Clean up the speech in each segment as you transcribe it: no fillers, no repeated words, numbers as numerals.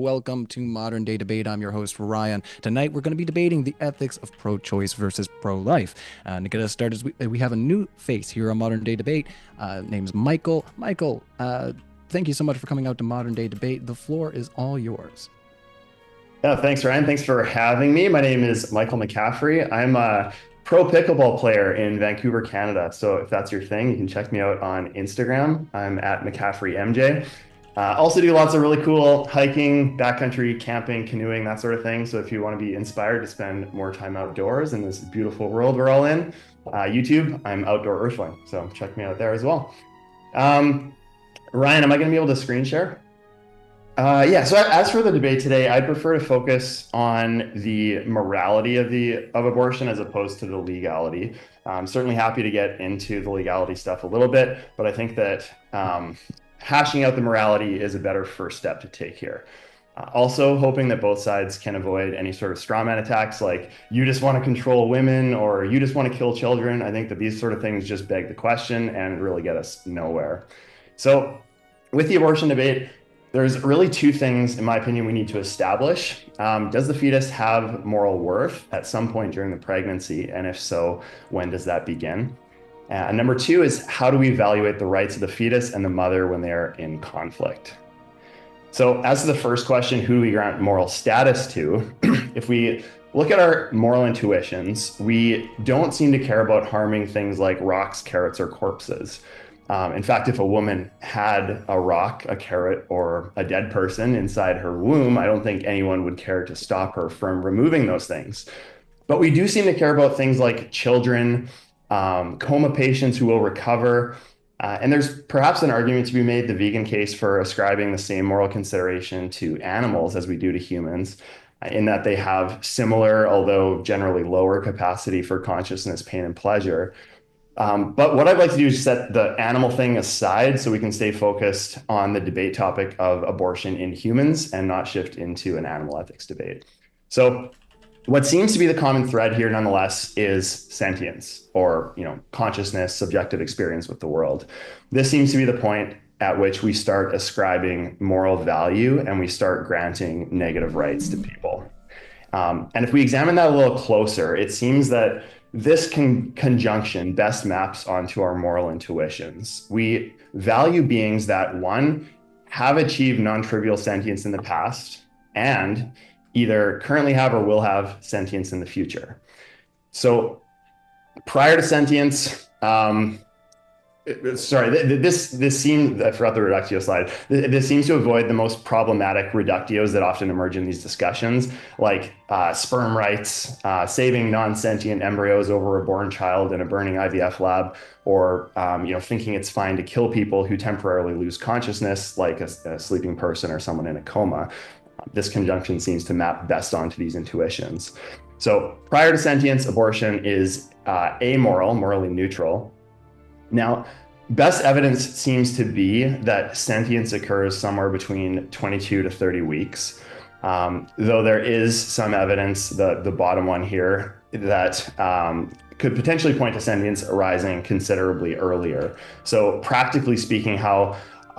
Welcome to Modern Day Debate. I'm your host, Ryan. Tonight, we're going to be debating the ethics of pro-choice versus pro-life. To get us started, we have a new face here on Modern Day Debate. Name's Michael. Michael, thank you so much for coming out to Modern Day Debate. The floor is all yours. Yeah, thanks, Ryan. Thanks for having me. My name is Michael McCaffrey. I'm a pro pickleball player in Vancouver, Canada. So if that's your thing, you can check me out on Instagram. I'm at McCaffreyMJ. Also do lots of really cool hiking, backcountry, camping, canoeing, that sort of thing. So if you want to be inspired to spend more time outdoors in this beautiful world we're all in, YouTube, I'm Outdoor Earthling. So check me out there as well. Ryan, am I going to be able to screen share? Yeah, so as for the debate today, I'd prefer to focus on the morality of abortion as opposed to the legality. I'm certainly happy to get into the legality stuff a little bit, but I think that hashing out the morality is a better first step to take here. Also hoping that both sides can avoid any sort of straw man attacks like you just want to control women or you just want to kill children. I think that these sort of things just beg the question and really get us nowhere. So with the abortion debate, there's really two things, in my opinion, we need to establish. Does the fetus have moral worth at some point during the pregnancy? And if so, when does that begin? And number two is how do we evaluate the rights of the fetus and the mother when they are in conflict? So as to the first question, who do we grant moral status to? If we look at our moral intuitions, we don't seem to care about harming things like rocks, carrots, or corpses. In fact, if a woman had a rock, a carrot, or a dead person inside her womb, I don't think anyone would care to stop her from removing those things. But we do seem to care about things like children, coma patients who will recover. And there's perhaps an argument to be made, the vegan case, for ascribing the same moral consideration to animals as we do to humans, in that they have similar, although generally lower capacity for consciousness, pain, and pleasure. But what I'd like to do is set the animal thing aside so we can stay focused on the debate topic of abortion in humans and not shift into an animal ethics debate. So what seems to be the common thread here nonetheless is sentience or, consciousness, subjective experience with the world. This seems to be the point at which we start ascribing moral value and we start granting negative rights to people. And if we examine that a little closer, it seems that this conjunction best maps onto our moral intuitions. We value beings that, one, have achieved non-trivial sentience in the past and either currently have or will have sentience in the future. So prior to sentience, this seems, I forgot the reductio slide. This seems to avoid the most problematic reductios that often emerge in these discussions, like sperm rights, saving non-sentient embryos over a born child in a burning IVF lab, or thinking it's fine to kill people who temporarily lose consciousness, like a sleeping person or someone in a coma. This conjunction seems to map best onto these intuitions. So prior to sentience, abortion is amoral, morally neutral. Now, best evidence seems to be that sentience occurs somewhere between 22 to 30 weeks, though there is some evidence, the bottom one here, that could potentially point to sentience arising considerably earlier. So practically speaking,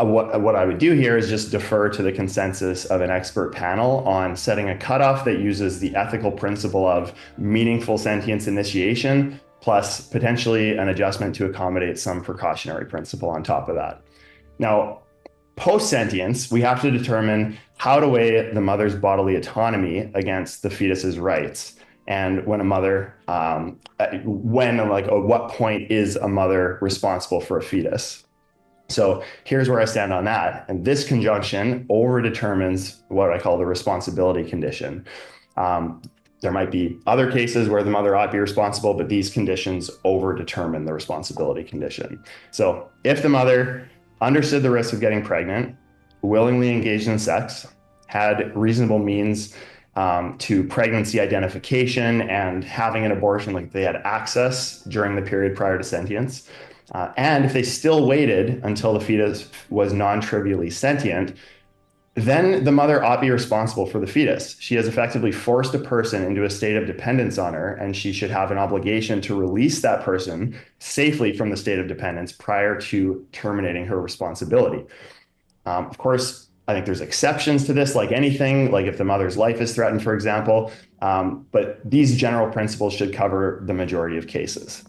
what I would do here is just defer to the consensus of an expert panel on setting a cutoff that uses the ethical principle of meaningful sentience initiation, plus potentially an adjustment to accommodate some precautionary principle on top of that. Now, post-sentience, we have to determine how to weigh the mother's bodily autonomy against the fetus's rights. And when at what point is a mother responsible for a fetus? So here's where I stand on that. And this conjunction overdetermines what I call the responsibility condition. There might be other cases where the mother ought to be responsible, but these conditions overdetermine the responsibility condition. So if the mother understood the risk of getting pregnant, willingly engaged in sex, had reasonable means to pregnancy identification and having an abortion, like they had access during the period prior to sentience, and if they still waited until the fetus was non-trivially sentient, then the mother ought to be responsible for the fetus. She has effectively forced a person into a state of dependence on her, and she should have an obligation to release that person safely from the state of dependence prior to terminating her responsibility. Of course, I think there's exceptions to this, like anything, like if the mother's life is threatened, for example. But these general principles should cover the majority of cases.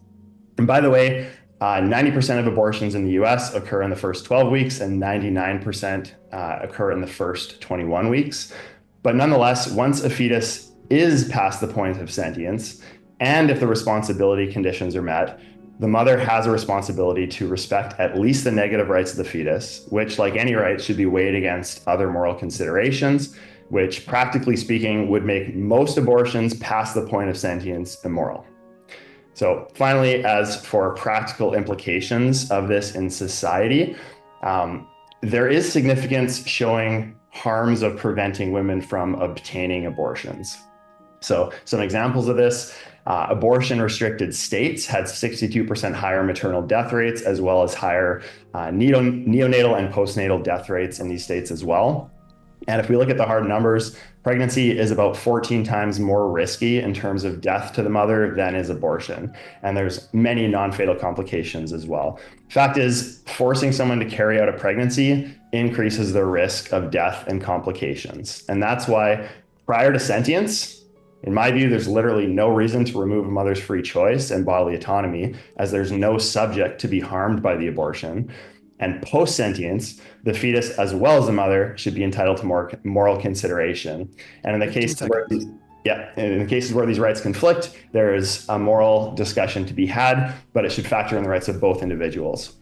And by the way, 90% of abortions in the US occur in the first 12 weeks and 99% occur in the first 21 weeks. But nonetheless, once a fetus is past the point of sentience, and if the responsibility conditions are met, the mother has a responsibility to respect at least the negative rights of the fetus, which, like any rights, should be weighed against other moral considerations, which, practically speaking, would make most abortions past the point of sentience immoral. So finally, as for practical implications of this in society, there is significance showing harms of preventing women from obtaining abortions. So some examples of this: abortion-restricted states had 62% higher maternal death rates, as well as higher neonatal and postnatal death rates in these states as well. And if we look at the hard numbers, pregnancy is about 14 times more risky in terms of death to the mother than is abortion. And there's many non-fatal complications as well. Fact is, forcing someone to carry out a pregnancy increases their risk of death and complications. And that's why prior to sentience, in my view, there's literally no reason to remove a mother's free choice and bodily autonomy, as there's no subject to be harmed by the abortion. And post-sentience, the fetus, as well as the mother, should be entitled to more moral consideration. And in the cases where these rights conflict, there is a moral discussion to be had, but it should factor in the rights of both individuals.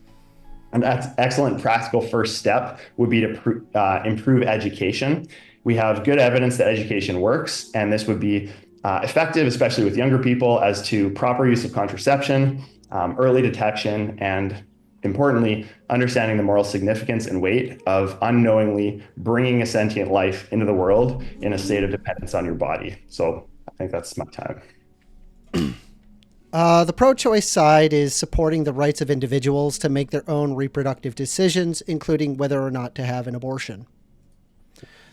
An excellent practical first step would be to improve education. We have good evidence that education works, and this would be effective, especially with younger people, as to proper use of contraception, early detection, and importantly, understanding the moral significance and weight of unknowingly bringing a sentient life into the world in a state of dependence on your body. So I think that's my time. The pro-choice side is supporting the rights of individuals to make their own reproductive decisions, including whether or not to have an abortion.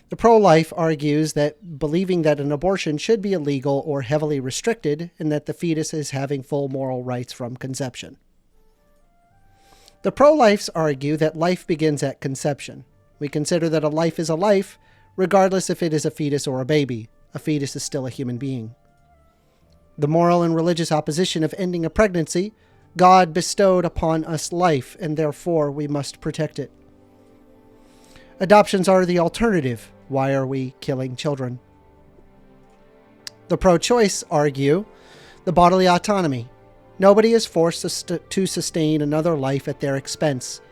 The pro-life argues that believing that an abortion should be illegal or heavily restricted, and that the fetus is having full moral rights from conception. The pro-lifes argue that life begins at conception. We consider that a life is a life, regardless if it is a fetus or a baby. A fetus is still a human being. The moral and religious opposition of ending a pregnancy: God bestowed upon us life, and therefore we must protect it. Adoptions are the alternative. Why are we killing children? The pro-choice argue the bodily autonomy. Nobody is forced to sustain another life at their expense.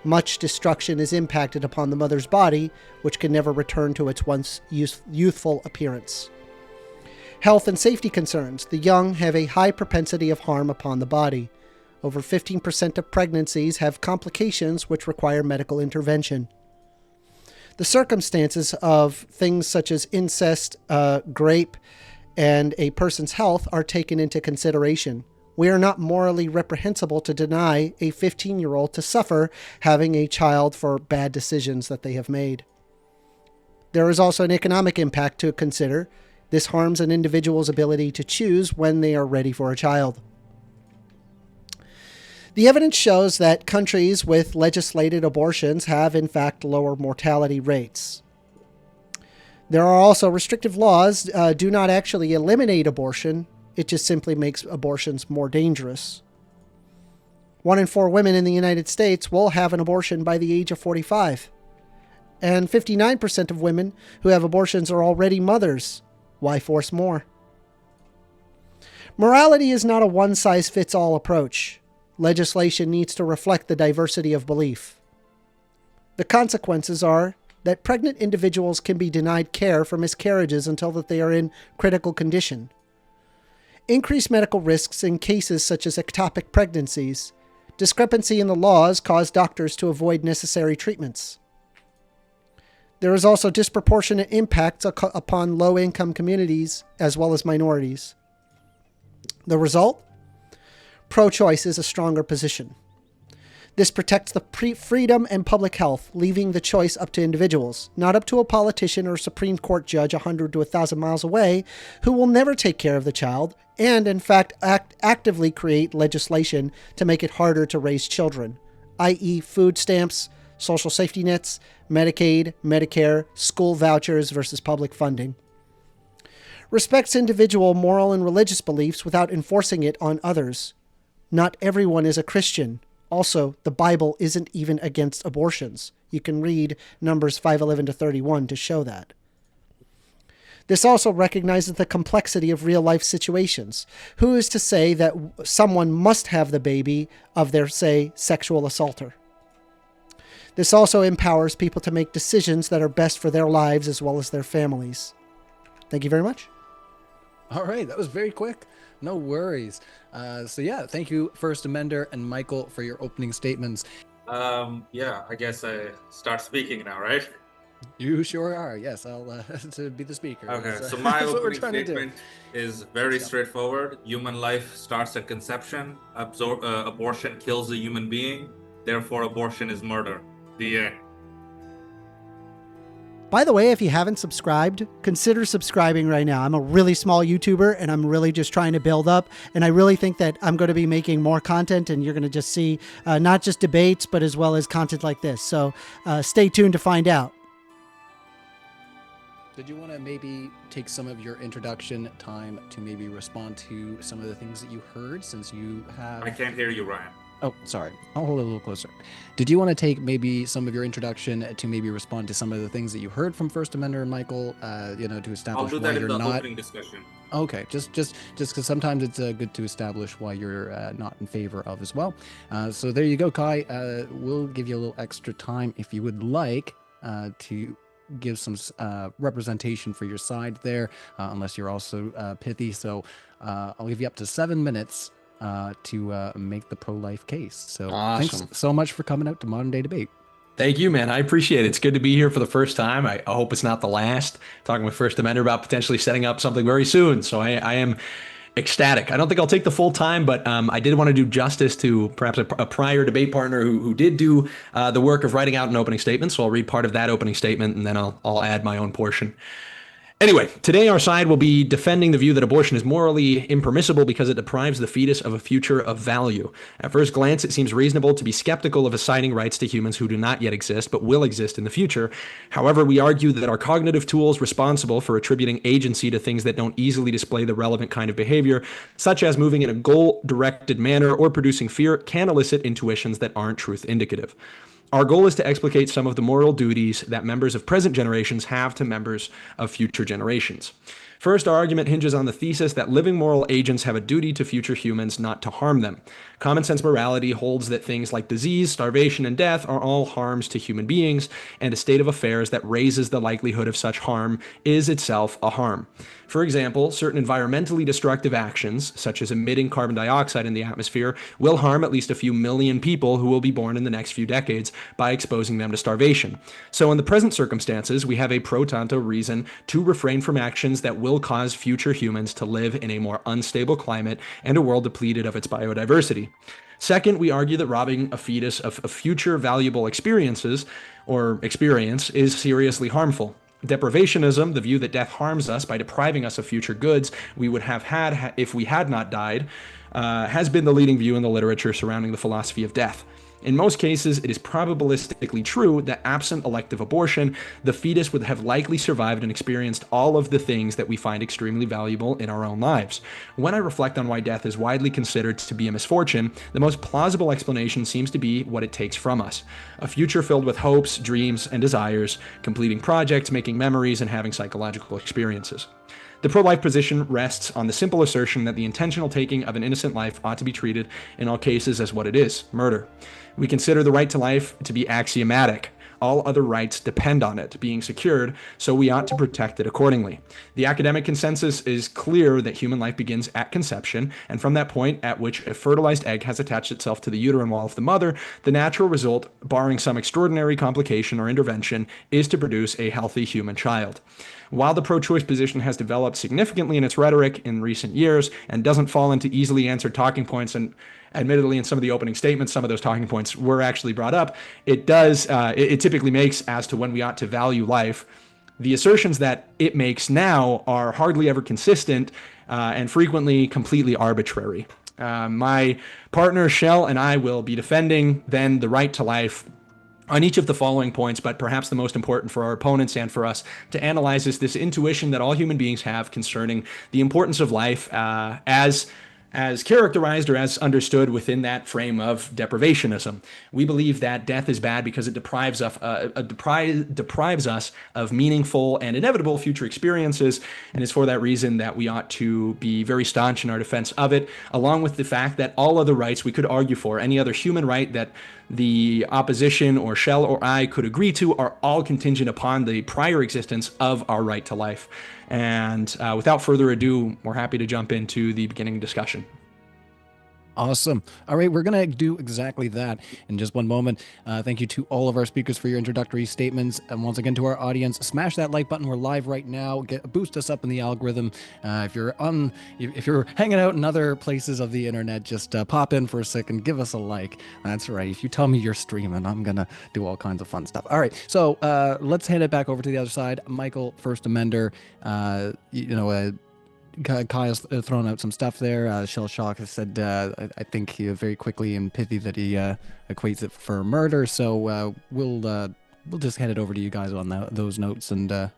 Much destruction is impacted upon the mother's body, which can never return to its once youthful appearance. Health and safety concerns. The young have a high propensity of harm upon the body. Over 15% of pregnancies have complications which require medical intervention. The circumstances of things such as incest, rape, and a person's health are taken into consideration. We are not morally reprehensible to deny a 15-year-old to suffer having a child for bad decisions that they have made. There is also an economic impact to consider. This harms an individual's ability to choose when they are ready for a child. The evidence shows that countries with legislated abortions have, in fact, lower mortality rates. There are also restrictive laws do not actually eliminate abortion. It just simply makes abortions more dangerous. 1 in 4 women in the United States will have an abortion by the age of 45. And 59% of women who have abortions are already mothers. Why force more? Morality is not a one-size-fits-all approach. Legislation needs to reflect the diversity of belief. The consequences are that pregnant individuals can be denied care for miscarriages until that they are in critical condition. Increased medical risks in cases such as ectopic pregnancies. Discrepancy in the laws cause doctors to avoid necessary treatments. There is also disproportionate impacts upon low-income communities as well as minorities. The result? Pro-choice is a stronger position. This protects the freedom and public health, leaving the choice up to individuals, not up to a politician or Supreme Court judge 100 to 1,000 miles away who will never take care of the child and, in fact, actively create legislation to make it harder to raise children, i.e. food stamps, social safety nets, Medicaid, Medicare, school vouchers versus public funding. Respects individual moral and religious beliefs without enforcing it on others. Not everyone is a Christian. Also, the Bible isn't even against abortions. You can read Numbers 5:11 to 31 to show that. This also recognizes the complexity of real-life situations. Who is to say that someone must have the baby of their, say, sexual assaulter? This also empowers people to make decisions that are best for their lives as well as their families. Thank you very much. All right, that was very quick. No worries. So yeah, thank you, First Amender and Michael, for your opening statements. Yeah, I guess I start speaking now, right? You sure are. Yes, I'll to be the speaker. Okay, so my that's what we're opening trying to do. statement is very straightforward. Human life starts at conception. Abortion kills a human being. Therefore, abortion is murder. The end. By the way, if you haven't subscribed, consider subscribing right now. I'm a really small YouTuber and I'm really just trying to build up. And I really think that I'm going to be making more content and you're going to just see not just debates, but as well as content like this. So stay tuned to find out. Did you want to maybe take some of your introduction time to maybe respond to some of the things that you heard, since you have... I can't hear you, Ryan. Oh, sorry. I'll hold it a little closer. Did you want to take maybe some of your introduction to maybe respond to some of the things that you heard from First Amender and Michael, to establish I'll do why that you're in the not... opening discussion. Okay, just because sometimes it's good to establish why you're not in favor of as well. So there you go, Kai. We'll give you a little extra time if you would like to give some representation for your side there, unless you're also pithy. So I'll give you up to 7 minutes to make the pro-life case. So awesome. Thanks so much for coming out to Modern Day Debate. Thank you, man. I appreciate it. It's good to be here for the first time. I hope it's not the last. Talking with First Amender about potentially setting up something very soon. So I am ecstatic. I don't think I'll take the full time, but I did want to do justice to perhaps a prior debate partner who did do the work of writing out an opening statement. So I'll read part of that opening statement and then I'll add my own portion. Anyway, today our side will be defending the view that abortion is morally impermissible because it deprives the fetus of a future of value. At first glance, it seems reasonable to be skeptical of assigning rights to humans who do not yet exist but will exist in the future. However, we argue that our cognitive tools responsible for attributing agency to things that don't easily display the relevant kind of behavior, such as moving in a goal-directed manner or producing fear, can elicit intuitions that aren't truth indicative. Our goal is to explicate some of the moral duties that members of present generations have to members of future generations. First, our argument hinges on the thesis that living moral agents have a duty to future humans not to harm them. Common sense morality holds that things like disease, starvation, and death are all harms to human beings, and a state of affairs that raises the likelihood of such harm is itself a harm. For example, certain environmentally destructive actions, such as emitting carbon dioxide in the atmosphere, will harm at least a few million people who will be born in the next few decades by exposing them to starvation. So in the present circumstances, we have a pro tanto reason to refrain from actions that will cause future humans to live in a more unstable climate and a world depleted of its biodiversity. Second, we argue that robbing a fetus of future valuable experiences or experience is seriously harmful. Deprivationism, the view that death harms us by depriving us of future goods we would have had if we had not died, has been the leading view in the literature surrounding the philosophy of death. In most cases, it is probabilistically true that absent elective abortion, the fetus would have likely survived and experienced all of the things that we find extremely valuable in our own lives. When I reflect on why death is widely considered to be a misfortune, the most plausible explanation seems to be what it takes from us. A future filled with hopes, dreams, and desires, completing projects, making memories, and having psychological experiences. The pro-life position rests on the simple assertion that the intentional taking of an innocent life ought to be treated in all cases as what it is, murder. We consider the right to life to be axiomatic. All other rights depend on it being secured, so we ought to protect it accordingly. The academic consensus is clear that human life begins at conception, and from that point at which a fertilized egg has attached itself to the uterine wall of the mother, the natural result, barring some extraordinary complication or intervention, is to produce a healthy human child. While the pro-choice position has developed significantly in its rhetoric in recent years and doesn't fall into easily answered talking points, and admittedly in some of the opening statements, some of those talking points were actually brought up, it typically makes as to when we ought to value life. The assertions that it makes now are hardly ever consistent and frequently completely arbitrary. My partner, Shell, and I will be defending then the right to life on each of the following points, but perhaps the most important for our opponents and for us to analyze is this intuition that all human beings have concerning the importance of life as characterized or as understood within that frame of deprivationism. We believe that death is bad because it deprives us of meaningful and inevitable future experiences, and it's for that reason that we ought to be very staunch in our defense of it, along with the fact that all other rights we could argue for, any other human right that the opposition or Shell or I could agree to, are all contingent upon the prior existence of our right to life. And without further ado, we're happy to jump into the beginning discussion. Awesome. All right, we're going to do exactly that in just one moment. Thank you to all of our speakers for your introductory statements. And once again, to our audience, smash that like button. We're live right now. Boost us up in the algorithm. If you're hanging out in other places of the internet, just pop in for a second, give us a like. That's right. If you tell me you're streaming, I'm going to do all kinds of fun stuff. All right, so let's hand it back over to the other side. Michael, First Amender, Kyle's thrown out some stuff there. Shell Shock has said, I think very quickly and pithy that he equates it for murder. So we'll just hand it over to you guys on those notes and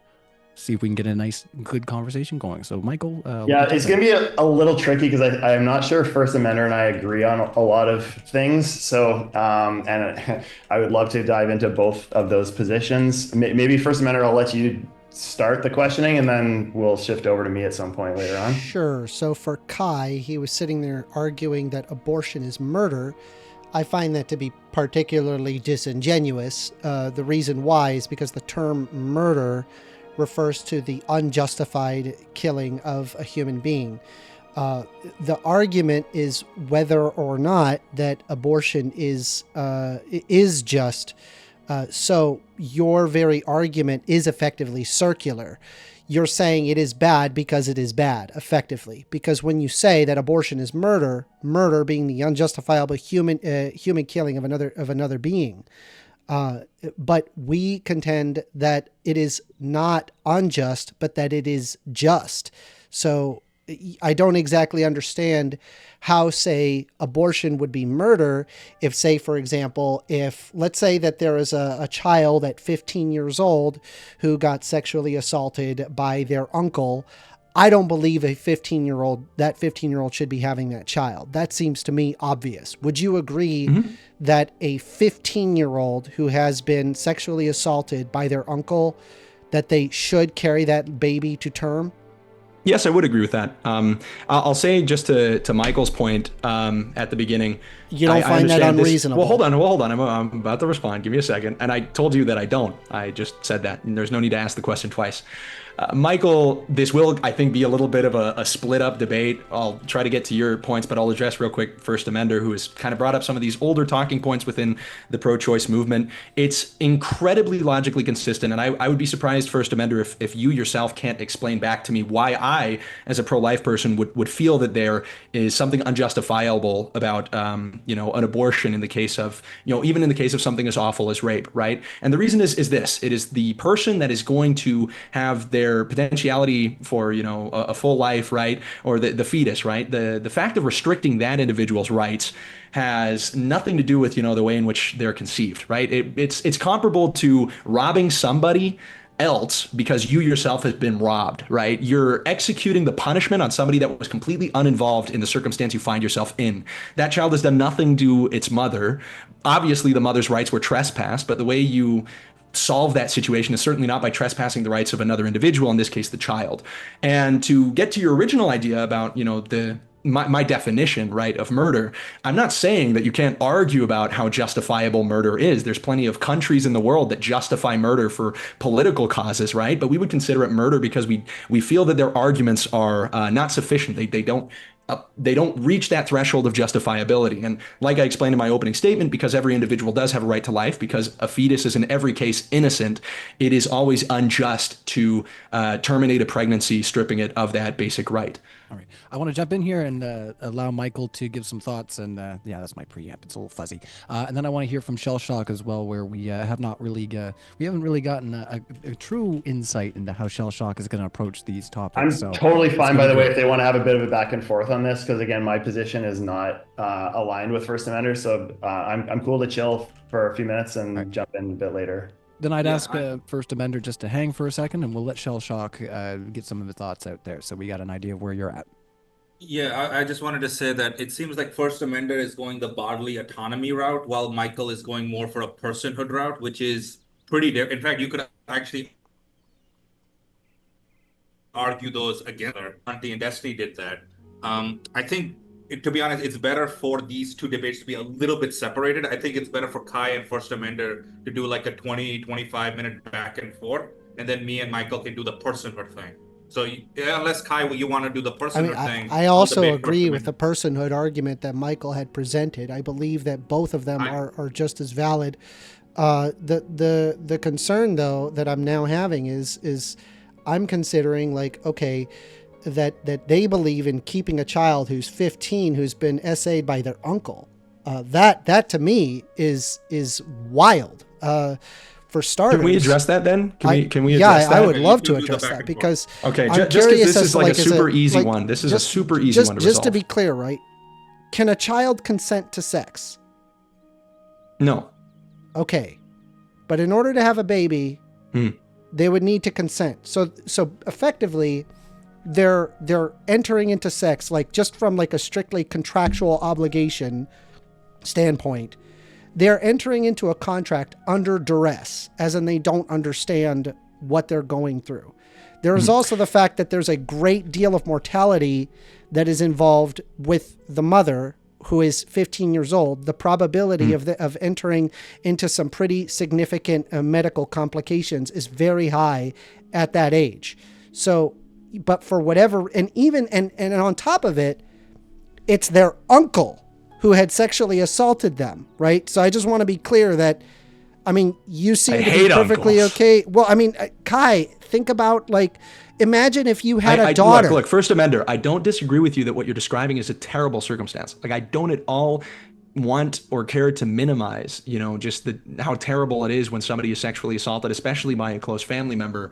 see if we can get a nice, good conversation going. So, Michael, yeah, it's going to be a little tricky because I'm not sure First Amender and I agree on a lot of things. So, and I would love to dive into both of those positions. Maybe First Amender, I'll let you start the questioning and then we'll shift over to me at some point later on. Sure. So for Kai, he was sitting there arguing that abortion is murder. I find that to be particularly disingenuous. The reason why is because the term murder refers to the unjustified killing of a human being. The argument is whether or not that abortion is just. So your very argument is effectively circular. You're saying it is bad because it is bad, effectively. Because when you say that abortion is murder, murder being the unjustifiable human killing of another being, but we contend that it is not unjust, but that it is just. So I don't exactly understand how, say, abortion would be murder if, say, for example, if let's say that there is a child at 15 years old who got sexually assaulted by their uncle. I don't believe that 15-year-old should be having that child. That seems to me obvious. Would you agree that a 15-year-old who has been sexually assaulted by their uncle, that they should carry that baby to term? Yes, I would agree with that. I'll say just to Michael's point at the beginning. You don't find that unreasonable? Well, hold on. I'm about to respond. Give me a second. And I told you that I don't. I just said that. And there's no need to ask the question twice. Michael, this will, I think, be a little bit of a split up debate. I'll try to get to your points, but I'll address real quick First Amender, who has kind of brought up some of these older talking points within the pro-choice movement. It's incredibly logically consistent, and I would be surprised, First Amender, if you yourself can't explain back to me why I, as a pro-life person, would feel that there is something unjustifiable about, an abortion in the case of, even in the case of something as awful as rape, right? And the reason is this: it is the person that is going to have their potentiality for a full life, right, or the fetus, right, the fact of restricting that individual's rights has nothing to do with the way in which they're conceived, right? It's comparable to robbing somebody else because you yourself have been robbed, right? You're executing the punishment on somebody that was completely uninvolved in the circumstance you find yourself in. That child has done nothing to its mother. Obviously, the mother's rights were trespassed, but the way you solve that situation is certainly not by trespassing the rights of another individual, in this case the child. And to get to your original idea about my definition, right, of murder, I'm not saying that you can't argue about how justifiable murder is. There's plenty of countries in the world that justify murder for political causes, right? But we would consider it murder because we feel that their arguments are not sufficient. They don't reach that threshold of justifiability. And like I explained in my opening statement, because every individual does have a right to life, because a fetus is in every case innocent, it is always unjust to terminate a pregnancy, stripping it of that basic right. All right. I want to jump in here and allow Michael to give some thoughts. And that's my preamp. It's a little fuzzy. And then I want to hear from Shell Shock as well, where we haven't really gotten a true insight into how Shell Shock is going to approach these topics. I'm totally fine, by the way, if they want to have a bit of a back and forth on on this because, again, my position is not aligned with First Amendment. So I'm cool to chill for a few minutes and jump in a bit later. Then I'd ask First Amender just to hang for a second, and we'll let Shell Shock get some of the thoughts out there, so we got an idea of where you're at. Yeah, I just wanted to say that it seems like First Amender is going the bodily autonomy route, while Michael is going more for a personhood route, which is pretty different. In fact, you could actually argue those against. Auntie and Destiny did that. I think, to be honest, it's better for these two debates to be a little bit separated. I think it's better for Kai and First Amender to do like a 20-25 minute back and forth, and then me and Michael can do the personhood thing. So unless Kai, you want to do the personhood thing. I also agree with the personhood argument that Michael had presented. I believe that both of them are just as valid. The concern, though, that I'm now having is I'm considering, like, okay, that they believe in keeping a child who's 15 who's been essayed by their uncle. That to me is wild. For starters, can we address that then? Can we address that? I would love to address that because okay, I'm just because this is like a is super easy one. This is a super easy one to resolve. Just to be clear, right? Can a child consent to sex? No. Okay, but in order to have a baby, they would need to consent. So effectively, they're entering into sex, like, just from like a strictly contractual obligation standpoint. They're entering into a contract under duress, as in they don't understand what they're going through. There is also the fact that there's a great deal of mortality that is involved with the mother, who is 15 years old. The probability of entering into some pretty significant medical complications is very high at that age. So, but for whatever, and on top of it, it's their uncle who had sexually assaulted them, right? So I just want to be clear that, I mean, you seem to be perfectly okay. Well, I mean, Kai, think about, like, imagine if you had a daughter. Look, First Amender, I don't disagree with you that what you're describing is a terrible circumstance. Like, I don't at all want or care to minimize, just how terrible it is when somebody is sexually assaulted, especially by a close family member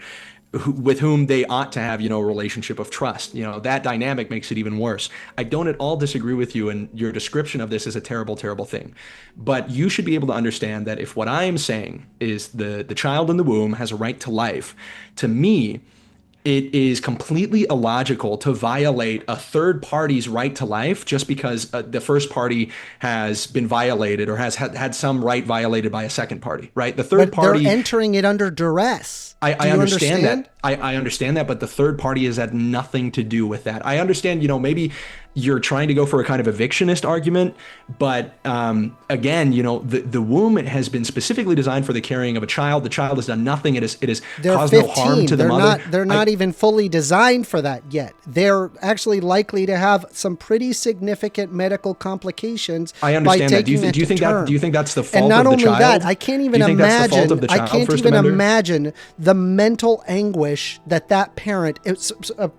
with whom they ought to have, a relationship of trust. That dynamic makes it even worse. I don't at all disagree with you, and your description of this is a terrible, terrible thing. But you should be able to understand that if what I am saying is the child in the womb has a right to life, to me, it is completely illogical to violate a third party's right to life just because the first party has been violated or has had some right violated by a second party, right? The third party, they're entering it under duress. I understand that. I understand that, but the third party has had nothing to do with that. I understand, maybe you're trying to go for a kind of evictionist argument, but again, the womb has been specifically designed for the carrying of a child. The child has done nothing. It has caused 15. No harm to the mother. They're not even fully designed for that yet. They're actually likely to have some pretty significant medical complications. I understand that. Do you think that's the fault of the child? And not only that, I can't even imagine. I can't even imagine the mental anguish that parent,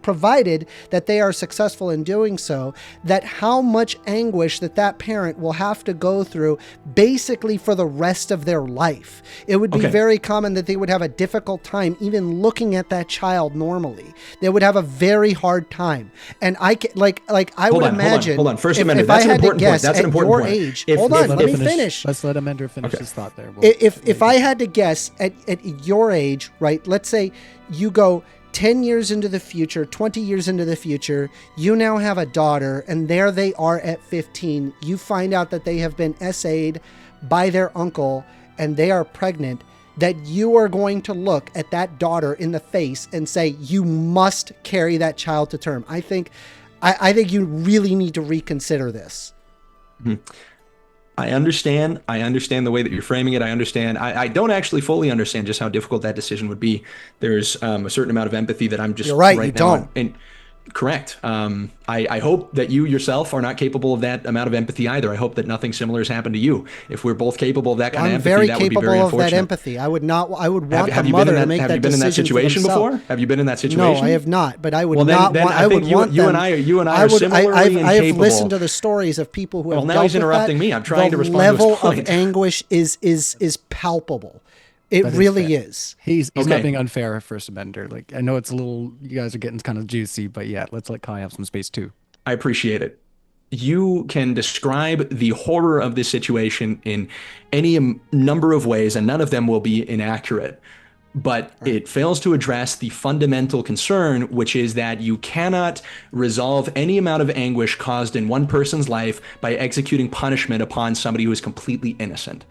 provided that they are successful in doing so, that how much anguish that parent will have to go through basically for the rest of their life. It would be very common that they would have a difficult time even looking at that child normally. They would have a very hard time. And I would imagine. Hold on. First Amendment. That's an important point. That's an important point. Age, hold on. Let me finish. Let's let Amender finish his thought there. If I had to guess at your age, right? Let's say you go 10 years into the future, 20 years into the future, you now have a daughter, and there they are at 15. You find out that they have been essayed by their uncle and they are pregnant, that you are going to look at that daughter in the face and say, you must carry that child to term. I think you really need to reconsider this. Mm-hmm. I understand the way that you're framing it. I understand. I don't actually fully understand just how difficult that decision would be. There's a certain amount of empathy that I'm just You're right you don't. And correct. I hope that you yourself are not capable of that amount of empathy either. I hope that nothing similar has happened to you. If we're both capable of that kind of empathy, that would be very unfortunate. I'm very capable of that empathy. I would want the mother to make that decision. Have you been in that situation before? Have you been in that situation? No, I have not. But I would not. I would want you and I are similarly incapable. I have listened to the stories of people who have dealt with that. Well, now he's interrupting me. I'm trying to respond to his point. The level of anguish is palpable. It really is. He's not being unfair, First Amender. Like, I know it's a little, you guys are getting kind of juicy, but yeah, let's let Kai have some space too. I appreciate it. You can describe the horror of this situation in any number of ways, and none of them will be inaccurate. But it fails to address the fundamental concern, which is that you cannot resolve any amount of anguish caused in one person's life by executing punishment upon somebody who is completely innocent.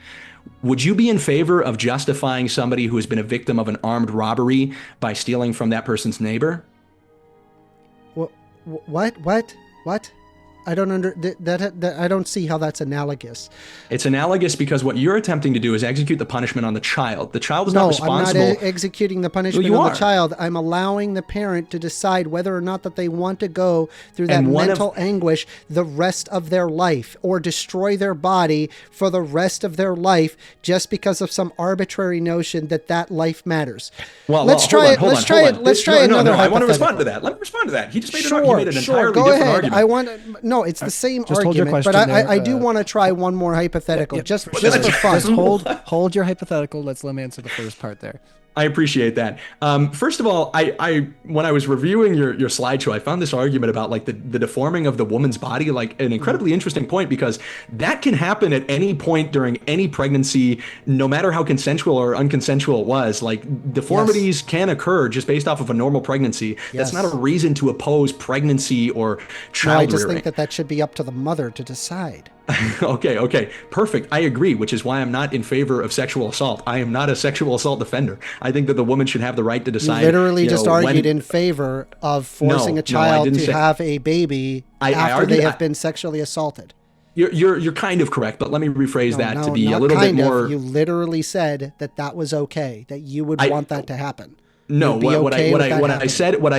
Would you be in favor of justifying somebody who has been a victim of an armed robbery by stealing from that person's neighbor? What? I don't I don't see how that's analogous. It's analogous because what you're attempting to do is execute the punishment on the child. The child is not responsible. I'm not executing the punishment on the child. I'm allowing the parent to decide whether or not that they want to go through that mental anguish the rest of their life, or destroy their body for the rest of their life just because of some arbitrary notion that life matters. Well, let's try it. Let's try another hypothetical. I want to respond to that. Let me respond to that. He just made, he made an entirely go different ahead. argument. No, it's the same argument, but I do want to try one more hypothetical, just for fun. Just hold your hypothetical. Let's let me answer the first part there. I appreciate that. First of all, I when I was reviewing your slideshow, I found this argument about like the deforming of the woman's body like an incredibly interesting point, because that can happen at any point during any pregnancy, no matter how consensual or unconsensual it was. Like deformities can occur just based off of a normal pregnancy. That's not a reason to oppose pregnancy or child rearing. I just think that should be up to the mother to decide. Okay, perfect. I agree, which is why I'm not in favor of sexual assault. I am not a sexual assault defender. I think that the woman should have the right to decide. You literally just argued in favor of forcing a child to have a baby after they have been sexually assaulted. You're kind of correct, but let me rephrase that to be a little bit more. You literally said that was okay, that you would want that to happen. No, what I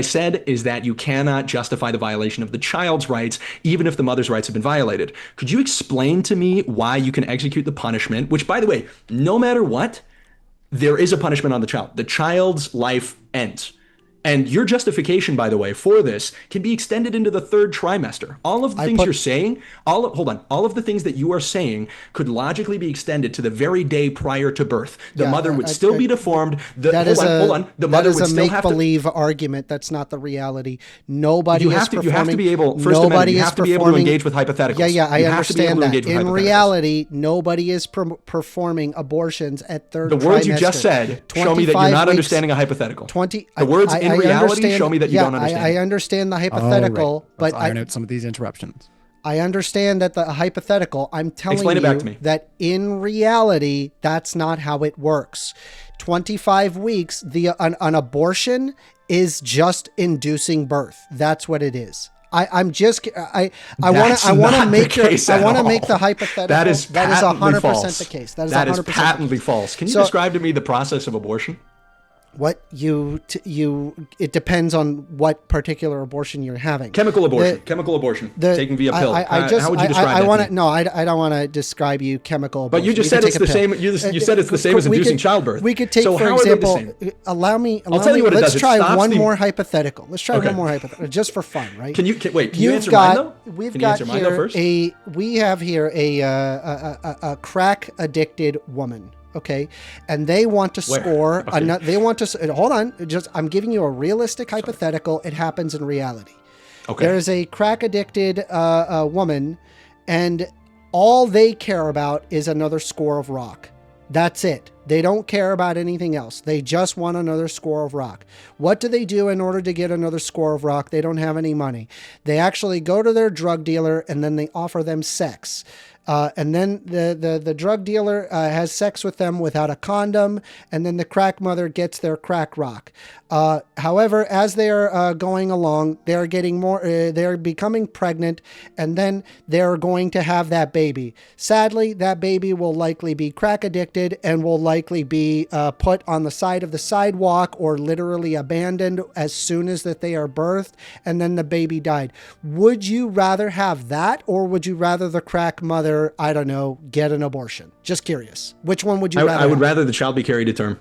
said is that you cannot justify the violation of the child's rights, even if the mother's rights have been violated. Could you explain to me why you can execute the punishment, which, by the way, no matter what, there is a punishment on the child. The child's life ends. And your justification, by the way, for this can be extended into the third trimester. All of the things you're saying, all of the things that you are saying could logically be extended to the very day prior to birth. The mother would still be deformed. The mother would still have to. That is a make-believe argument. That's not the reality. Nobody is performing. You have to be able. First Amendment. You have to be able to engage with hypotheticals. I understand that. In reality, nobody is performing abortions at third trimester. The words you just said show me that you're not understanding a hypothetical. The words in reality show me that you don't understand. I understand the hypothetical, but I iron out some of these interruptions. I understand that the hypothetical, I'm telling you that in reality, that's not how it works. 25 weeks, an abortion is just inducing birth. That's what it is. I want to make the hypothetical. That is 100% false. The case. That is patently false. Can you describe to me the process of abortion? It depends on what particular abortion you're having. Chemical abortion, taken via pill. How would you describe that? No, I don't want to describe you chemical abortion. But you just said it's the same. You said it's the same as inducing childbirth. We could take, for example, let's try one more hypothetical. Just for fun, right? Can you answer mine though? We have here a crack addicted woman. Okay, and they want to score. They want to hold on. I'm giving you a realistic hypothetical. It happens in reality. Okay, there is a crack addicted woman, and all they care about is another score of rock. That's it. They don't care about anything else. They just want another score of rock. What do they do in order to get another score of rock? They don't have any money. They actually go to their drug dealer and then they offer them sex. And then the drug dealer has sex with them without a condom, and then the crack mother gets their crack rock. However, as they are going along, they are getting more. They are becoming pregnant, and then they are going to have that baby. Sadly, that baby will likely be crack addicted and will likely be put on the side of the sidewalk or literally abandoned as soon as that they are birthed, and then the baby died. Would you rather have that, or would you rather the crack mother, get an abortion? Just curious. Which one would you rather? I would rather the child be carried to term.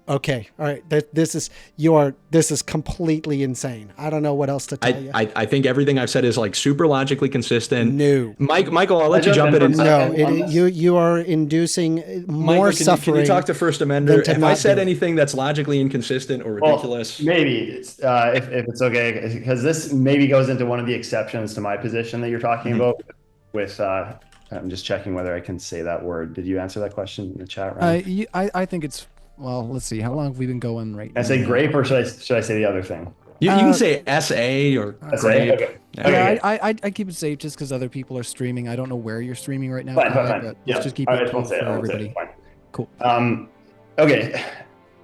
Okay. All right. This is completely insane. I don't know what else to tell you. I think everything I've said is like super logically consistent. No. Michael, I'll let you jump in. And No, you are inducing more suffering. Can you talk to First Amender? If I said do it. anything that's logically inconsistent or ridiculous, maybe if it's okay, because this maybe goes into one of the exceptions to my position that you're talking about. With I'm just checking whether I can say that word. Did you answer that question in the chat, Ryan? I think it's, well, let's see. How long have we been going right now? I say grape, or should I say the other thing? you can say SA or grape. Okay. Yeah, I keep it safe just because other people are streaming. I don't know where you're streaming right now. Fine. But let's just keep it cool for everybody. Cool. Okay.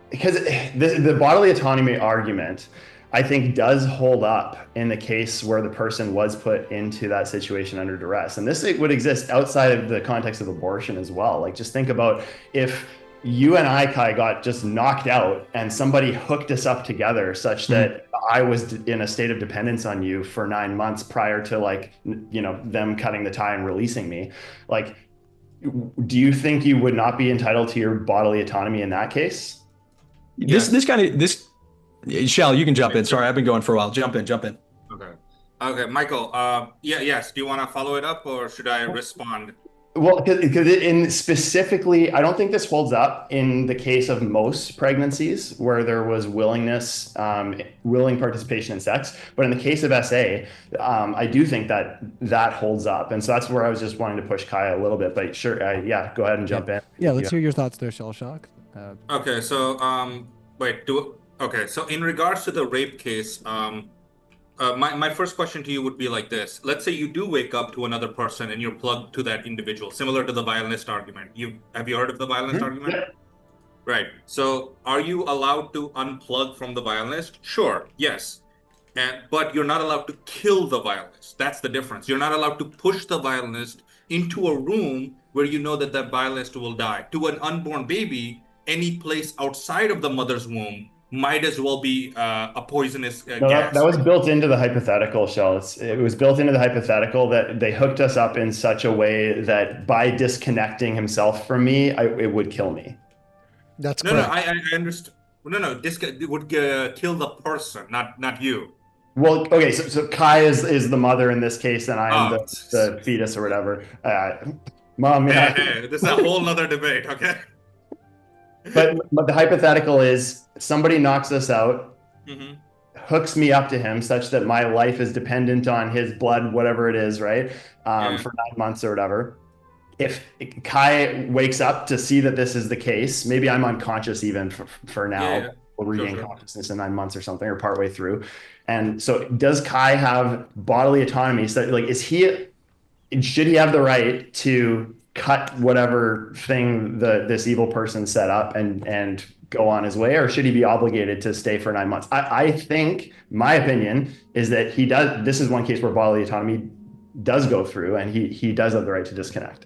Because the bodily autonomy argument, I think, does hold up in the case where the person was put into that situation under duress. And this would exist outside of the context of abortion as well. Like, just think about if you and I, Kai, got just knocked out and somebody hooked us up together such that I was in a state of dependence on you for 9 months prior to, like, them cutting the tie and releasing me. Like, do you think you would not be entitled to your bodily autonomy in that case? Shell, you can jump in. Sorry, I've been going for a while. Jump in. Okay, Michael. Yes. Do you want to follow it up, or should I respond? Well, because specifically, I don't think this holds up in the case of most pregnancies where there was willing participation in sex. But in the case of SA, I do think that holds up. And so that's where I was just wanting to push Kaya a little bit. But sure, go ahead and jump in. Yeah, let's hear your thoughts there, Shell Shock. Okay, so so in regards to the rape case, my first question to you would be like this. Let's say you do wake up to another person and you're plugged to that individual, similar to the violinist argument. Have you heard of the violinist argument? Yeah. Right. So are you allowed to unplug from the violinist? Sure. Yes. But you're not allowed to kill the violinist. That's the difference. You're not allowed to push the violinist into a room where you know that violinist will die. To an unborn baby, any place outside of the mother's womb might as well be a poisonous gas. That was built into the hypothetical, Shell. It was built into the hypothetical that they hooked us up in such a way that by disconnecting himself from me, it would kill me. That's correct. No, I understand. No, it would kill the person, not you. Well, okay, so Kai is the mother in this case, and I am the fetus or whatever. Mom, Hey, this is a whole nother debate, okay? But the hypothetical is somebody knocks us out, hooks me up to him such that my life is dependent on his blood, whatever it is, right? For 9 months or whatever. If Kai wakes up to see that this is the case, maybe I'm unconscious even for now. We'll regain consciousness in 9 months or something, or partway through. And so does Kai have bodily autonomy? So, like, should he have the right to cut whatever thing this evil person set up and go on his way, or should he be obligated to stay for 9 months? I think my opinion is that he does. This is one case where bodily autonomy does go through, and he does have the right to disconnect.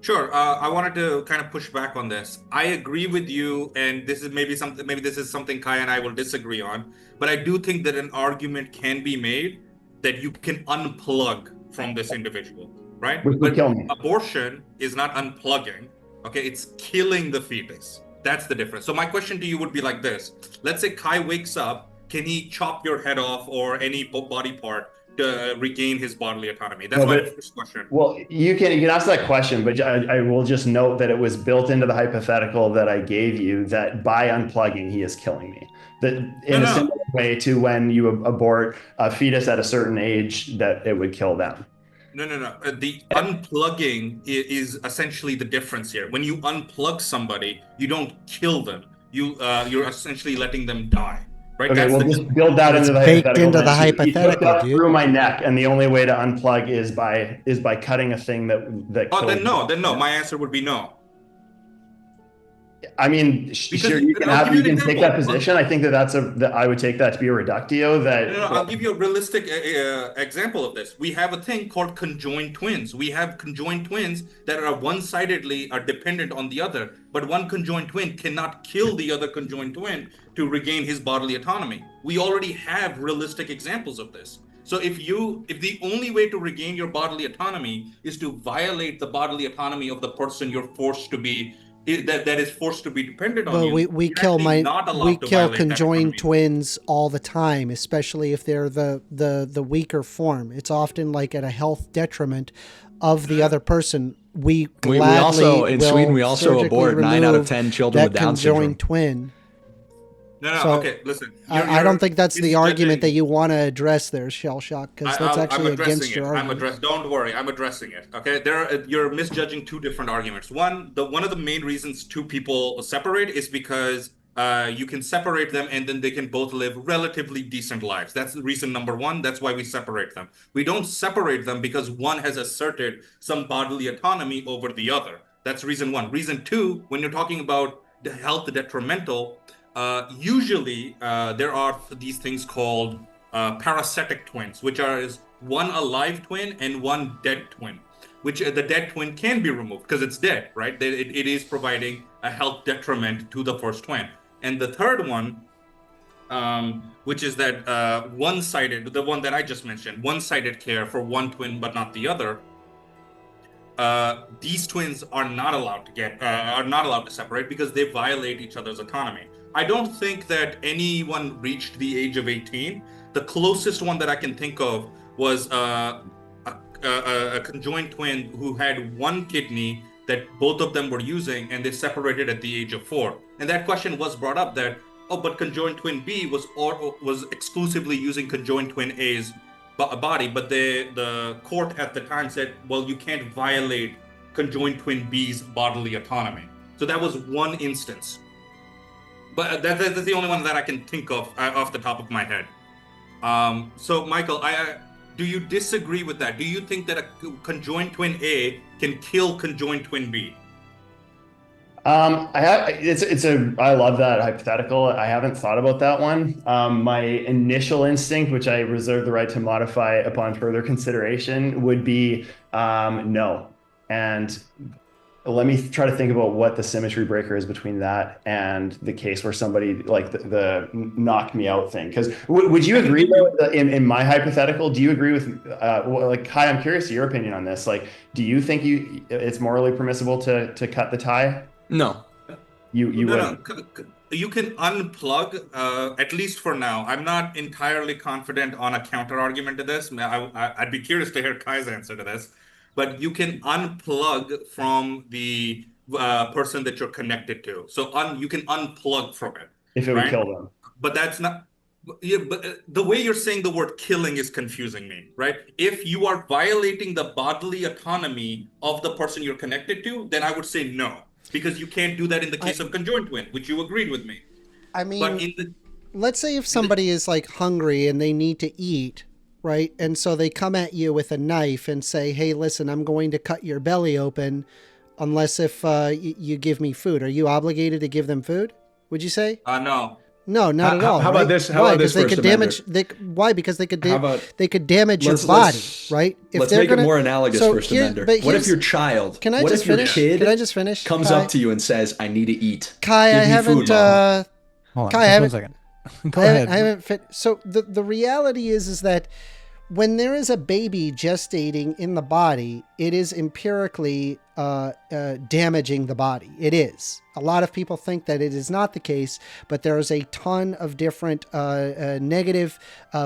Sure. I wanted to kind of push back on this. I agree with you, and this is maybe this is something Kai and I will disagree on, but I do think that an argument can be made that you can unplug from this individual, right? But kill me. Abortion is not unplugging, okay? It's killing the fetus. That's the difference. So my question to you would be like this. Let's say Kai wakes up, can he chop your head off or any body part to regain his bodily autonomy? That's my first question. Well, you can ask that question, but I will just note that it was built into the hypothetical that I gave you that by unplugging, he is killing me. That in a similar way to when you abort a fetus at a certain age, that it would kill them. No. The unplugging is essentially the difference here. When you unplug somebody, you don't kill them. You're essentially letting them die. Right? Okay, we'll just build that into the baked hypothetical. Into the hypothetical, dude. Through my neck, and the only way to unplug is by cutting a thing that. Oh, then no. My answer would be no. I mean, sure, you can take that position. I think that I would take that to be a reductio. I'll give you a realistic example of this. We have a thing called conjoined twins. We have conjoined twins that are one-sidedly are dependent on the other, but one conjoined twin cannot kill the other conjoined twin to regain his bodily autonomy. We already have realistic examples of this. So if the only way to regain your bodily autonomy is to violate the bodily autonomy of the person you're forced to be that is forced to be dependent on Well, you, we you're kill actually not allowed we to kill violate that conjoined autonomy. twins all the time, especially if they're the weaker form. It's often like at a health detriment of the other person. We also gladly in will Sweden we also surgically abort 9 out of remove 10 children that with Down syndrome. conjoined twin. No, So, okay, listen. I don't think that's the misjudging- argument that you want to address there, Shell Shock, because that's actually I'm addressing against your it. argument. Don't worry, I'm addressing it. Okay, you're misjudging two different arguments. One of the main reasons two people separate is because you can separate them and then they can both live relatively decent lives. That's reason number one. That's why we separate them. We don't separate them because one has asserted some bodily autonomy over the other. That's reason one. Reason two, when you're talking about the health detrimental, usually there are these things called parasitic twins, which is one alive twin and one dead twin, which the dead twin can be removed because it's dead, right? It is providing a health detriment to the first twin. And the third one, which is that one-sided, the one that I just mentioned, one-sided care for one twin but not the other. These twins are not allowed to separate because they violate each other's autonomy. I don't think that anyone reached the age of 18. The closest one that I can think of was a conjoined twin who had one kidney that both of them were using, and they separated at the age of 4. And that question was brought up that, but conjoined twin B was exclusively using conjoined twin A's body, but the court at the time said, well, you can't violate conjoined twin B's bodily autonomy. So that was one instance. But that's the only one that I can think of off the top of my head. So, Michael, do you disagree with that? Do you think that a conjoined twin A can kill conjoined twin B? I love that hypothetical. I haven't thought about that one. My initial instinct, which I reserve the right to modify upon further consideration, would be no. And let me try to think about what the symmetry breaker is between that and the case where somebody like the knock me out thing. Because would you agree though, in my hypothetical? Do you agree with like Kai? I'm curious your opinion on this. Like, do you think it's morally permissible to cut the tie? No. You no. You can unplug, at least for now. I'm not entirely confident on a counter argument to this. I'd be curious to hear Kai's answer to this. But you can unplug from the person that you're connected to. So you can unplug from it. If it would kill them. But that's not... Yeah, but the way you're saying the word killing is confusing me, right? If you are violating the bodily autonomy of the person you're connected to, then I would say no. Because you can't do that in the case of conjoined twin, which you agreed with me. I mean, let's say if somebody is like hungry and they need to eat, right? And so they come at you with a knife and say, hey, listen, I'm going to cut your belly open unless if you give me food. Are you obligated to give them food, would you say? No. No, not at all. How about this? Why? Because they could damage. Why? Because they could damage your body, right? Let's make it more analogous, First Amender. What if your child? Can I just finish? Can I just finish? Comes Kai? up to you and says, "I need to eat." Kai, I haven't. Hold on, Kai, I haven't. 1 second. Go ahead. I haven't fit. So the reality is that when there is a baby gestating in the body, it is empirically damaging the body. It is. A lot of people think that it is not the case, but there is a ton of different negative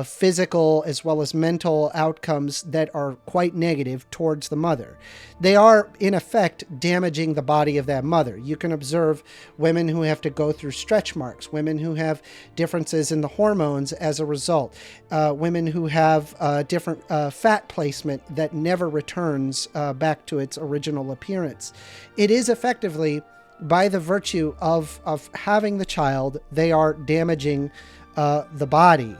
physical as well as mental outcomes that are quite negative towards the mother. They are, in effect, damaging the body of that mother. You can observe women who have to go through stretch marks, women who have differences in the hormones as a result, women who have different fat placement that never returns back to its original appearance. It is effectively, by the virtue of having the child, they are damaging the body.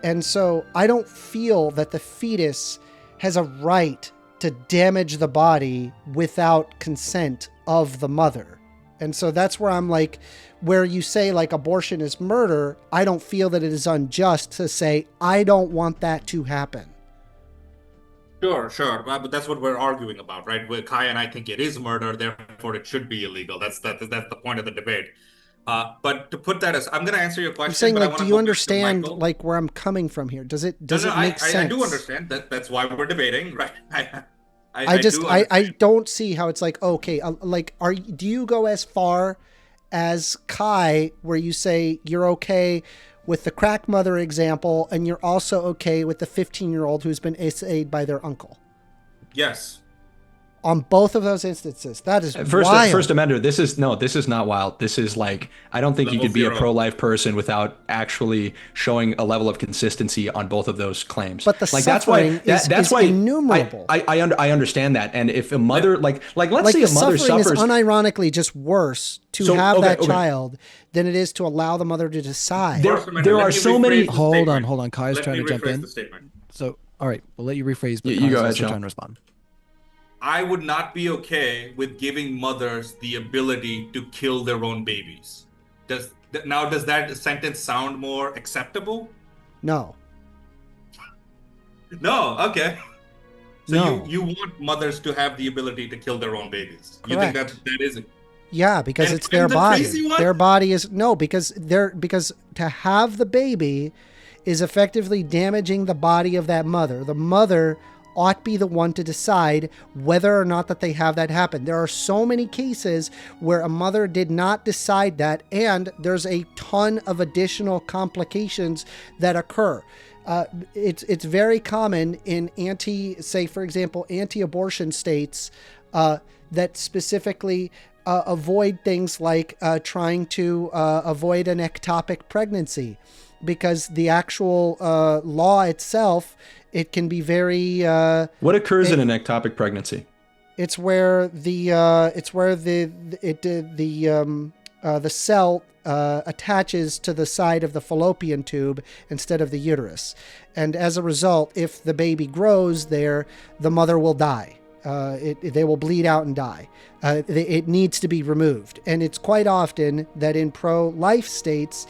And so I don't feel that the fetus has a right to damage the body without consent of the mother. And so that's where I'm like, where you say like abortion is murder, I don't feel that it is unjust to say, I don't want that to happen. Sure. But that's what we're arguing about, right? Where Kai and I think it is murder, therefore it should be illegal. That's the point of the debate. But to put that as, I'm going to answer your question. I'm saying, but like, do you understand like where I'm coming from here? Does it make sense? I do understand that. That's why we're debating, right? I don't see how it's like, okay, like, do you go as far as Kai, where you say you're okay with the crack mother example, and you're also okay with the 15-year-old who's been essayed by their uncle? Yes. On both of those instances, that is First Amender, this is not wild. This is like, I don't think Level you could be 0. a pro-life person without actually showing a level of consistency on both of those claims. But the suffering is innumerable. I understand that. And if a mother, let's say a mother suffering suffers, is unironically just worse to have that child than it is to allow the mother to decide. There are so many. Hold on. Kai's trying to jump in. So, all right, we'll let you rephrase. But You go ahead, trying to respond. I would not be okay with giving mothers the ability to kill their own babies. Does that sentence sound more acceptable? No. No, okay. So No. you want mothers to have the ability to kill their own babies. You Correct. think that is it? Yeah, because And- it's their and the body. crazy one? Their body is because to have the baby is effectively damaging the body of that mother. The mother ought to be the one to decide whether or not that they have that happen. There are so many cases where a mother did not decide that, and there's a ton of additional complications that occur. It's very common in anti-abortion states that specifically avoid things like trying to avoid an ectopic pregnancy, because the actual law itself, it can be very. What occurs in an ectopic pregnancy? It's where the cell attaches to the side of the fallopian tube instead of the uterus, and as a result, if the baby grows there, the mother will die. They will bleed out and die. It needs to be removed, and it's quite often that in pro-life states,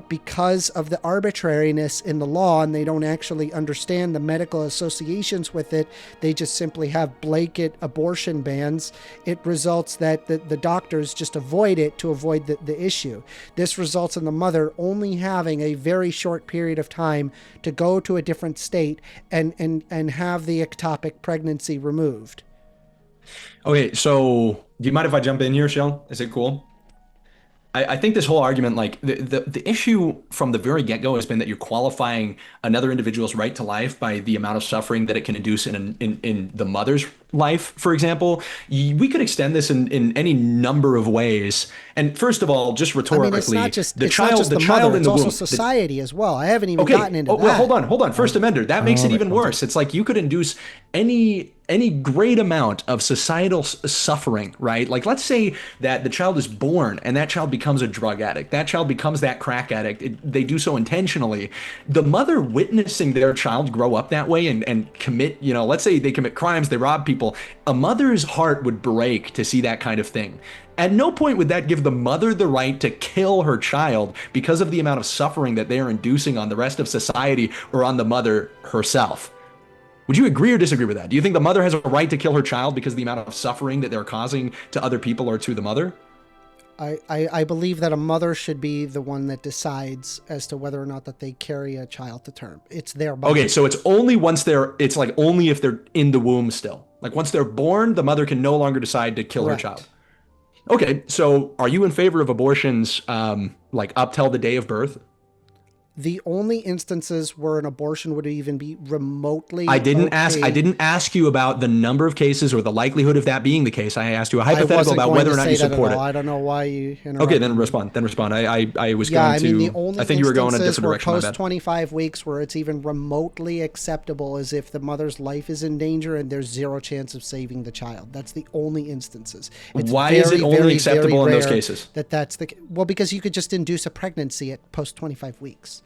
because of the arbitrariness in the law, and they don't actually understand the medical associations with it, they just simply have blanket abortion bans. It results that the doctors just avoid it to avoid the issue. This results in the mother only having a very short period of time to go to a different state and have the ectopic pregnancy removed. Okay, so do you mind if I jump in here, Shell? Is it cool? I think this whole argument, like the issue from the very get-go has been that you're qualifying another individual's right to life by the amount of suffering that it can induce in the mother's life, for example. We could extend this in any number of ways. And first of all, just rhetorically, it's not just the child in the mother, it's womb, also society as well. I haven't even gotten into that. Well, hold on. First Amender, that makes it even worse. It's like you could induce any great amount of societal suffering, right? Like, let's say that the child is born and that child becomes a drug addict. That child becomes that crack addict. They do so intentionally. The mother witnessing their child grow up that way and commit, let's say they commit crimes, they rob people. A mother's heart would break to see that kind of thing. At no point would that give the mother the right to kill her child because of the amount of suffering that they are inducing on the rest of society or on the mother herself. Would you agree or disagree with that? Do you think the mother has a right to kill her child because of the amount of suffering that they're causing to other people or to the mother? I believe that a mother should be the one that decides as to whether or not that they carry a child to term. It's their body. Okay, so it's only only if they're in the womb still. Like once they're born, the mother can no longer decide to kill her child. Okay, so are you in favor of abortions like up till the day of birth? The only instances where an abortion would even be remotely I didn't ask you about the number of cases or the likelihood of that being the case. I asked you a hypothetical about whether or not you support it. I don't know why you interrupted. Okay, then respond. I was going to. The only I think you were going in a different direction. Post 25 weeks where it's even remotely acceptable is if the mother's life is in danger and there's zero chance of saving the child. That's the only instances. Why is it only acceptable in those cases? That's because you could just induce a pregnancy at post 25 weeks.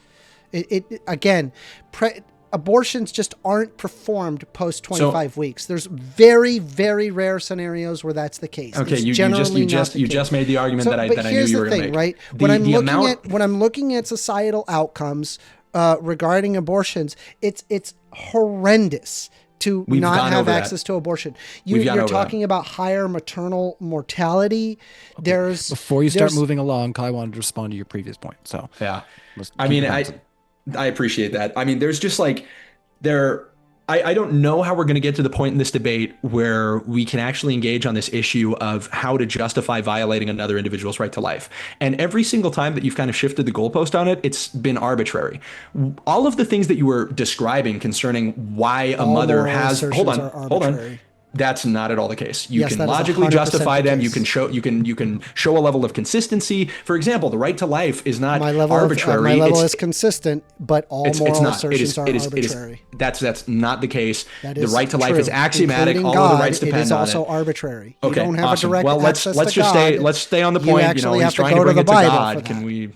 Abortions just aren't performed post 25 weeks. There's very, very rare scenarios where that's the case. Okay, you just made the argument that I knew you were going to make. Right? When I'm looking at societal outcomes regarding abortions, it's horrendous to not have access to abortion. You're talking about higher maternal mortality. Okay. Before you start moving along, Kai wanted to respond to your previous point. So yeah, I appreciate that. I mean, there's just like I don't know how we're going to get to the point in this debate where we can actually engage on this issue of how to justify violating another individual's right to life. And every single time that you've kind of shifted the goalpost on it, it's been arbitrary. All of the things that you were describing concerning why a mother has, hold on. That's not at all the case. You can logically justify them. You can show a level of consistency. For example, the right to life is not arbitrary. My level is consistent, but all moral assertions are arbitrary. That's not the case. The right to life is axiomatic. All of the rights depend on it. It is also arbitrary. Okay, you don't have awesome. a direct access let's to just God. let's stay on the point. He's trying to bring it to God. Can we?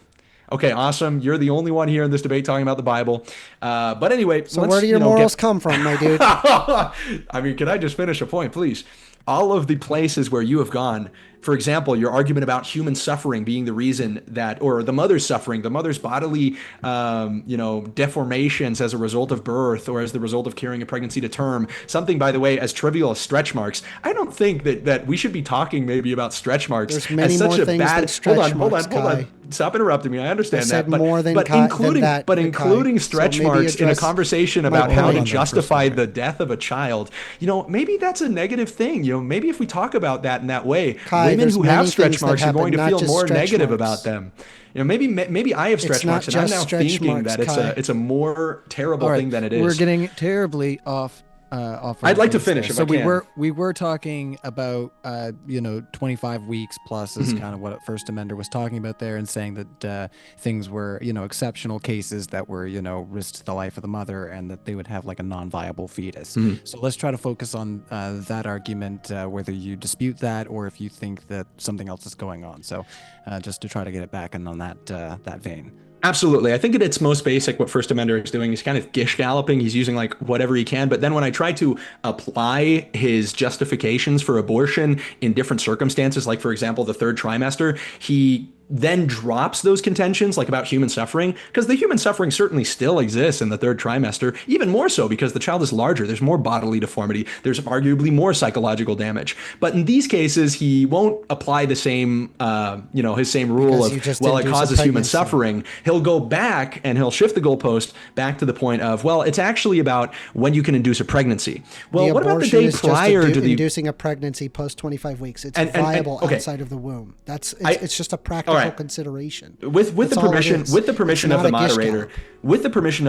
Okay, awesome. You're the only one here in this debate talking about the Bible. But anyway, so where do your morals come from, my dude? I mean, can I just finish a point, please? All of the places where you have gone, for example, your argument about human suffering being the reason that, or the mother's suffering, the mother's bodily, deformations as a result of birth or as the result of carrying a pregnancy to term. Something, by the way, as trivial as stretch marks. I don't think that we should be talking maybe about stretch marks. There's many as such more a things bad. Than stretch marks, hold on. Stop interrupting me. I understand that. But including stretch marks in a conversation about how to justify the death of a child, maybe that's a negative thing. Maybe if we talk about that in that way, women who have stretch marks are going to feel more negative about them. Maybe I have stretch marks, and I'm now thinking that it's a more terrible thing than it is. We're getting terribly off. I'd like to finish. So we were talking about 25 weeks plus is kind of what First Amender was talking about there, and saying that things were exceptional cases that were risked the life of the mother, and that they would have like a non-viable fetus. So let's try to focus on that argument, whether you dispute that or if you think that something else is going on. So just to try to get it back in on that vein. Absolutely. I think at its most basic, what First Amender is doing is kind of gish galloping. He's using like whatever he can. But then when I try to apply his justifications for abortion in different circumstances, like, for example, the third trimester, he then drops those contentions like about human suffering, because the human suffering certainly still exists in the third trimester, even more so because the child is larger. There's more bodily deformity. There's arguably more psychological damage. But in these cases, he won't apply the same, his same rule of, well, it causes human suffering. He'll go back and he'll shift the goalpost back to the point of, well, it's actually about when you can induce a pregnancy. Well, what about the day prior to inducing a pregnancy post 25 weeks? It's viable outside of the womb. It's just a practical consideration. With the permission of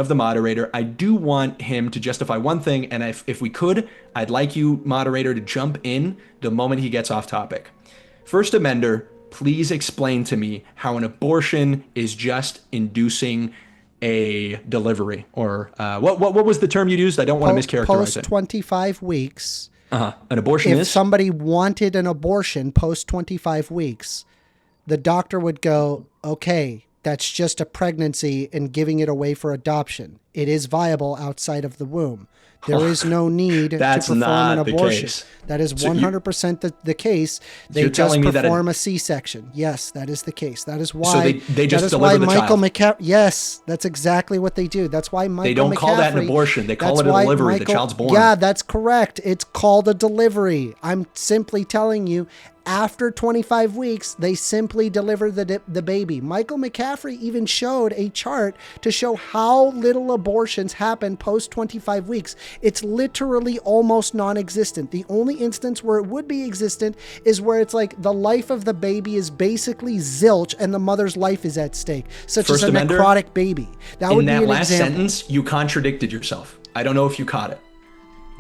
the moderator, I do want him to justify one thing, and if we could, I'd like you, moderator, to jump in the moment he gets off topic. First Amender, please explain to me how an abortion is just inducing a delivery, or what was the term you used? I don't want to mischaracterize it. Post 25 weeks. An abortion if somebody wanted an abortion post 25 weeks, the doctor would go, okay, that's just a pregnancy and giving it away for adoption. It is viable outside of the womb. There is no need to perform an abortion. That is 100% the case. They just perform a C-section. Yes, that is the case. That is why. So they just deliver the child. Yes, that's exactly what they do. That's why Michael McCaffrey. They don't call that an abortion. They call it a delivery. The child's born. Yeah, that's correct. It's called a delivery. I'm simply telling you. After 25 weeks, they simply deliver the baby. Michael McCaffrey even showed a chart to show how little abortions happen post 25 weeks. It's literally almost non-existent. The only instance where it would be existent is where it's like the life of the baby is basically zilch and the mother's life is at stake, such as a necrotic baby. That would be an example. In that last sentence, you contradicted yourself. I don't know if you caught it.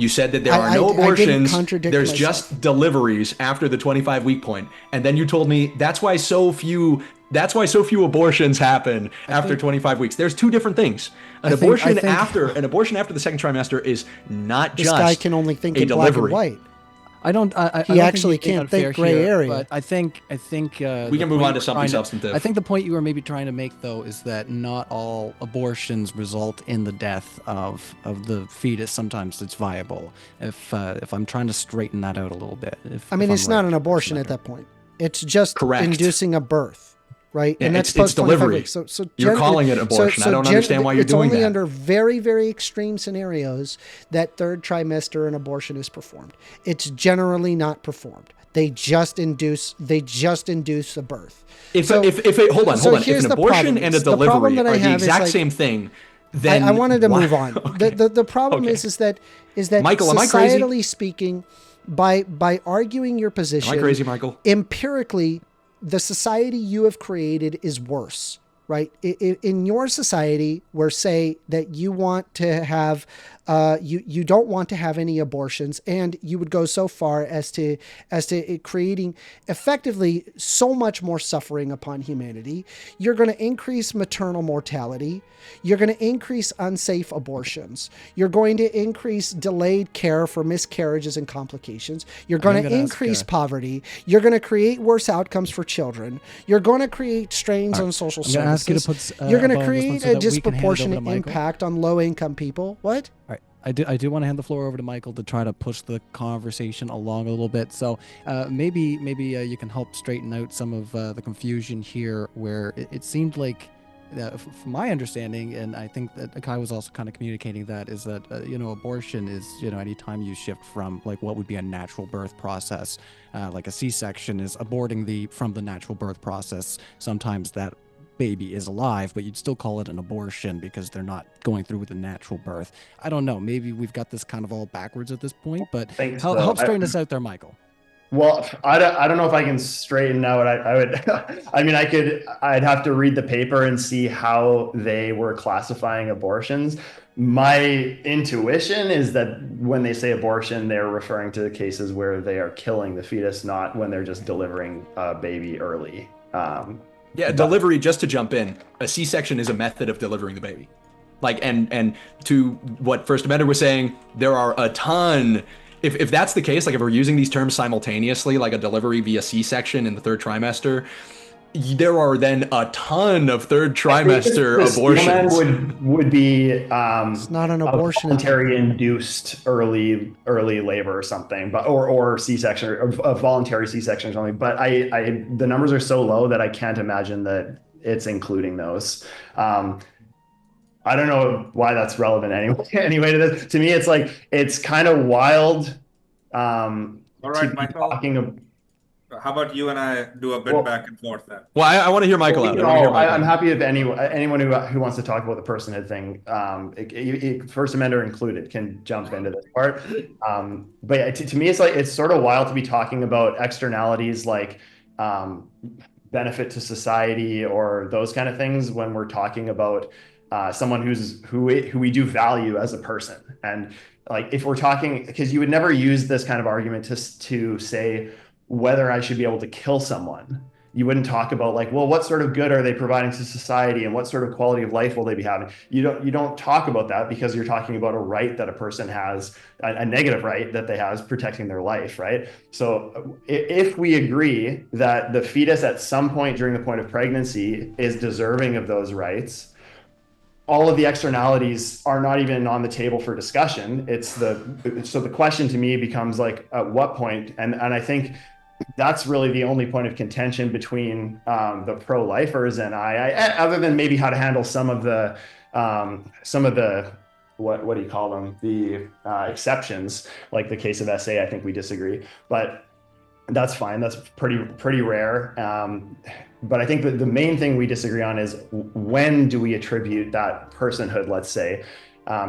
You said that there are no abortions, there's just deliveries after the 25-week point. And then you told me that's why so few abortions happen after 25 weeks. There's two different things. An abortion after the second trimester is not just a delivery. This guy can only think in black and white. He actually can't think gray area. But I think we can move on to something substantive. I think the point you were maybe trying to make, though, is that not all abortions result in the death of the fetus. Sometimes it's viable. If I'm trying to straighten that out a little bit. It's not an abortion at that point. It's just inducing a birth. Right, yeah, and that's it's delivery. Weeks. So you're calling it abortion. I don't understand why you're doing that. It's only under very, very extreme scenarios that third trimester an abortion is performed. It's generally not performed. They just induce a birth. If an abortion and a delivery are the exact same thing, then I wanted to why- move on. Okay. The problem Okay. is that Michael, am I crazy? societally speaking, by arguing your Am position, I crazy, Michael? empirically, the society you have created is worse, right? In your society, where say that you want to have, you don't want to have any abortions, and you would go so far as to it creating effectively so much more suffering upon humanity. You're going to increase maternal mortality. You're going to increase unsafe abortions. You're going to increase delayed care for miscarriages and complications. You're going to increase poverty. You're going to create worse outcomes for children. You're going to create strains on social I'm gonna ask you to services. put, You're going to a bonus one create so a that we can hand it over to disproportionate Michael. impact on low-income people. What? All right. I do want to hand the floor over to Michael to try to push the conversation along a little bit. So maybe you can help straighten out some of the confusion here, where it seemed like, from my understanding, and I think that Kai was also kind of communicating that, is that abortion is anytime you shift from like what would be a natural birth process, like a C-section is aborting from the natural birth process. Sometimes that baby is alive, but you'd still call it an abortion because they're not going through with a natural birth. I don't know. Maybe we've got this kind of all backwards at this point, but Thanks, though. help straighten us out there, Michael. Well, I don't know if I can straighten out. I would, I mean, I'd have to read the paper and see how they were classifying abortions. My intuition is that when they say abortion, they're referring to cases where they are killing the fetus, not when they're just delivering a baby early. Yeah, delivery, just to jump in, a C-section is a method of delivering the baby. Like, and to what First Amendment was saying, there are a ton, if that's the case, like if we're using these terms simultaneously, like a delivery via C-section in the third trimester, there are then a ton of third trimester abortions. Would be It's not an abortion. voluntary induced early labor or something, but or C-section, or a voluntary C-section or something. But the numbers are so low that I can't imagine that it's including those. I don't know why that's relevant anyway to this. To me, it's like, it's kind of wild. All right, Michael. How about you and I do a bit back and forth then? Well, I want to hear Michael out. I'm happy if anyone who wants to talk about the personhood thing, First Amendment included, can jump into this part. But yeah, to me, it's sort of wild to be talking about externalities like benefit to society or those kind of things when we're talking about someone who we do value as a person. And like, if we're talking, because you would never use this kind of argument to say whether I should be able to kill someone. You wouldn't talk about like, well, what sort of good are they providing to society and what sort of quality of life will they be having? You don't talk about that because you're talking about a right that a person has, a negative right that they have, protecting their life, right? So if we agree that the fetus at some point during the point of pregnancy is deserving of those rights, all of the externalities are not even on the table for discussion. So the question to me becomes like, at what point? And I think that's really the only point of contention between the pro-lifers and I, other than maybe how to handle some of the what do you call them? The exceptions, like the case of SA. I think we disagree, but that's fine. That's pretty rare. But I think that the main thing we disagree on is when do we attribute that personhood, let's say,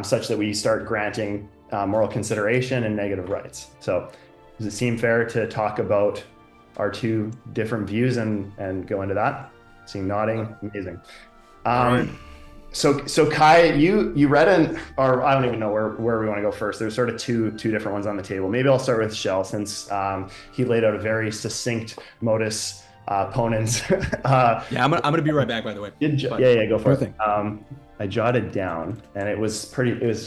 such that we start granting moral consideration and negative rights. So does it seem fair to talk about our two different views and go into that? Seeing nodding, amazing. So Kai, you read or I don't even know where we want to go first. There's sort of two different ones on the table. Maybe I'll start with Shell, since he laid out a very succinct modus ponens. Yeah, I'm gonna be right back, by the way. Yeah, go for it. I jotted down, and it was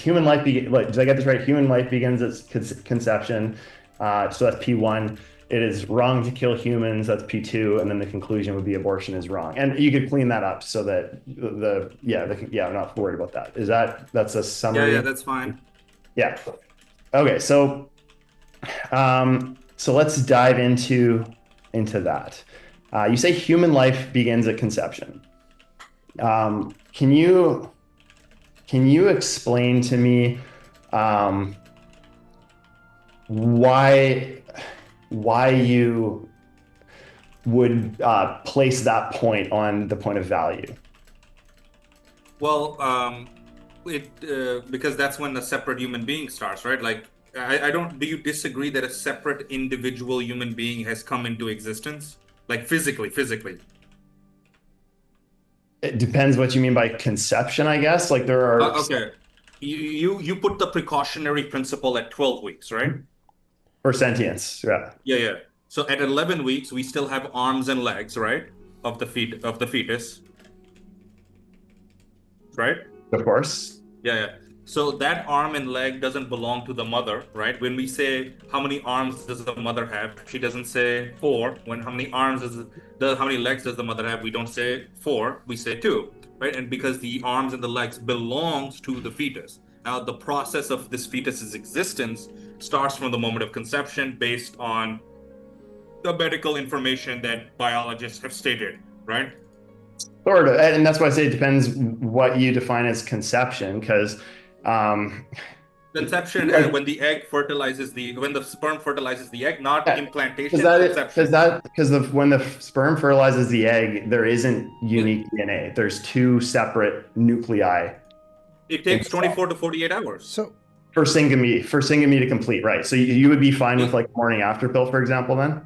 human life. Did I get this right? Human life begins at conception. So that's P1. It is wrong to kill humans. That's P2, and then the conclusion would be abortion is wrong. And you could clean that up so that I'm not worried about that. That's a summary? Yeah, that's fine. Yeah. Okay, so let's dive into that. You say human life begins at conception. Can you explain to me why you would place that point on the point of value? Well, because that's when a separate human being starts, right? Like, I don't. Do you disagree that a separate individual human being has come into existence, like physically? It depends what you mean by conception, I guess. Like there are. Okay, you put the precautionary principle at 12 weeks, right? For sentience, yeah. Yeah. So at 11 weeks, we still have arms and legs, right, of the fetus, right? Of course. Yeah. So that arm and leg doesn't belong to the mother, right? When we say how many arms does the mother have, she doesn't say 4. How many legs does the mother have? We don't say 4, we say 2, right? And because the arms and the legs belongs to the fetus. Now the process of this fetus's existence starts from the moment of conception based on the medical information that biologists have stated, right? Sort of, and that's why I say it depends what you define as conception, because conception when the sperm fertilizes the egg, not implantation. Because when the sperm fertilizes the egg, there isn't unique DNA. There's 2 separate nuclei. It takes 24 to 48 hours. So for syngamy to complete, right? So you would be fine with like morning after pill, for example, then?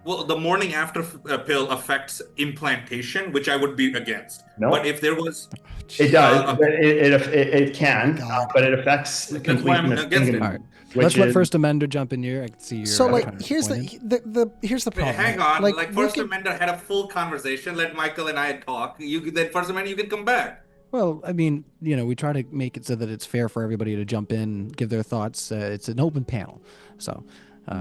Well, the morning after pill affects implantation, which I would be against. No. But if there was... It does. It can, but it affects the That's why I'm completeness. against it. All right. Let's let First Amender jump in here. I can see your. So like, kind of here's pointing. here's the problem. Hang on. Like First we Amender had a full conversation. Let Michael and I talk. Then First Amender, you can come back. Well, I mean, we try to make it so that it's fair for everybody to jump in, give their thoughts. It's an open panel, so.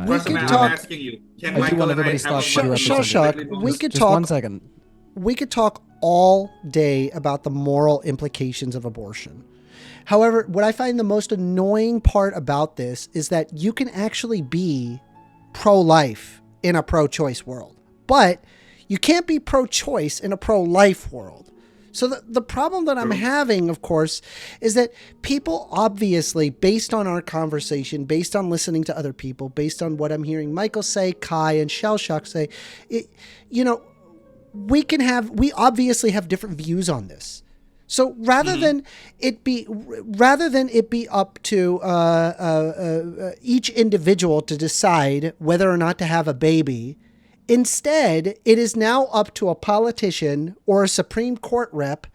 First Amender, I'm asking you. Can Michael and I have a Shell we could just talk. 1 second. We could talk all day about the moral implications of abortion. However, what I find the most annoying part about this is that you can actually be pro-life in a pro-choice world, but you can't be pro-choice in a pro-life world. So the problem that I'm having, of course, is that people obviously, based on our conversation, based on listening to other people, based on what I'm hearing Michael say, Kai and Shellshock say, we obviously have different views on this. So rather than it be up to each individual to decide whether or not to have a baby, instead it is now up to a politician or a Supreme Court rep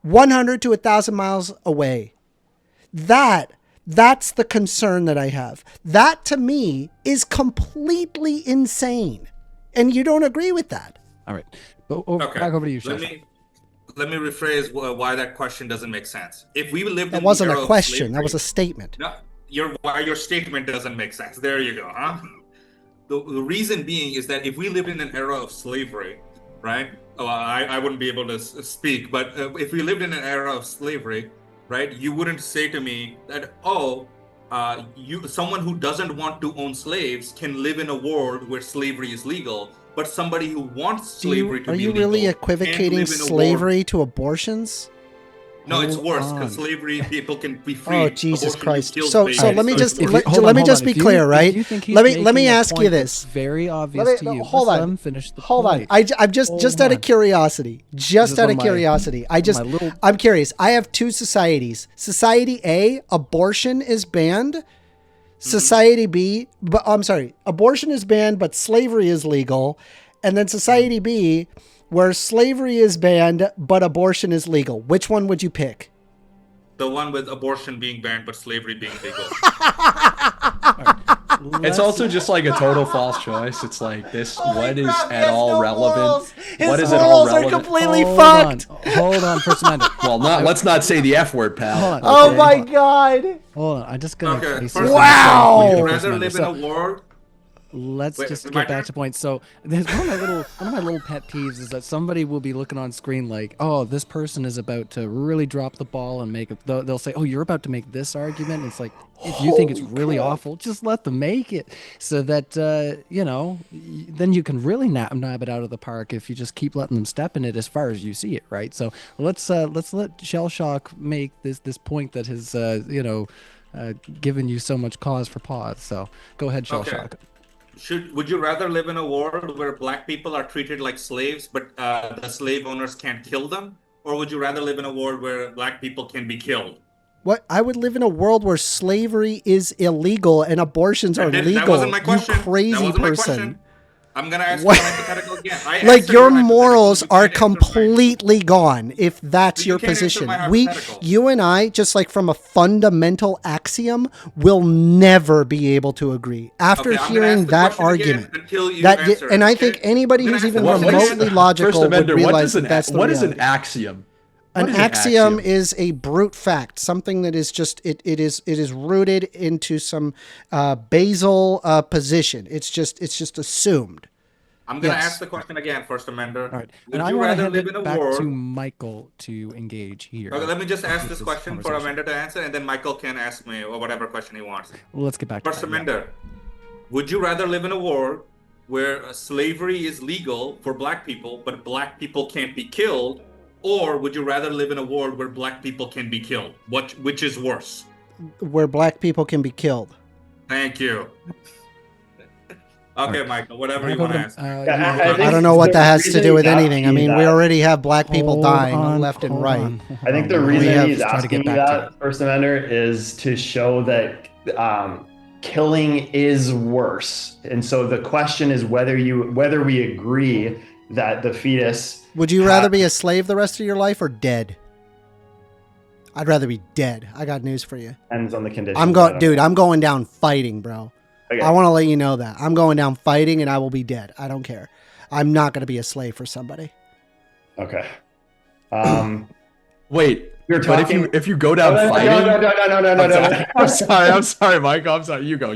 100 to 1,000 miles away. That's the concern that I have. That to me is completely insane. And you don't agree with that. All right. Back over to you, Chef. Let me rephrase why that question doesn't make sense. If we lived that in wasn't the era a question, of slavery, that was a statement. No, your statement doesn't make sense. There you go, huh? The reason being is that if we lived in an era of slavery, right? Well, I wouldn't be able to speak, but if we lived in an era of slavery, right, you wouldn't say to me that, someone who doesn't want to own slaves can live in a world where slavery is legal, but somebody who wants slavery to be legal. Are you really equivocating slavery to abortions? No, it's worse because slavery, people can be free. Oh, Jesus Christ! So let me just be clear, right? Let me ask you this. Very obvious to you. Hold on. Finish the hold point. on. I'm just out of curiosity. I'm curious. I have 2 societies. Society A, abortion is banned. Society B, abortion is banned, but slavery is legal. And then Society B, where slavery is banned, but abortion is legal. Which one would you pick? The one with abortion being banned, but slavery being legal. It's also just like a total false choice. It's like this. What is at all relevant? What is at all relevant? Are completely fucked. Hold on, First Amendment. Well, let's not say the F word, pal. Oh my God. Hold on. I'm just gonna. Okay. Wow. Would you rather live in a world? Let's just get back to point. So there's one of my little pet peeves is that somebody will be looking on screen like, oh, this person is about to really drop the ball and make it. They'll say, oh, you're about to make this argument. And it's like, if you think it's really awful, just let them make it, so that then you can really nab it out of the park if you just keep letting them step in it as far as you see it, right? So let's let Shellshock make this point that has given you so much cause for pause. So go ahead, Shellshock. Would you rather live in a world where black people are treated like slaves, but the slave owners can't kill them? or would you rather live in a world where black people can be killed? What? I would live in a world where slavery is illegal and abortions are legal. That wasn't my question. You crazy that wasn't person. My question. I'm gonna ask What? you a hypothetical again. Like your morals are completely gone if that's your position. You and I, just like from a fundamental axiom, will never be able to agree. After hearing that argument, and I think anybody who's even remotely logical would realize that that's the reality. What is an axiom? An axiom is a brute fact, something that is just it is rooted into some basal position. It's just assumed. I'm going to ask the question again, First Amender. All right. And I want to hand it back to Michael to engage here. Okay, let me just ask this question for Amender to answer, and then Michael can ask me or whatever question he wants. Well, let's get back to First Amender, would you rather live in a world where slavery is legal for black people, but black people can't be killed, or would you rather live in a world where black people can be killed? Which is worse? Where black people can be killed. Thank you. Okay, Michael, whatever you want to ask. I don't know what that has to do with anything. I mean, we already have black people dying left and right. I think the reason he's asking me that, First Amender, is to show that killing is worse. And so the question is whether we agree that the fetus... Would you rather be a slave the rest of your life or dead? I'd rather be dead. I got news for you. Depends on the condition. I'm going down fighting, bro. Okay. I want to let you know that. I'm going down fighting and I will be dead. I don't care. I'm not going to be a slave for somebody. Okay. Wait. You're talking... But if you go down fighting... No. I'm sorry, Michael. I'm sorry. You go.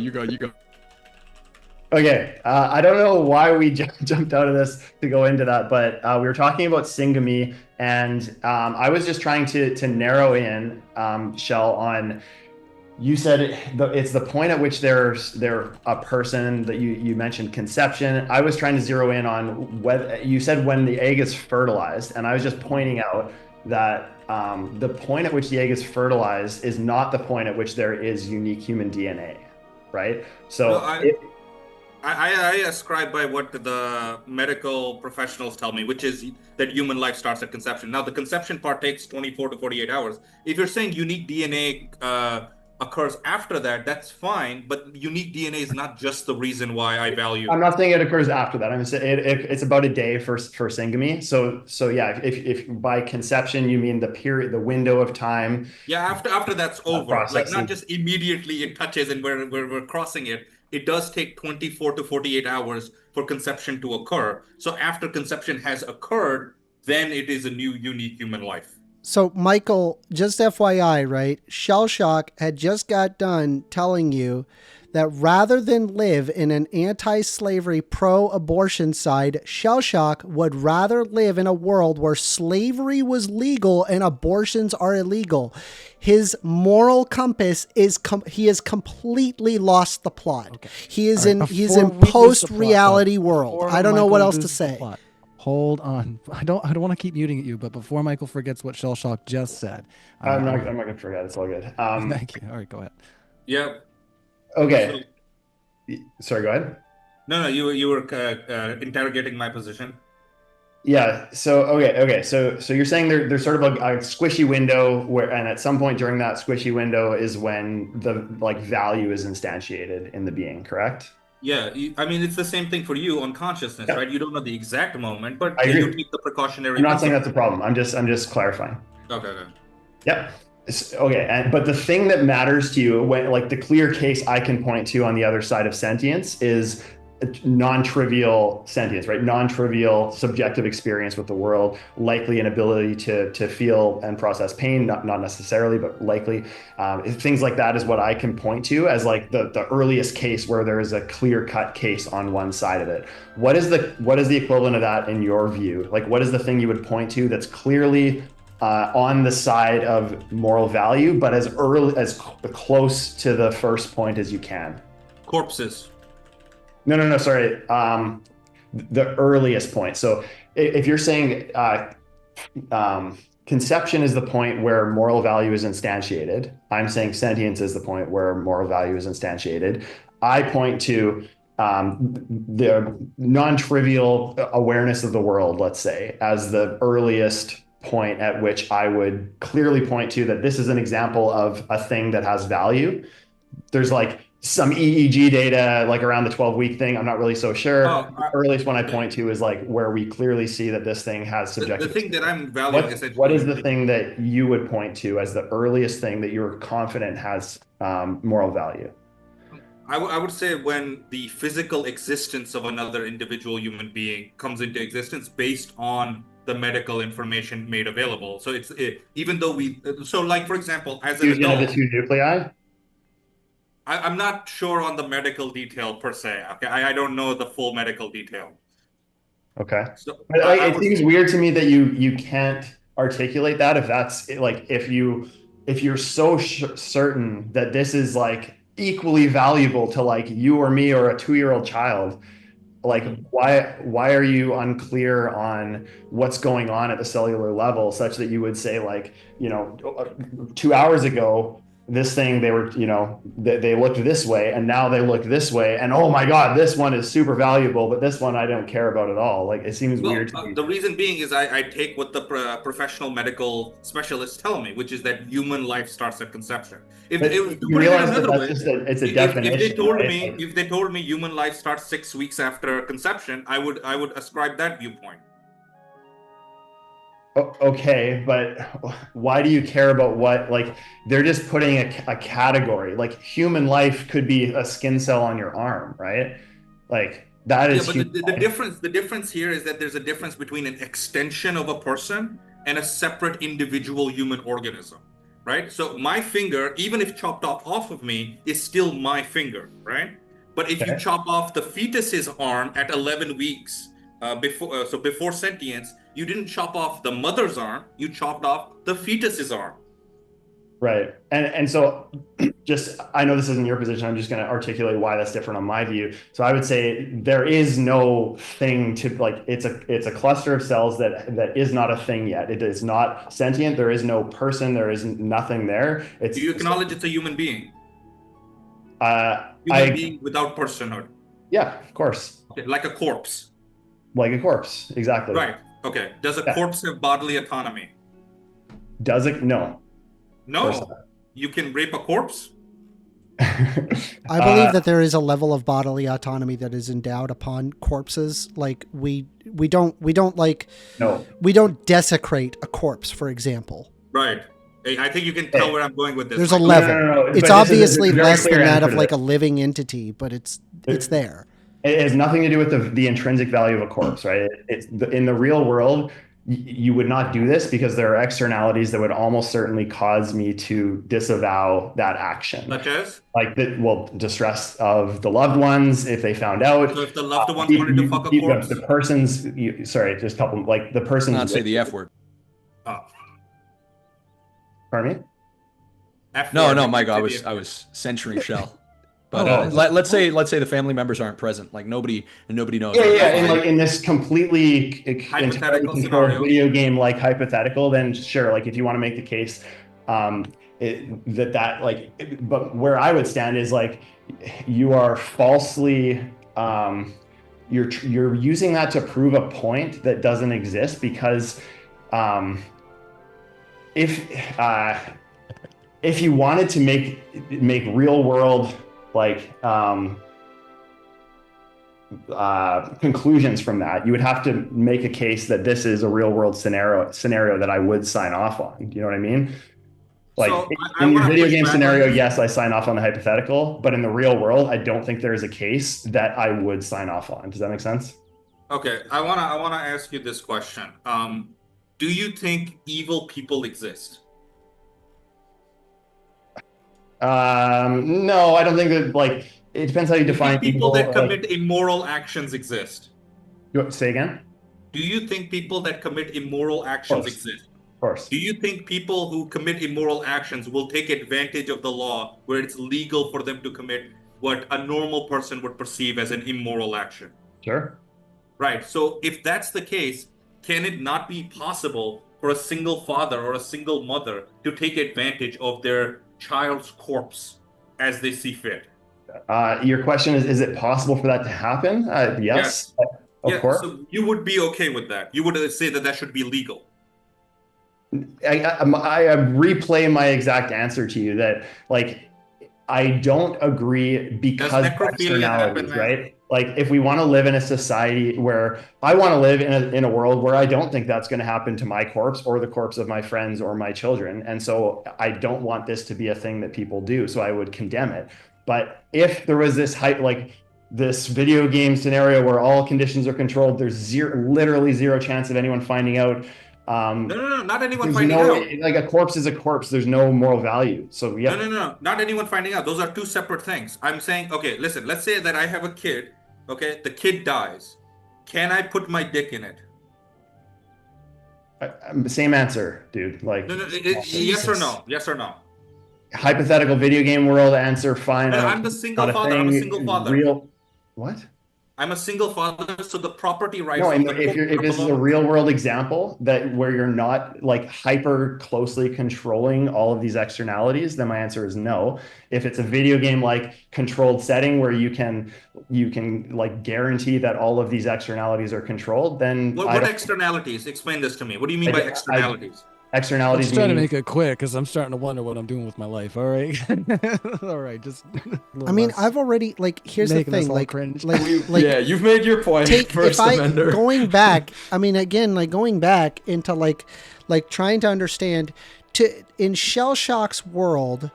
Okay. I don't know why we jumped out of this to go into that, but we were talking about singamy, and I was just trying to narrow in, Shell, on... You said it's the point at which they're a person that you mentioned conception. I was trying to zero in on whether you said when the egg is fertilized, and I was just pointing out that the point at which the egg is fertilized is not the point at which there is unique human DNA, right? So I ascribe by what the medical professionals tell me, which is that human life starts at conception. Now, the conception part takes 24 to 48 hours. If you're saying unique DNA occurs after that, that's fine, but unique DNA is not just the reason why I value. I'm not saying it occurs after that. I'm saying it's about a day for singamy. So yeah, if by conception you mean the period, the window of time. Yeah, after that's over, like not just immediately it touches and we're crossing it. It does take 24 to 48 hours for conception to occur. So after conception has occurred, then it is a new unique human life. So, Michael, just FYI, right? Shell Shock had just got done telling you that rather than live in an anti-slavery, pro-abortion side, Shell Shock would rather live in a world where slavery was legal and abortions are illegal. His moral compass is he has completely lost the plot. Okay. He's in post-reality world. I don't know what else to say. Hold on. I don't want to keep muting at you, but before Michael forgets what Shell Shock just said. I'm not going to forget. It's all good. Thank you. All right, go ahead. Yeah. Okay. Sorry, go ahead. No, you were interrogating my position. Yeah. So, okay. So you're saying there's sort of a squishy window and at some point during that squishy window is when the value is instantiated in the being, correct? Yeah, I mean, it's the same thing for you on consciousness, right? You don't know the exact moment, but you take the precautionary. I'm not saying that's a problem. I'm just clarifying. Okay. Yep. Okay. But the thing that matters to you, when the clear case I can point to on the other side of sentience is non-trivial sentience, right? Non-trivial subjective experience with the world, likely an ability to feel and process pain, not necessarily, but likely. Things like that is what I can point to as the earliest case where there is a clear-cut case on one side of it. What is the equivalent of that in your view? What is the thing you would point to that's clearly on the side of moral value, but as close to the first point as you can? Corpses. No, sorry. The earliest point. So if you're saying conception is the point where moral value is instantiated, I'm saying sentience is the point where moral value is instantiated. I point to the non-trivial awareness of the world, let's say, as the earliest point at which I would clearly point to that this is an example of a thing that has value. There's like some EEG data, like around the 12-week thing. I'm not really so sure. The earliest one I point to is like where we clearly see that this thing has subjective. The thing that I'm valuing is what is the thing that you would point to as the earliest thing that you're confident has moral value? I would say when the physical existence of another individual human being comes into existence based on the medical information made available. So even though like, for example, as an fusion of adult, the two nuclei. I'm not sure on the medical detail per se. Okay, I don't know the full medical detail. Okay, so but it seems weird to me that you can't articulate that if that's like if you're so certain that this is like equally valuable to like you or me or a 2-year-old child. Like, why are you unclear on what's going on at the cellular level such that you would say like, 2 hours ago, this thing, they were, they looked this way and now they look this way. And oh my God, this one is super valuable, but this one I don't care about at all. Like, it seems weird to me. The reason being is I take what the professional medical specialists tell me, which is that human life starts at conception. If you realize it's a definition. If they told me human life starts 6 weeks after conception, I would ascribe that viewpoint. Okay, but why do you care about what, like, they're just putting a category, like human life could be a skin cell on your arm, right? Like that is. Yeah, but the difference here is that there's a difference between an extension of a person and a separate individual human organism, right? So my finger, even if chopped off of me, is still my finger, right? But if you chop off the fetus's arm at 11 weeks, before sentience, you didn't chop off the mother's arm, you chopped off the fetus's arm. Right. And so just, I know this isn't your position, I'm just going to articulate why that's different on my view. So I would say there is no thing to like, it's a cluster of cells that is not a thing yet. It is not sentient. There is no person. There is nothing there. Do you acknowledge it's a human being? Being without personhood. Yeah, of course. Okay, like a corpse. Like a corpse, exactly. Right. Okay. Does a corpse have bodily autonomy? Does it? No. No. You can rape a corpse? I believe that there is a level of bodily autonomy that is endowed upon corpses. Like we don't desecrate a corpse, for example. Right. I think you can tell where I'm going with this. There's a level. No. It's obviously less than that of like a living entity, but it's there. It has nothing to do with the intrinsic value of a corpse, right? In the real world, you would not do this because there are externalities that would almost certainly cause me to disavow that action. Such as? Like distress of the loved ones if they found out. So if the loved ones wanted to fuck a corpse? The person's, just a couple, like the person's. Not say the F word. Oh. Pardon me? No, Michael, I was censuring Shell. But let's say the family members aren't present, like nobody knows. Yeah. In this completely entirely controlled video game like hypothetical, then sure. Like if you want to make the case, but where I would stand is like you are falsely, you're using that to prove a point that doesn't exist because, if you wanted to make real world conclusions from that, you would have to make a case that this is a real world scenario that I would sign off on. You know what I mean? Like so in the video game scenario, yes, I sign off on the hypothetical, but in the real world, I don't think there is a case that I would sign off on. Does that make sense? Okay, I wanna ask you this question. Do you think evil people exist? No, I don't think that, like, it depends how you define people that commit immoral actions exist. Say again? Do you think people that commit immoral actions exist? Of course. Do you think people who commit immoral actions will take advantage of the law where it's legal for them to commit what a normal person would perceive as an immoral action? Sure. Right. So if that's the case, can it not be possible for a single father or a single mother to take advantage of their child's corpse as they see fit? Your question is it possible for that to happen? Yes. Of course. So you would be okay with that. You would say that should be legal. I replay my exact answer to you that like I don't agree because of externalities, right? Like if we want to live in a society where I want to live in a world where I don't think that's going to happen to my corpse or the corpse of my friends or my children. And so I don't want this to be a thing that people do. So I would condemn it. But if there was this hype, like this video game scenario where all conditions are controlled, there's literally zero chance of anyone finding out. No, not anyone finding out. Like a corpse is a corpse. There's no moral value. So yeah. No, not anyone finding out. Those are two separate things. I'm saying, okay, listen, let's say that I have a kid. Okay, the kid dies. Can I put my dick in it? Same answer, dude. Like, yes or no? Yes or no? Hypothetical video game world answer. Fine. No, I'm the single father. I'm a single father. What? I'm a single father, so the property rights. No, if this is a real world example where you're not like hyper closely controlling all of these externalities, then my answer is no. If it's a video game like controlled setting where you can like guarantee that all of these externalities are controlled, then what externalities? Explain this to me. What do you mean by externalities? Externalities. I'm trying to make it quick because I'm starting to wonder what I'm doing with my life. All right, all right. Just. I mean, I've already like. Here's the thing, like, yeah, you've made your point. Going back. I mean, again, like going back into like trying to understand. In Shell Shock's world,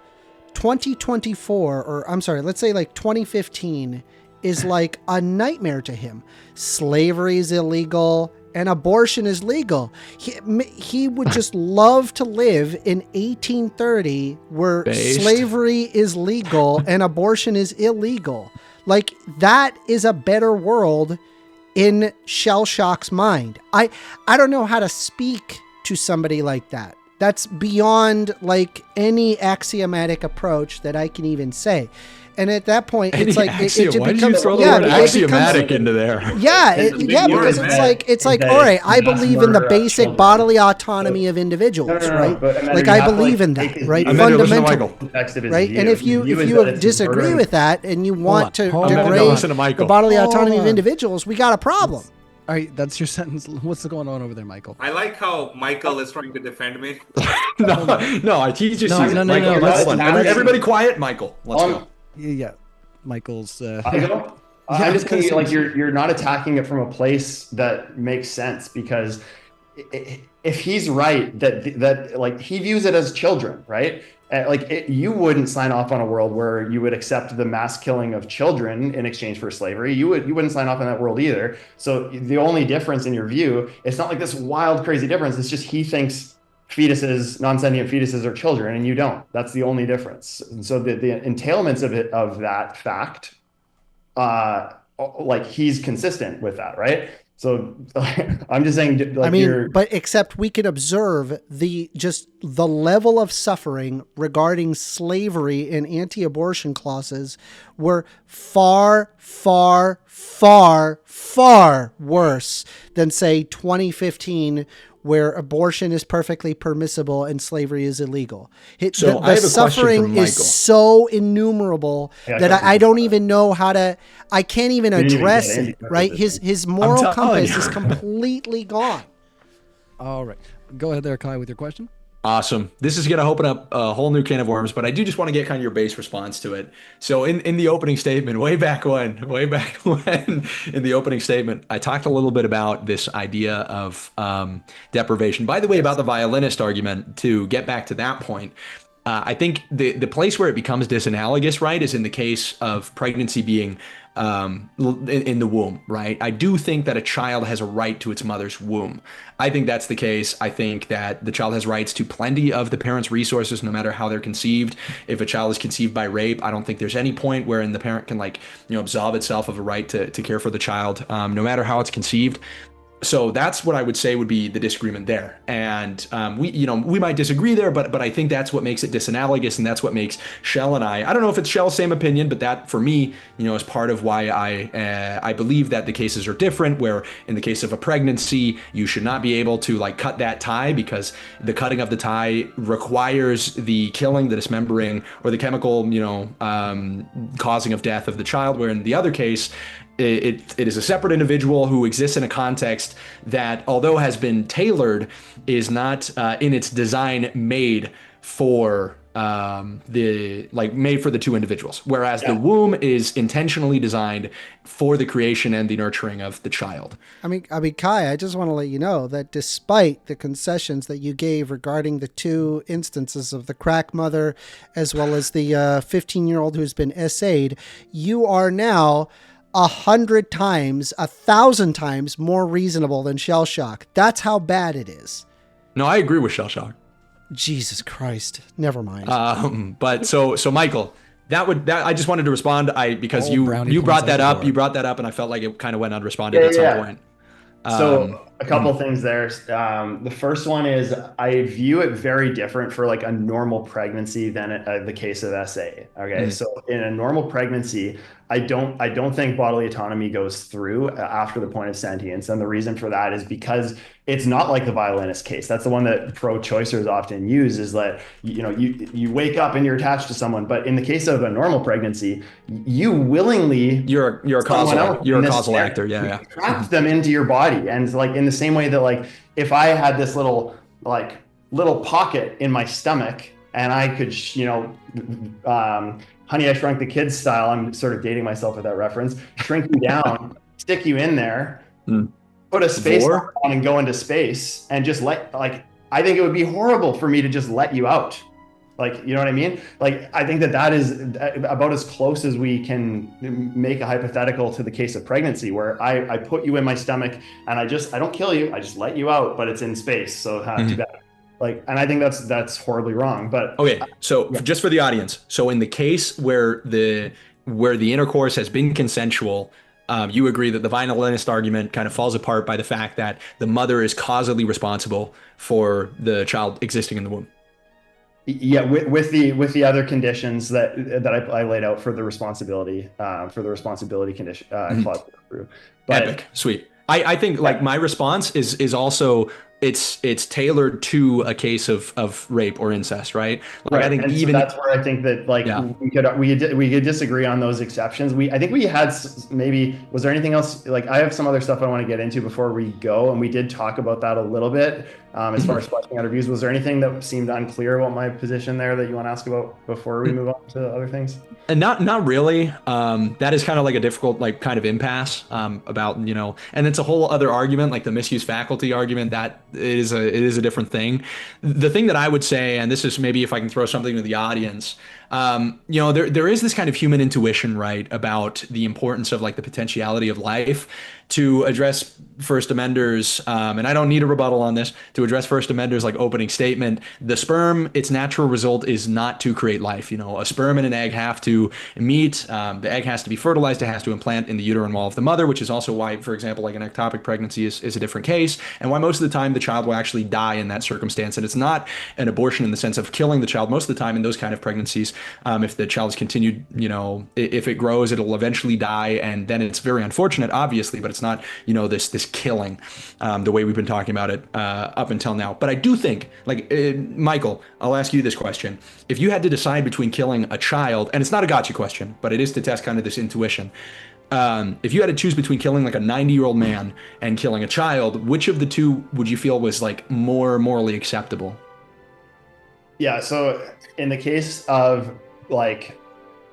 2024, or I'm sorry, let's say like 2015 is like a nightmare to him. Slavery is illegal. And abortion is legal. He would just love to live in 1830 where slavery is legal and abortion is illegal. Like that is a better world in Shell Shock's mind. I don't know how to speak to somebody like that. That's beyond like any axiomatic approach that I can even say. And at that point, it's like why did you throw the word axiomatic into there? Yeah, because it's like all right, I believe in the basic bodily autonomy of individuals, right? Like I believe in that, right? Fundamental, right? And if you disagree with that and you want to degrade the bodily autonomy of individuals, we got a problem. All right, that's your sentence. What's going on over there, Michael? I like how Michael is trying to defend me. No, he's just everybody quiet, Michael. Let's go. Yeah, Michael's. I'm just thinking like you're not attacking it from a place that makes sense because if he's right that like he views it as children, right? You wouldn't sign off on a world where you would accept the mass killing of children in exchange for slavery. You wouldn't sign off on that world either. So the only difference in your view, it's not like this wild, crazy difference. It's just he thinks fetuses, non-sentient fetuses are children, and you don't. That's the only difference. And so the entailments of that fact, like he's consistent with that, right? So I'm just saying, like, I mean, but except we could observe the level of suffering regarding slavery and anti-abortion clauses were far, far, far, far worse than say 2015, where abortion is perfectly permissible and slavery is illegal. The suffering is so innumerable that I don't even know how to, I can't even address it, right? His moral compass is completely gone. All right. Go ahead there, Kai, with your question. Awesome. This is going to open up a whole new can of worms, but I do just want to get kind of your base response to it. So in the opening statement, way back when in the opening statement, I talked a little bit about this idea of deprivation. By the way, about the violinist argument, to get back to that point, I think the place where it becomes disanalogous, right, is in the case of pregnancy being in the womb, right? I do think that a child has a right to its mother's womb. I think that's the case. I think that the child has rights to plenty of the parent's resources, no matter how they're conceived. If a child is conceived by rape, I don't think there's any point wherein the parent can absolve itself of a right to care for the child, no matter how it's conceived. So that's what I would say would be the disagreement there. And we might disagree there, but I think that's what makes it disanalogous, and that's what makes Shell and I don't know if it's Shell's same opinion, but that for me, is part of why I believe that the cases are different, where in the case of a pregnancy, you should not be able to cut that tie, because the cutting of the tie requires the killing, the dismembering, or the chemical, causing of death of the child, where in the other case, it is a separate individual who exists in a context text that, although has been tailored, is not in its design made for made for the two individuals, whereas the womb is intentionally designed for the creation and the nurturing of the child. I mean, Kai, I just want to let you know that despite the concessions that you gave regarding the two instances of the crack mother as well as the 15-year-old who's been essayed, you are now 100 times, 1,000 times more reasonable than Shell Shock. That's how bad it is. No, I agree with Shell Shock. Jesus Christ. Never mind. But so Michael, that I just wanted to respond. Because you brought that up. You brought that up, and I felt like it kind of went unresponded at some point. So a couple things there. The first one is I view it very different for like a normal pregnancy than the case of SA. Okay, so in a normal pregnancy, I don't think bodily autonomy goes through after the point of sentience, and the reason for that is because it's not like the violinist case. That's the one that pro-choicers often use, is that you wake up and you're attached to someone, but in the case of a normal pregnancy, you willingly you're a causal actor. Yeah. Trap them into your body, and like in the same way that like if I had this little pocket in my stomach and I could Honey, I Shrunk the Kids style, I'm sort of dating myself with that reference, shrink you down, stick you in there, put a space on and go into space and just I think it would be horrible for me to just let you out. Like, you know what I mean? Like, I think that is about as close as we can make a hypothetical to the case of pregnancy, where I put you in my stomach and I don't kill you, I just let you out, but it's in space. So too bad. And I think that's horribly wrong. But okay, so just for the audience, so in the case where the intercourse has been consensual, you agree that the violinist argument kind of falls apart by the fact that the mother is causally responsible for the child existing in the womb. Yeah, with the other conditions that I laid out for the responsibility condition clause. But epic, sweet. I think my response is also it's tailored to a case of rape or incest, right? Right. I think so that's where I think that we could disagree on those exceptions. I think we had maybe, was there anything else? Like, I have some other stuff I want to get into before we go, and we did talk about that a little bit as far as fleshing out our views. Was there anything that seemed unclear about my position there that you want to ask about before we move on to other things? And not really. That is kind of like a difficult kind of impasse about, and it's a whole other argument, like the misuse faculty argument, that it is a different thing. The thing that I would say, and this is maybe if I can throw something to the audience, there is this kind of human intuition, right, about the importance of like the potentiality of life to address First Amenders, and I don't need a rebuttal on this, to address First Amenders like opening statement. The sperm, its natural result is not to create life. A sperm and an egg have to meet. The egg has to be fertilized. It has to implant in the uterine wall of the mother, which is also why, for example, like an ectopic pregnancy is a different case, and why most of the time the child will actually die in that circumstance. And it's not an abortion in the sense of killing the child. Most of the time in those kind of pregnancies, if the child is continued, if it grows, it'll eventually die, and then it's very unfortunate, obviously, but it's not, this killing, the way we've been talking about it up until now. But I do think, Michael, I'll ask you this question: if you had to decide between killing a child, and it's not a gotcha question, but it is to test kind of this intuition. If you had to choose between killing like a 90-year-old man and killing a child, which of the two would you feel was like more morally acceptable? Yeah, so in the case of like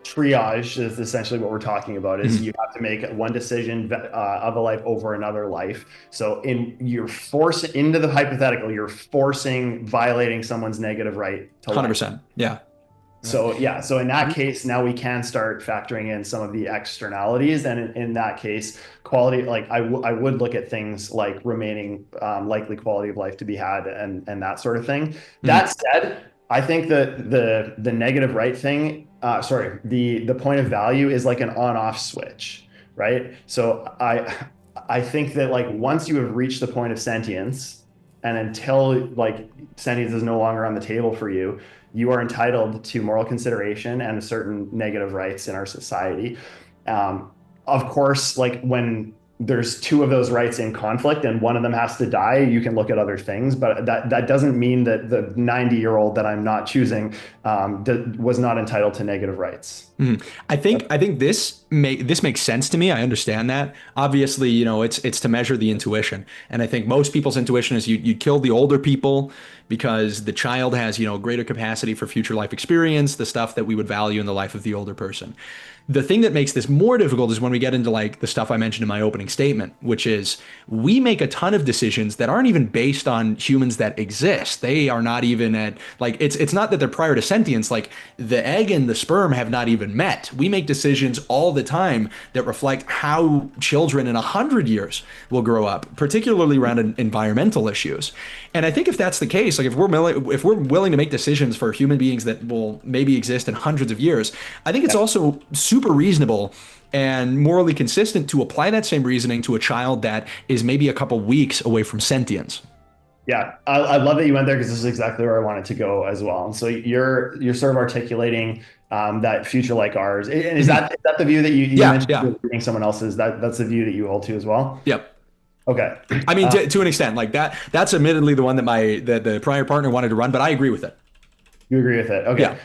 triage, is essentially what we're talking about, is you have to make one decision of a life over another life. So you're into the hypothetical, you're violating someone's negative right to 100%. life. Yeah. So in that case, now we can start factoring in some of the externalities, and in that case, quality, like I would look at things like remaining likely quality of life to be had and that sort of thing. That said, I think that the negative right thing, the point of value is like an on-off switch, right? So I think that like once you have reached the point of sentience, and until like sentience is no longer on the table for you, you are entitled to moral consideration and certain negative rights in our society. Of course, like when there's two of those rights in conflict and one of them has to die, you can look at other things. But that doesn't mean that the 90-year-old that I'm not choosing was not entitled to negative rights. Mm-hmm. I think this makes sense to me. I understand that. Obviously, it's to measure the intuition. And I think most people's intuition is you kill the older people because the child has, greater capacity for future life experience, the stuff that we would value in the life of the older person. The thing that makes this more difficult is when we get into like the stuff I mentioned in my opening statement, which is we make a ton of decisions that aren't even based on humans that exist. They are not even at like, it's not that they're prior to sentience, like the egg and the sperm have not even met. We make decisions all the time that reflect how children in 100 years will grow up, particularly around environmental issues. And I think if that's the case, like if we're willing to make decisions for human beings that will maybe exist in hundreds of years, I think it's also super reasonable and morally consistent to apply that same reasoning to a child that is maybe a couple weeks away from sentience. Yeah, I love that you went there because this is exactly where I wanted to go as well. And so you're sort of articulating that future like ours. And is that the view that you mentioned reading someone else's? That's the view that you hold to as well? Yep. Okay. I mean, to an extent, like that's admittedly the one that the prior partner wanted to run, but I agree with it. You agree with it? Okay. Yeah.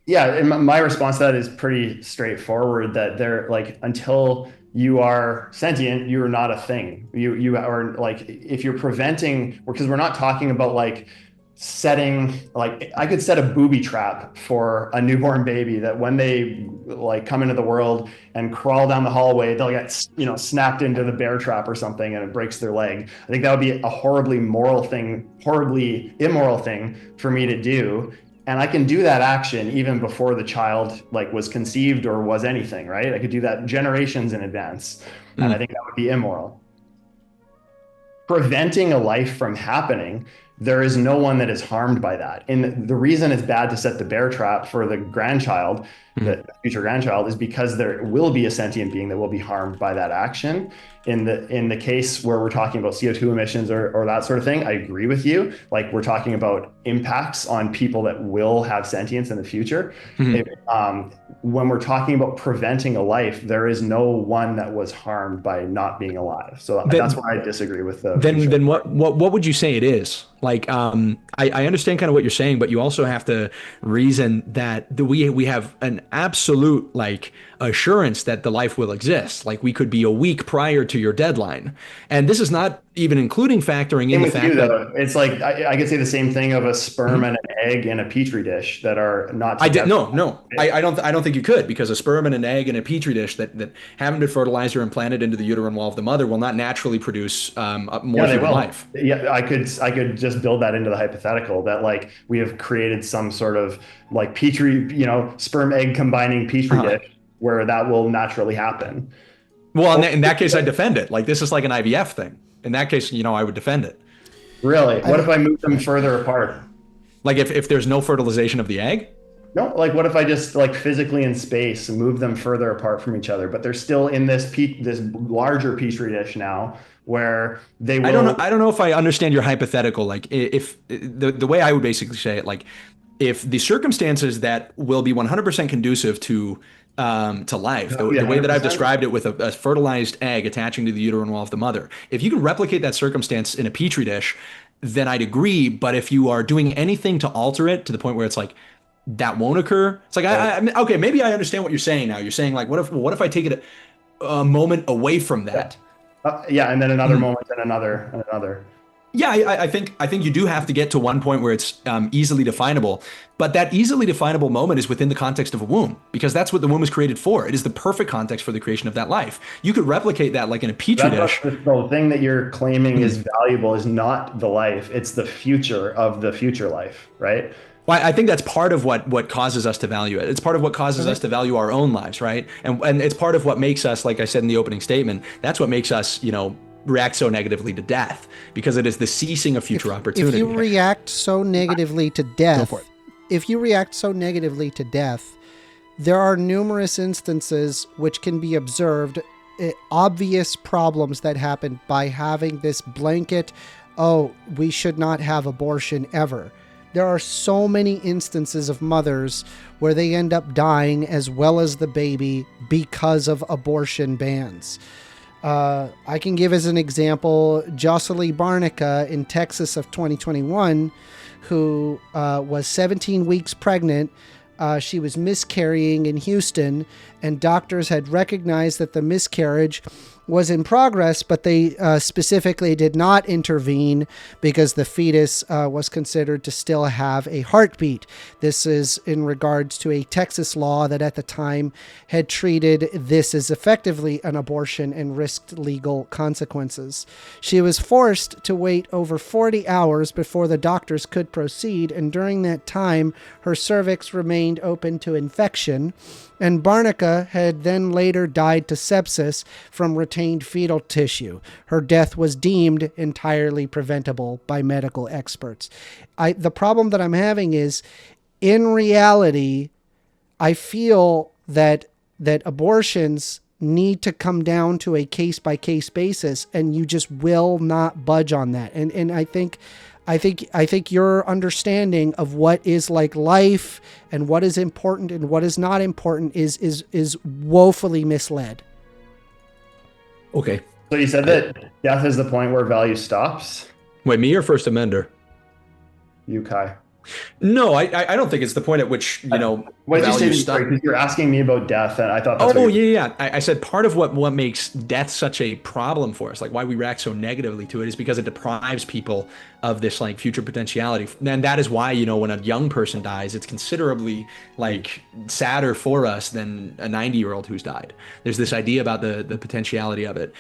Yeah, and my response to that is pretty straightforward, that they're like, until you are sentient, you are not a thing. You are like, if you're preventing, because we're not talking about like setting, like I could set a booby trap for a newborn baby that when they like come into the world and crawl down the hallway, they'll get, snapped into the bear trap or something and it breaks their leg. I think that would be a horribly immoral thing for me to do. And I can do that action even before the child like was conceived or was anything, right? I could do that generations in advance. And I think that would be immoral. Preventing a life from happening, there is no one that is harmed by that. And the reason it's bad to set the bear trap for the grandchild, the future grandchild, is because there will be a sentient being that will be harmed by that action. In the case where we're talking about CO2 emissions or that sort of thing, I agree with you. Like we're talking about impacts on people that will have sentience in the future. When we're talking about preventing a life, there is no one that was harmed by not being alive. So that's where I disagree with the. Then what would you say it is? Like, I understand kind of what you're saying, but you also have to reason that we have an absolute like assurance that the life will exist. Like we could be a week prior to your deadline. And this is not even including factoring in the fact that it's like, I could say the same thing of a sperm and an egg in a petri dish that are not. I don't think you could, because a sperm and an egg in a petri dish that haven't been fertilized or implanted into the uterine wall of the mother will not naturally produce more human life. Yeah, I could just build that into the hypothetical that like we have created some sort of like petri, sperm egg combining petri dish where that will naturally happen. Well, in that case, I defend it. Like this is like an IVF thing. In that case, I would defend it. Really? What if I move them further apart? Like if there's no fertilization of the egg? No, like what if I just like physically in space move them further apart from each other, but they're still in this larger petri dish now where they will. I don't know if I understand your hypothetical. Like if the way I would basically say it, like if the circumstances that will be 100% conducive to life, the way that I've described it with a fertilized egg attaching to the uterine wall of the mother, if you can replicate that circumstance in a petri dish, then I'd agree. But if you are doing anything to alter it to the point where it's like that won't occur, it's like okay, maybe I understand what you're saying now. You're saying like, what if I take it a moment away from that? And then another moment and another. Yeah, I think you do have to get to one point where it's easily definable, but that easily definable moment is within the context of a womb, because that's what the womb was created for. It is the perfect context for the creation of that life. You could replicate that like in a petri dish. The thing that you're claiming is valuable is not the life; it's the future of the future life, right? Well, I think that's part of what causes us to value it. It's part of what causes us to value our own lives, right? And it's part of what makes us, like I said in the opening statement, that's what makes us, react so negatively to death, because it is the ceasing of future opportunity. If you react so negatively to death, there are numerous instances which can be observed, obvious problems that happen by having this blanket, we should not have abortion ever. There are so many instances of mothers where they end up dying as well as the baby because of abortion bans. I can give as an example Jocelyn Barnica in Texas of 2021, who was 17 weeks pregnant. She was miscarrying in Houston, and doctors had recognized that the miscarriage was in progress, but they specifically did not intervene because the fetus was considered to still have a heartbeat. This is in regards to a Texas law that at the time had treated this as effectively an abortion and risked legal consequences. She was forced to wait over 40 hours before the doctors could proceed, and during that time, her cervix remained open to infection. And Barnica had then later died to sepsis from retained fetal tissue. Her death was deemed entirely preventable by medical experts. The problem that I'm having is, in reality, I feel that abortions need to come down to a case-by-case basis, and you just will not budge on that. And I think your understanding of what is like life and what is important and what is not important is woefully misled. Okay. So you said that death is the point where value stops? Wait, me or First Amender? You, Kai. No, I don't think it's the point at which, What did you value say? stop. Because you're asking me about death, and I thought that's Oh, what yeah. I said part of what makes death such a problem for us, like why we react so negatively to it, is because it deprives people of this like future potentiality. And that is why, when a young person dies, it's considerably like sadder for us than a 90-year-old who's died. There's this idea about the potentiality of it.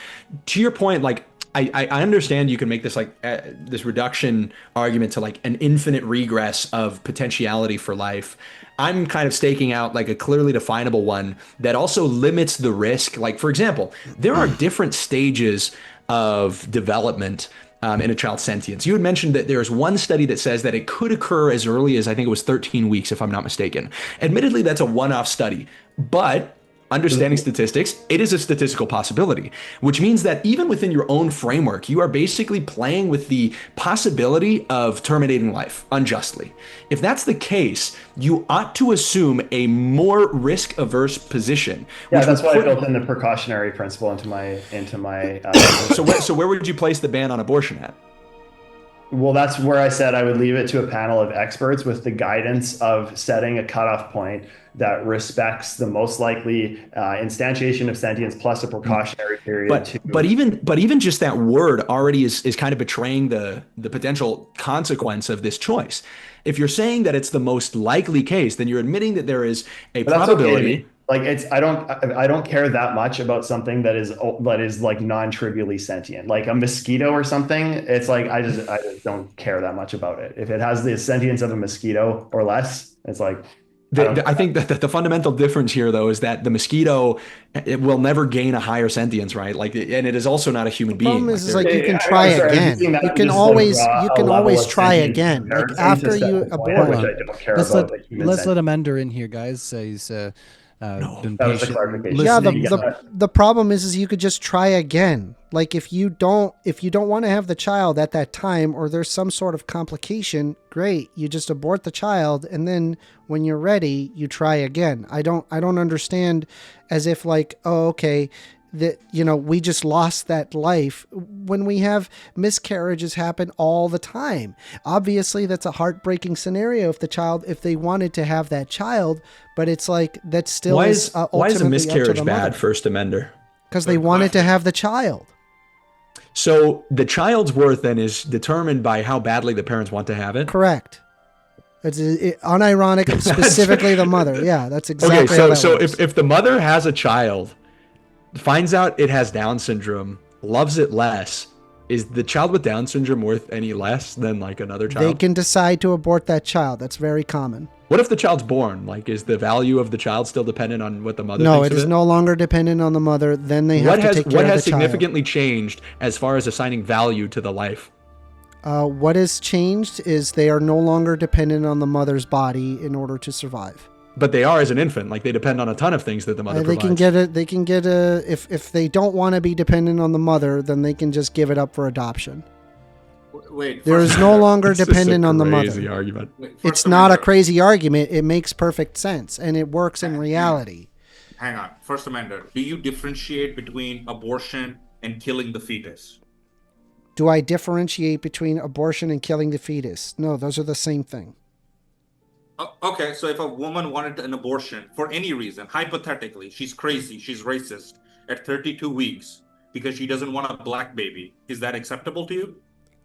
To your point, like, I understand you can make this like this reduction argument to like an infinite regress of potentiality for life. I'm kind of staking out like a clearly definable one that also limits the risk. Like, for example, there are different stages of development in a child's sentience. You had mentioned that there's one study that says that it could occur as early as, I think it was 13 weeks, if I'm not mistaken. Admittedly, that's a one-off study, but understanding statistics, it is a statistical possibility, which means that even within your own framework, you are basically playing with the possibility of terminating life unjustly. If that's the case, you ought to assume a more risk-averse position. Yeah, that's why I built in the precautionary principle into my. So where would you place the ban on abortion at? Well, that's where I said I would leave it to a panel of experts with the guidance of setting a cutoff point that respects the most likely instantiation of sentience plus a precautionary period. But even just that word already is kind of betraying the potential consequence of this choice. If you're saying that it's the most likely case, then you're admitting that there is a probability. Okay. Like I don't care that much about something that is like non-trivially sentient, like a mosquito or something. It's like I just don't care that much about it. If it has the sentience of a mosquito or less, it's like. I think that the fundamental difference here, though, is that the mosquito, it will never gain a higher sentience, right? Like, and it is also not a human being. The problem is like you can try again. You can always try again. Like after you abort. Let's let Amender in here, guys. He's been That was the patient. clarification. Yeah, listening. the problem is you could just try again. Like if you don't want to have the child at that time, or there's some sort of complication, great, you just abort the child, and then when you're ready, you try again. I don't understand as if like, oh, okay, that we just lost that life when we have miscarriages happen all the time. Obviously, that's a heartbreaking scenario if they wanted to have that child, but it's like that still why is a miscarriage bad, First Amender? Because they wanted to have the child. So the child's worth then is determined by how badly the parents want to have it? Correct. It's unironic, specifically the mother. Yeah, that's exactly how that works. if the mother has a child, finds out it has Down syndrome, loves it less, is the child with Down syndrome worth any less than like another child? They can decide to abort that child. That's very common. What if the child's born? Like, is the value of the child still dependent on what the mother No, thinks it of is no longer dependent on the mother. Then they have to take care of the child. What has significantly changed as far as assigning value to the life? What has changed is they are no longer dependent on the mother's body in order to survive. But they are as an infant. Like, they depend on a ton of things that the mother provides. They can get if they don't want to be dependent on the mother, then they can just give it up for adoption. Wait, there is no longer dependent on the mother. Crazy argument. It's not a crazy argument. It makes perfect sense, and it works in reality. Hang on. First Amendment. Do you differentiate between abortion and killing the fetus. Do I differentiate between abortion and killing the fetus? No, those are the same thing. Okay, so if a woman wanted an abortion for any reason, hypothetically, she's crazy, she's racist, at 32 weeks because she doesn't want a black baby, is that acceptable to you?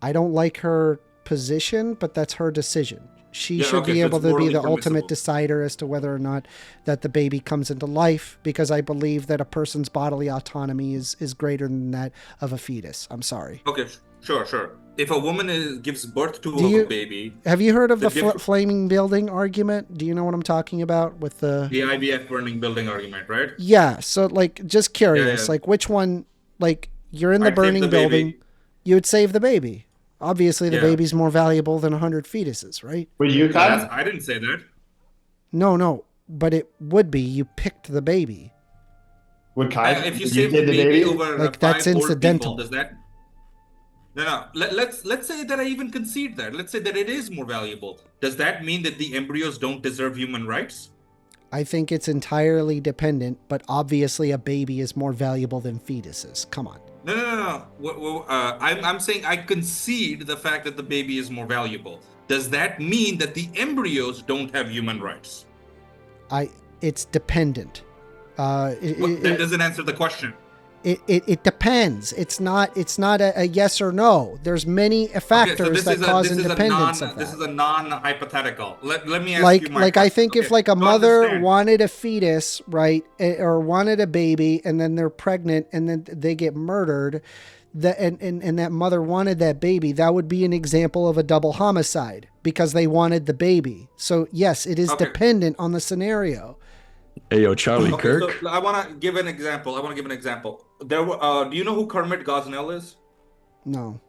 I don't like her position, but that's her decision. She should okay, be so able it's to be morally the ultimate permissible. decider as to whether or not that the baby comes into life, because I believe that a person's bodily autonomy is greater than that of a fetus. I'm sorry. Okay, sure. If a woman gives birth to Do a baby, Have you heard of the diff- flaming building argument? Do you know what I'm talking about with the IVF burning building argument, right? Yeah, so like just curious, Yeah. like which one, like you're in the I'd save burning the building, baby. you would save the baby. Obviously the Yeah. baby's more valuable than 100 fetuses, right? Would you, Kai? I didn't say that. No, but it would be. You picked the baby. Would Kai? If you would save take the baby over Like, five that's old incidental. people, does that? No. Let's say that I even concede that. Let's say that it is more valuable. Does that mean that the embryos don't deserve human rights? I think it's entirely dependent, but obviously a baby is more valuable than fetuses. Come on. No. I'm saying I concede the fact that the baby is more valuable. Does that mean that the embryos don't have human rights? It's dependent. That doesn't answer the question. It depends. It's not a yes or no. There's many factors that cause independence of that. This is a non-hypothetical. Let me ask like you my like I think question. if like a So mother understand. wanted a fetus, right, or wanted a baby, and then they're pregnant and then they get murdered, and that mother wanted that baby, that would be an example of a double homicide because they wanted the baby. So yes, it is Okay. dependent on the scenario. Hey, yo, Charlie Okay, Kirk. so I want to give an example. There were. Do you know who Kermit Gosnell is? No.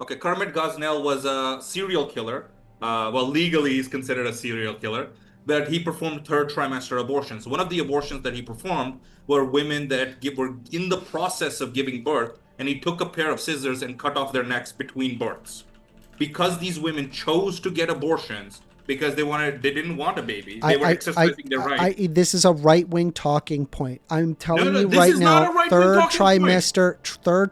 Okay, Kermit Gosnell was a serial killer. Well, legally he's considered a serial killer, but he performed third trimester abortions. One of the abortions that he performed were women that were in the process of giving birth, and he took a pair of scissors and cut off their necks between births. Because these women chose to get abortions because they didn't want a baby. They were exercising their right. This is a right-wing talking point. I'm telling you this right is not now, a right-wing third talking point.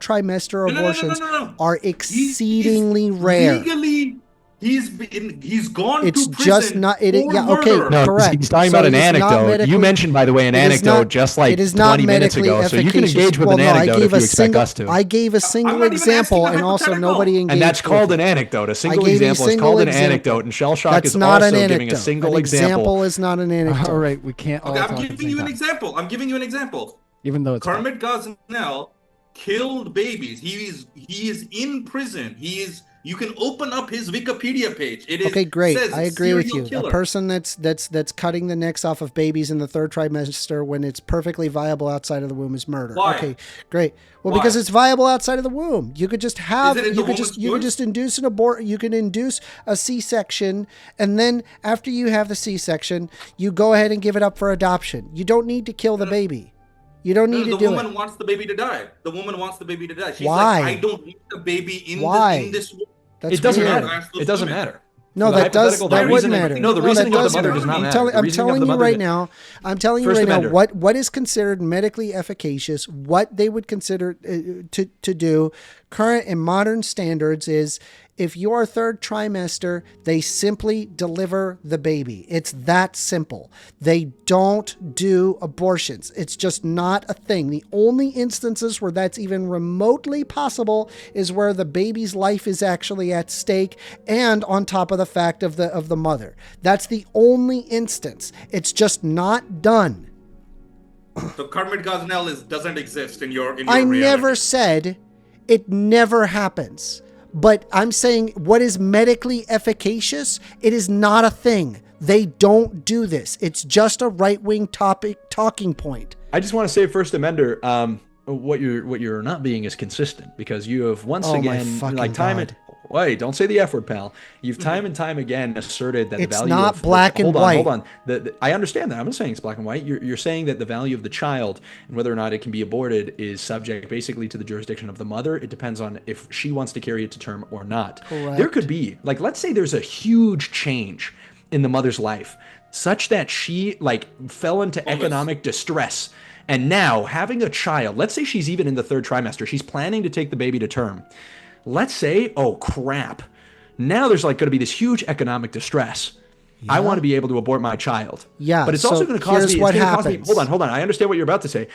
trimester No. abortions are exceedingly rare. Legally, he's gone It's to prison just not. It for yeah. Okay. murder. No, Correct. he's talking So about an it is not anecdote. medically- You mentioned, by the way, an it is anecdote not- just like it is not 20 minutes medically ago. So you can efficacious. engage with Well, an no, I anecdote gave if you a expect single. us to. I gave a single not even example, asking a and also hypothetical. nobody engaged. And that's with called it. an anecdote. A single I gave you a example is single called an example. anecdote, and Shell Shock That's is not also an giving a anecdote. single An example. example is not an anecdote. All right, we can't all Okay, talk I'm at the giving same you an time. example. I'm giving you an example. Even though it's Kermit Gosnell killed babies. He is in prison. You can open up his Wikipedia page. It is Okay, great. says I agree with serial you. killer. A person that's cutting the necks off of babies in the third trimester when it's perfectly viable outside of the womb is murder. Why? Okay, great. Well, Why? because it's viable outside of the womb. You could just have Is it in you the could just woman's choice? induce an abort. You can induce a C-section, and then after you have the C-section, you go ahead and give it up for adoption. You don't need to kill the baby. You don't need to The do woman it. wants the baby to die. The woman wants the baby to die. She's Why? like, I don't want the baby in Why? this world. That's It doesn't weird. matter. Ask those It doesn't women. matter. No, The that hypothetical, the would reasoning- matter. No, the that reasoning of the does mother matter. does not I'm matter. telling, The I'm reasoning of telling the you mother right does- now. I'm telling you First right now Amendment. what is considered medically efficacious. What they would consider to do, current and modern standards is if you're third trimester, they simply deliver the baby. It's that simple. They don't do abortions. It's just not a thing. The only instances where that's even remotely possible is where the baby's life is actually at stake, and on top of the fact of the mother. That's the only instance. It's just not done. So Kermit Gosnell doesn't exist in your I reality. never said it never happens. But I'm saying what is medically efficacious, it is not a thing. They don't do this. It's just a right-wing talking point. I just want to say, First Amender, what you're not being is consistent, because you have once Oh, my again, fucking like time God. and wait, don't say the F word, pal. You've time and time again asserted that It's the value not of black and white. Hold on. I understand that. I'm not saying it's black and white. You're saying that the value of the child and whether or not it can be aborted is subject basically to the jurisdiction of the mother. It depends on if she wants to carry it to term or not. Correct. There could be, like, let's say there's a huge change in the mother's life such that she like fell into economic distress And now having a child, let's say she's even in the third trimester, she's planning to take the baby to term. Let's say, oh crap, now there's like going to be this huge economic distress. I want to be able to abort my child. Yeah. But it's also going to cause me, hold on. I understand what you're about to say.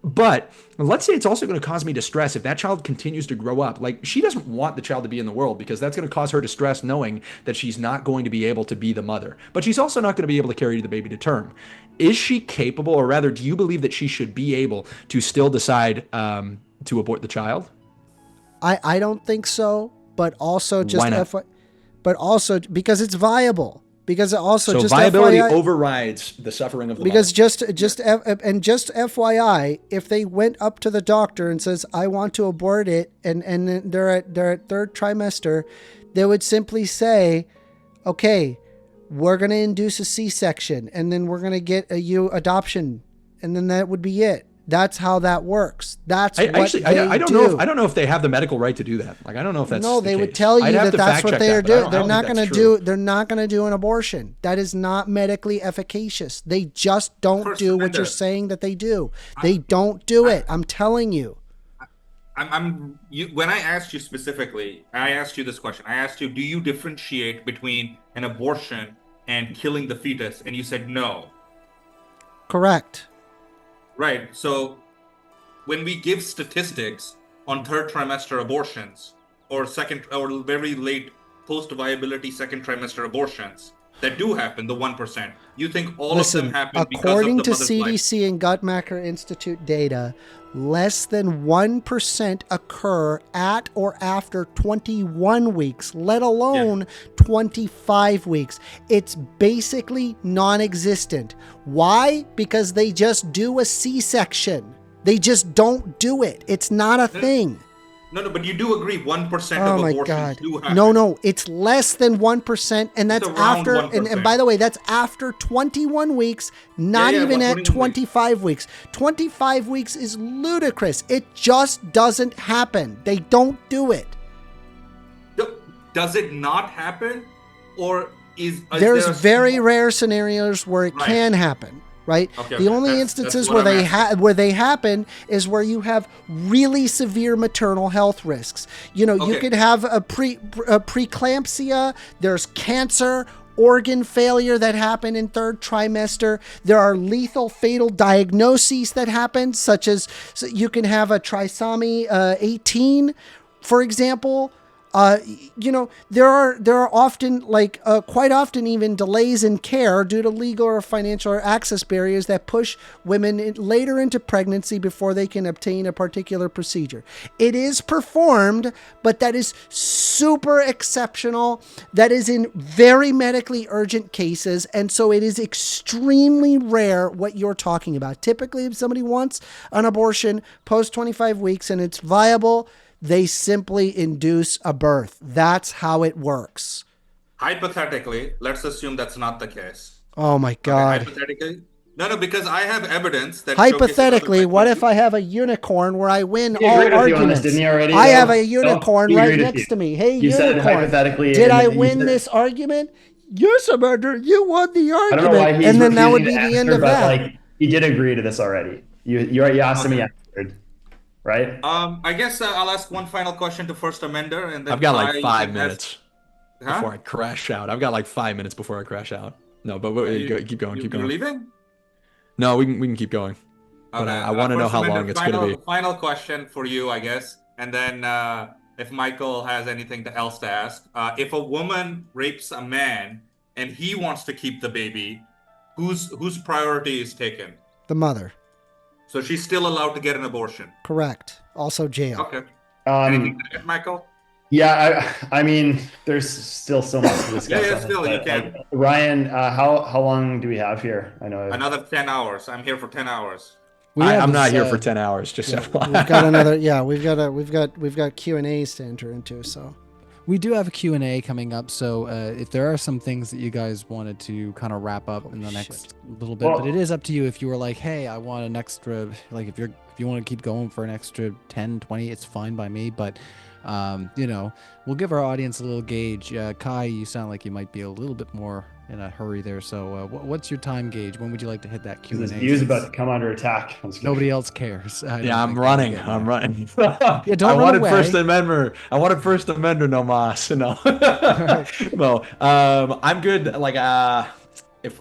But let's say it's also going to cause me distress if that child continues to grow up. Like, she doesn't want the child to be in the world because that's going to cause her distress knowing that she's not going to be able to be the mother. But she's also not going to be able to carry the baby to term. Is she capable, or rather, do you believe that she should be able to still decide to abort the child? I don't think so, but also just but also because it's viable. Because it also so just viability FYI, overrides the suffering of the because mother. just FYI, if they went up to the doctor and says I want to abort it, and they're at third trimester, they would simply say, okay, we're going to induce a C-section, and then we're going to get a adoption, and then that would be it. That's how that works. That's I don't know. I don't know if they have the medical right to do that. Like, I don't know if that's no. the They case. would tell you that that's what they are doing. They're not going to do. They're not going to do an abortion. That is not medically efficacious. They just don't do what you're saying that they do. They don't do it. I'm telling you. When I asked you specifically, I asked you this question. I asked you, do you differentiate between an abortion and killing the fetus? And you said no. Correct. Right. So when we give statistics on third trimester abortions or very late post-viability second trimester abortions that do happen, the 1%, you think all of them happen because of the according to mother's CDC life? and Guttmacher Institute data, less than 1% occur at or after 21 weeks, let alone 25 weeks. It's basically non-existent. Why? Because they just do a C-section. They just don't do it. It's not a thing. No, but you do agree 1% Oh of my abortions God. do happen. No, it's less than 1%, and that's after, 1%. and by the way, that's after 21 weeks, not even at 25 weeks. 25 weeks is ludicrous. It just doesn't happen. They don't do it. Does it not happen? Or there's very rare scenarios where it can happen. Right. Okay, the only instances where they happen is where you have really severe maternal health risks. You know, you could have a preeclampsia. There's cancer, organ failure that happen in third trimester. There are lethal fatal diagnoses that happen, such as you can have a trisomy 18, for example. You know, there are often, quite often even delays in care due to legal or financial or access barriers that push women later into pregnancy before they can obtain a particular procedure. It is performed, but that is super exceptional. That is in very medically urgent cases. And so it is extremely rare what you're talking about. Typically, if somebody wants an abortion post 25 weeks and it's viable, they simply induce a birth. That's how it works. Hypothetically, let's assume that's not the case. Oh my God. Okay, hypothetically? No, because I have evidence that hypothetically, what if I have a unicorn where I win all arguments? Didn't he already? I have a unicorn right next to me. Hey, you unicorn. Said hypothetically, did I win this argument? Yes, Amanda, you won the argument. I don't know why he's and then that would be the end of that. Like, he did agree to this already. You asked him, he answered. Right. I guess I'll ask one final question to First Amender, and then I've got like 5 minutes before I crash out. I've got like 5 minutes before I crash out. No, but keep going. You're leaving? No, we can keep going. But I want to know how long it's going to be. Final question for you, I guess, and then if Michael has anything else to ask, if a woman rapes a man and he wants to keep the baby, whose priority is taken? The mother. So she's still allowed to get an abortion. Correct. Also jail. Okay. Anything to add, Michael? Yeah, I mean, there's still so much to discuss. Yeah, still you can. Ryan, how long do we have here? I know another 10 hours. I'm here for 10 hours. I'm not here for 10 hours. Just we've got another. Yeah, we've got Q&As to enter into. So we do have a Q&A coming up. So if there are some things that you guys wanted to kind of wrap up in the next little bit, but it is up to you. If you were like, hey, I want an extra, like if you want to keep going for an extra 10, 20, it's fine by me. But you know, we'll give our audience a little gauge. Kai, you sound like you might be a little bit more in a hurry there. So what's your time gauge? When would you like to hit that Q&A? This view is about to come under attack. Nobody else cares. Yeah, I'm running. I'm running. Yeah, don't I run wanted away. First Amendment. I wanted First Amendment. No mas. No. No. I'm good. Like if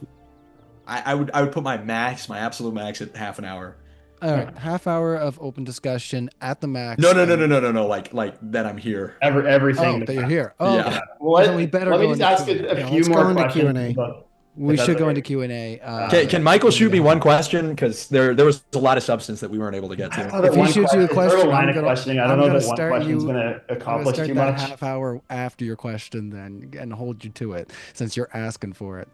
I would put my absolute max at half an hour. All right, half hour of open discussion at the max. No. Like that I'm here. Everything. Oh, that you're here. Oh, Yeah. okay. Well, we better let me go just into ask Q&A. a few let's more go into questions. Q&A. We If should that's go okay. into Q&A. Can Michael shoot me one question? Because there was a lot of substance that we weren't able to get to. If he shoots you a question, line I'm of gonna, questioning. I I'm don't know gonna that one start question is you. going to I'm gonna accomplish start too that much. half hour after your question then and hold you to it since you're asking for it.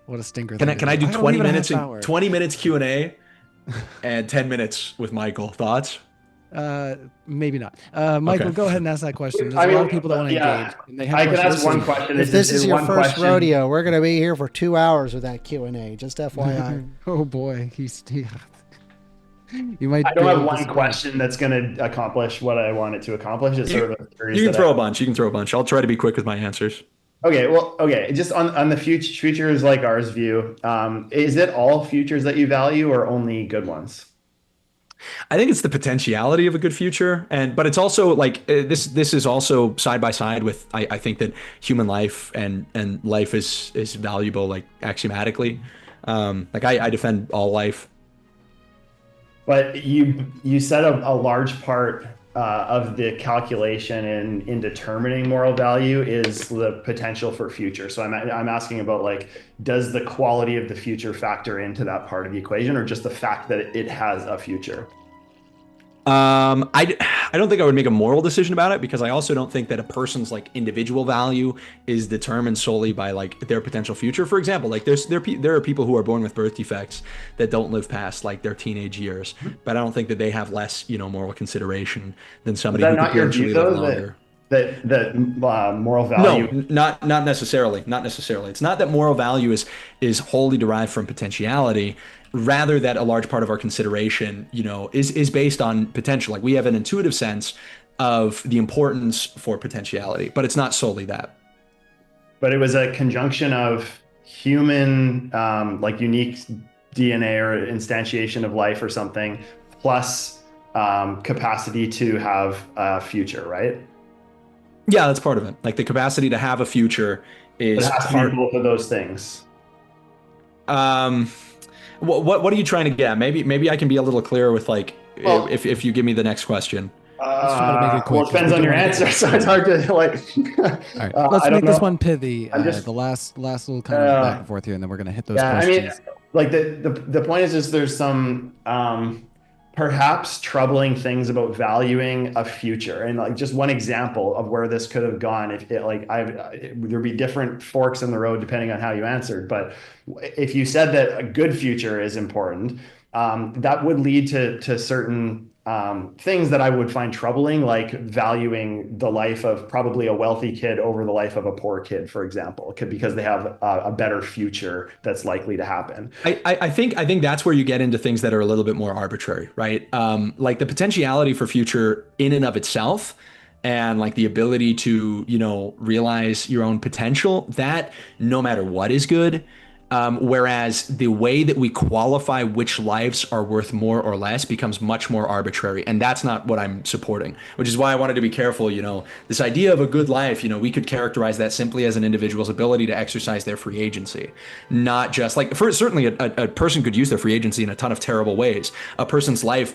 What a stinker! Can I do don't 20 even have minutes? half hour. 20 minutes Q&A, and 10 minutes with Michael. Thoughts? Maybe not. Michael, Okay. go ahead and ask that question. There's a lot of people that want to engage. And they have I can questions ask one too. question. If this is your one first question. rodeo, we're going to be here for 2 hours with that Q&A. Just FYI. Oh boy, you might. I don't be have able to one spend- question that's going to accomplish what I want it to accomplish. It's sort of a series You can that throw a bunch. You can throw a bunch. I'll try to be quick with my answers. Okay. Just on the futures like ours view, is it all futures that you value or only good ones? I think it's the potentiality of a good future, but it's also like this is also side by side with I think that human life and life is valuable, like axiomatically. Like I defend all life. But you said a large part of the calculation in determining moral value is the potential for future. So I'm asking about, like, does the quality of the future factor into that part of the equation, or just the fact that it has a future? I don't think I would make a moral decision about it, because I also don't think that a person's like individual value is determined solely by like their potential future. For example, like there are people who are born with birth defects that don't live past like their teenage years, but I don't think that they have less, moral consideration than somebody who could potentially live longer. That moral value? No, not necessarily. Not necessarily. It's not that moral value is wholly derived from potentiality. Rather, that a large part of our consideration, is based on potential. Like, we have an intuitive sense of the importance for potentiality, but it's not solely that. But it was a conjunction of human, like, unique DNA or instantiation of life or something, plus capacity to have a future, right? Yeah, that's part of it. Like, the capacity to have a future is it has to be both of those things. What are you trying to get at? Maybe I can be a little clearer with, like, if you give me the next question. Let's try to make it quick. Well, it depends on your answer, so it's hard to like. All right, let's make this one pithy. The last little kind of back and forth here, and then we're gonna hit those questions. I mean, like the point is just there's some perhaps troubling things about valuing a future, and like just one example of where this could have gone. If it, like there'd be different forks in the road depending on how you answered, but if you said that a good future is important, that would lead to certain things that I would find troubling, like valuing the life of probably a wealthy kid over the life of a poor kid, for example, because they have a better future that's likely to happen. I think that's where you get into things that are a little bit more arbitrary, right? Like the potentiality for future in and of itself, and like the ability to, realize your own potential, that no matter what is good. Whereas the way that we qualify which lives are worth more or less becomes much more arbitrary. And that's not what I'm supporting, which is why I wanted to be careful. This idea of a good life, we could characterize that simply as an individual's ability to exercise their free agency, not just like, certainly a person could use their free agency in a ton of terrible ways. A person's life,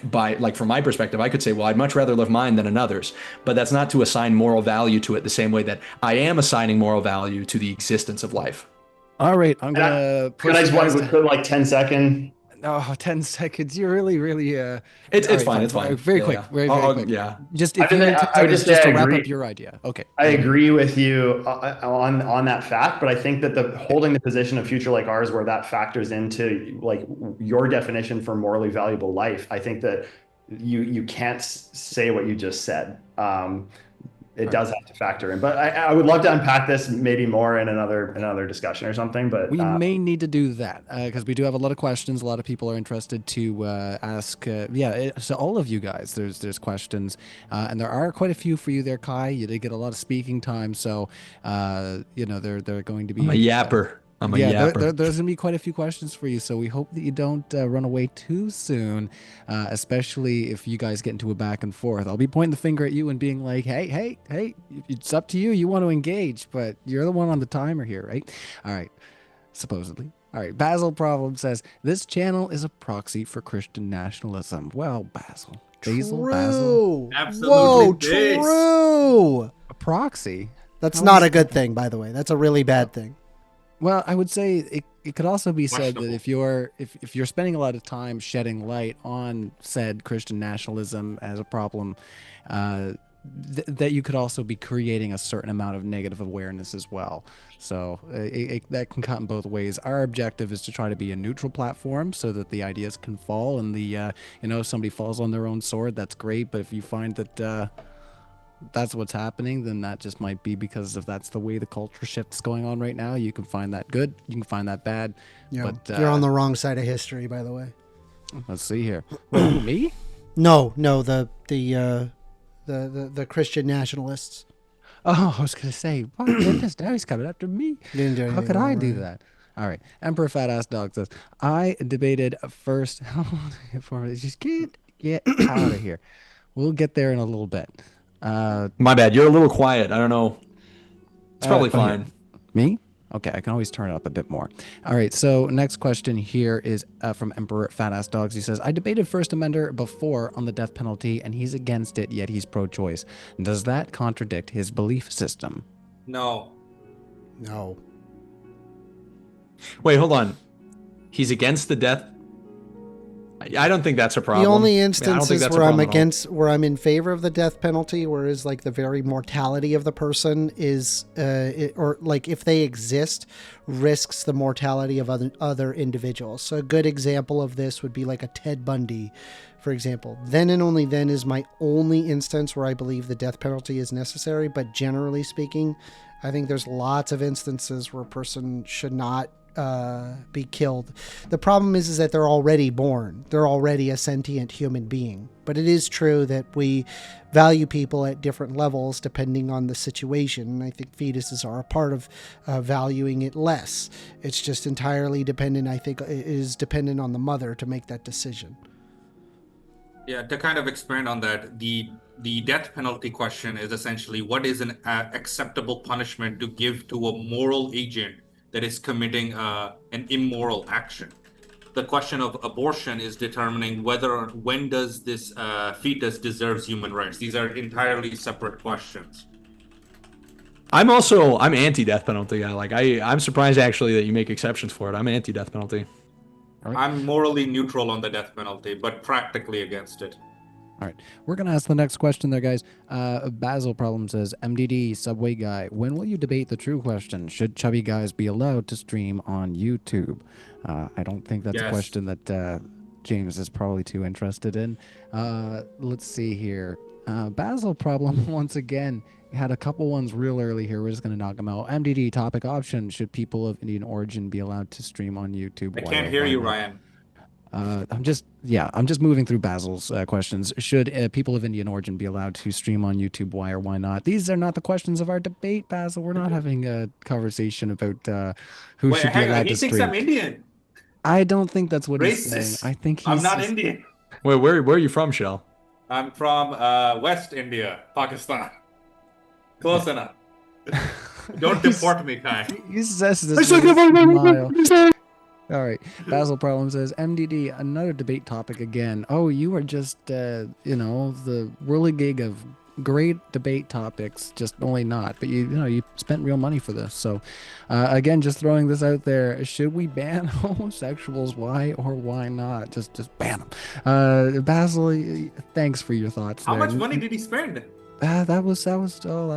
from my perspective, I could say, well, I'd much rather live mine than another's, but that's not to assign moral value to it the same way that I am assigning moral value to the existence of life. All right, I'm gonna. Can I just want to put like 10 second? Oh, 10 seconds. You're really. It's right, fine. It's fine. Very quick. Very quick. Yeah. Just if you need 10 seconds just to wrap up your idea. Okay. I agree with you on that fact, but I think that holding the position of future like ours, where that factors into like your definition for morally valuable life, I think that you can't say what you just said. It does have to factor in, but I would love to unpack this maybe more in another discussion or something. But we may need to do that because we do have a lot of questions. A lot of people are interested to ask. So all of you guys, there's questions, and there are quite a few for you there, Kai. You did get a lot of speaking time, so they're going to be. I'm a yapper. I'm a Yeah, yapper. there's gonna be quite a few questions for you, so we hope that you don't run away too soon, especially if you guys get into a back and forth. I'll be pointing the finger at you and being like, hey, it's up to you. You want to engage, but you're the one on the timer here, right? All right, supposedly. All right, Basil Problem says, this channel is a proxy for Christian nationalism. Well, Basil. True. Absolutely Whoa, this. true. A proxy? That's How not is a good thing, by the way. That's a really bad thing. Well, I would say it could also be said that Questionable. if you're spending a lot of time shedding light on said Christian nationalism as a problem, that you could also be creating a certain amount of negative awareness as well. So that can cut in both ways. Our objective is to try to be a neutral platform so that the ideas can fall, and if somebody falls on their own sword, that's great. But if you find that that's what's happening, then that just might be because if that's the way the culture shift's going on right now. You can find that good, you can find that bad. Yeah, but you're on the wrong side of history, by the way. Let's see here. Who, me? No, the Christian nationalists. Oh, I was gonna say, my goodness, now he's coming after me. Didn't do How anything could I wrong, do right? that? All right. Emperor Fat Ass Dog says, I debated first. Just get out of here. We'll get there in a little bit. My bad. You're a little quiet. I don't know. It's probably oh, here. fine. Me? Okay, I can always turn it up a bit more. All right, so next question here is from Emperor Fat Ass Dogs. He says, I debated First Amender before on the death penalty, and he's against it, yet he's pro-choice. Does that contradict his belief system? No. No. Wait, hold on. He's against the death. I don't think that's a problem. The only I don't think instances that's a where I'm problem at all. against, where I'm in favor of the death penalty, whereas like the very mortality of the person is, or like if they exist, risks the mortality of other individuals. So a good example of this would be like a Ted Bundy, for example. Then and only then is my only instance where I believe the death penalty is necessary. But generally speaking, I think there's lots of instances where a person should not be killed. The problem is that they're already born. They're already a sentient human being. But it is true that we value people at different levels depending on the situation. And I think fetuses are a part of valuing it less. It's just entirely dependent, I think, it is dependent on the mother to make that decision. Yeah, to kind of expand on that, the death penalty question is essentially what is an acceptable punishment to give to a moral agent that is committing an immoral action. The question of abortion is determining when does this fetus deserves human rights. These are entirely separate questions. I'm anti-death penalty. I'm surprised actually that you make exceptions for it. I'm anti-death penalty. Right. I'm morally neutral on the death penalty, but practically against it. All right, we're going to ask the next question there, guys. Basil Problem says, MDD, Subway Guy, when will you debate the true question? Should chubby guys be allowed to stream on YouTube? I don't think that's a question that James is probably too interested in. Let's see here. Basil Problem, once again, had a couple ones real early here. We're just going to knock them out. MDD, topic option. Should people of Indian origin be allowed to stream on YouTube? I can't hear you, Ryan. I'm just moving through Basil's questions. Should people of Indian origin be allowed to stream on YouTube? Why or why not? These are not the questions of our debate, Basil. We're not having a conversation about who should be allowed to stream. He thinks I'm Indian. I don't think that's what Racist. he's saying. I think he's I'm not Indian. Wait, where are you from, Shell? I'm from West India, Pakistan. Close enough. Don't deport me, Kai. He says this with a smile. All right. Basil Problem says, MDD, another debate topic again. Oh, you are just, the whirligig of great debate topics, just only not. But you spent real money for this. So, again, just throwing this out there. Should we ban homosexuals? Why or why not? Just ban them. Basil, thanks for your thoughts. How there. much money did he spend? That was all.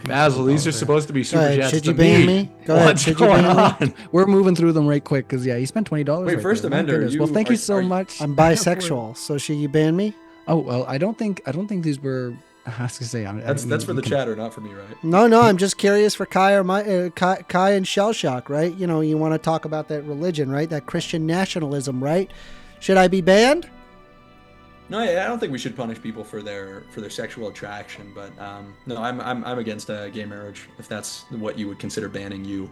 Basil, these are supposed to be super chats should to you ban me? Go ahead. What's Should you going ban me? on? We're moving through them right quick because he spent $20. Wait, right First there. My Amender, goodness. Well, thank you so much. I'm bisexual, so should you ban me? Oh well, I don't think these were. I was gonna say That's for the chatter, not for me, right? No, I'm just curious for Kai or Kai and Shell Shock, right? You want to talk about that religion, right? That Christian nationalism, right? Should I be banned? No, I don't think we should punish people for their sexual attraction, but no, I'm against gay marriage if that's what you would consider banning you.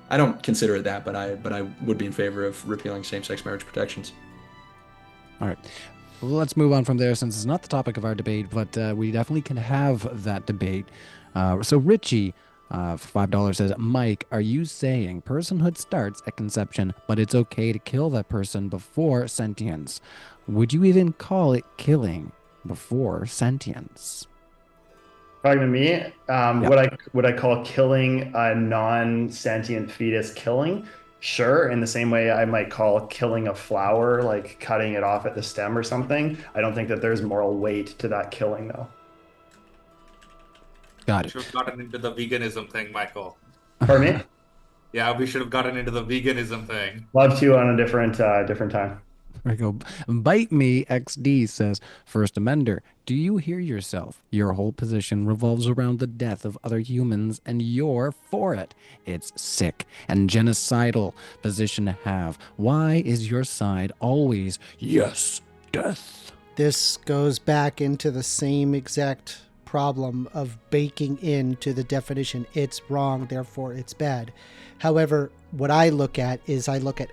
I don't consider it that, but I would be in favor of repealing same-sex marriage protections. All right. Well, let's move on from there since it's not the topic of our debate, but we definitely can have that debate. So Richie, for $5 says, Mike, are you saying personhood starts at conception, but it's okay to kill that person before sentience? Would you even call it killing before sentience? Talking to me, would I call killing a non-sentient fetus killing? Sure. In the same way I might call killing a flower, like cutting it off at the stem or something. I don't think that there's moral weight to that killing, though. Got We it. should have gotten into the veganism thing, Michael. Pardon me? Yeah, we should have gotten into the veganism thing. Love to on a different time. There we go. Bite Me XD says, First Amender, do you hear yourself? Your whole position revolves around the death of other humans, and you're for it. It's sick and genocidal position to have. Why is your side always, yes, death? This goes back into the same exact problem of baking into the definition, it's wrong, therefore it's bad. However, what I look at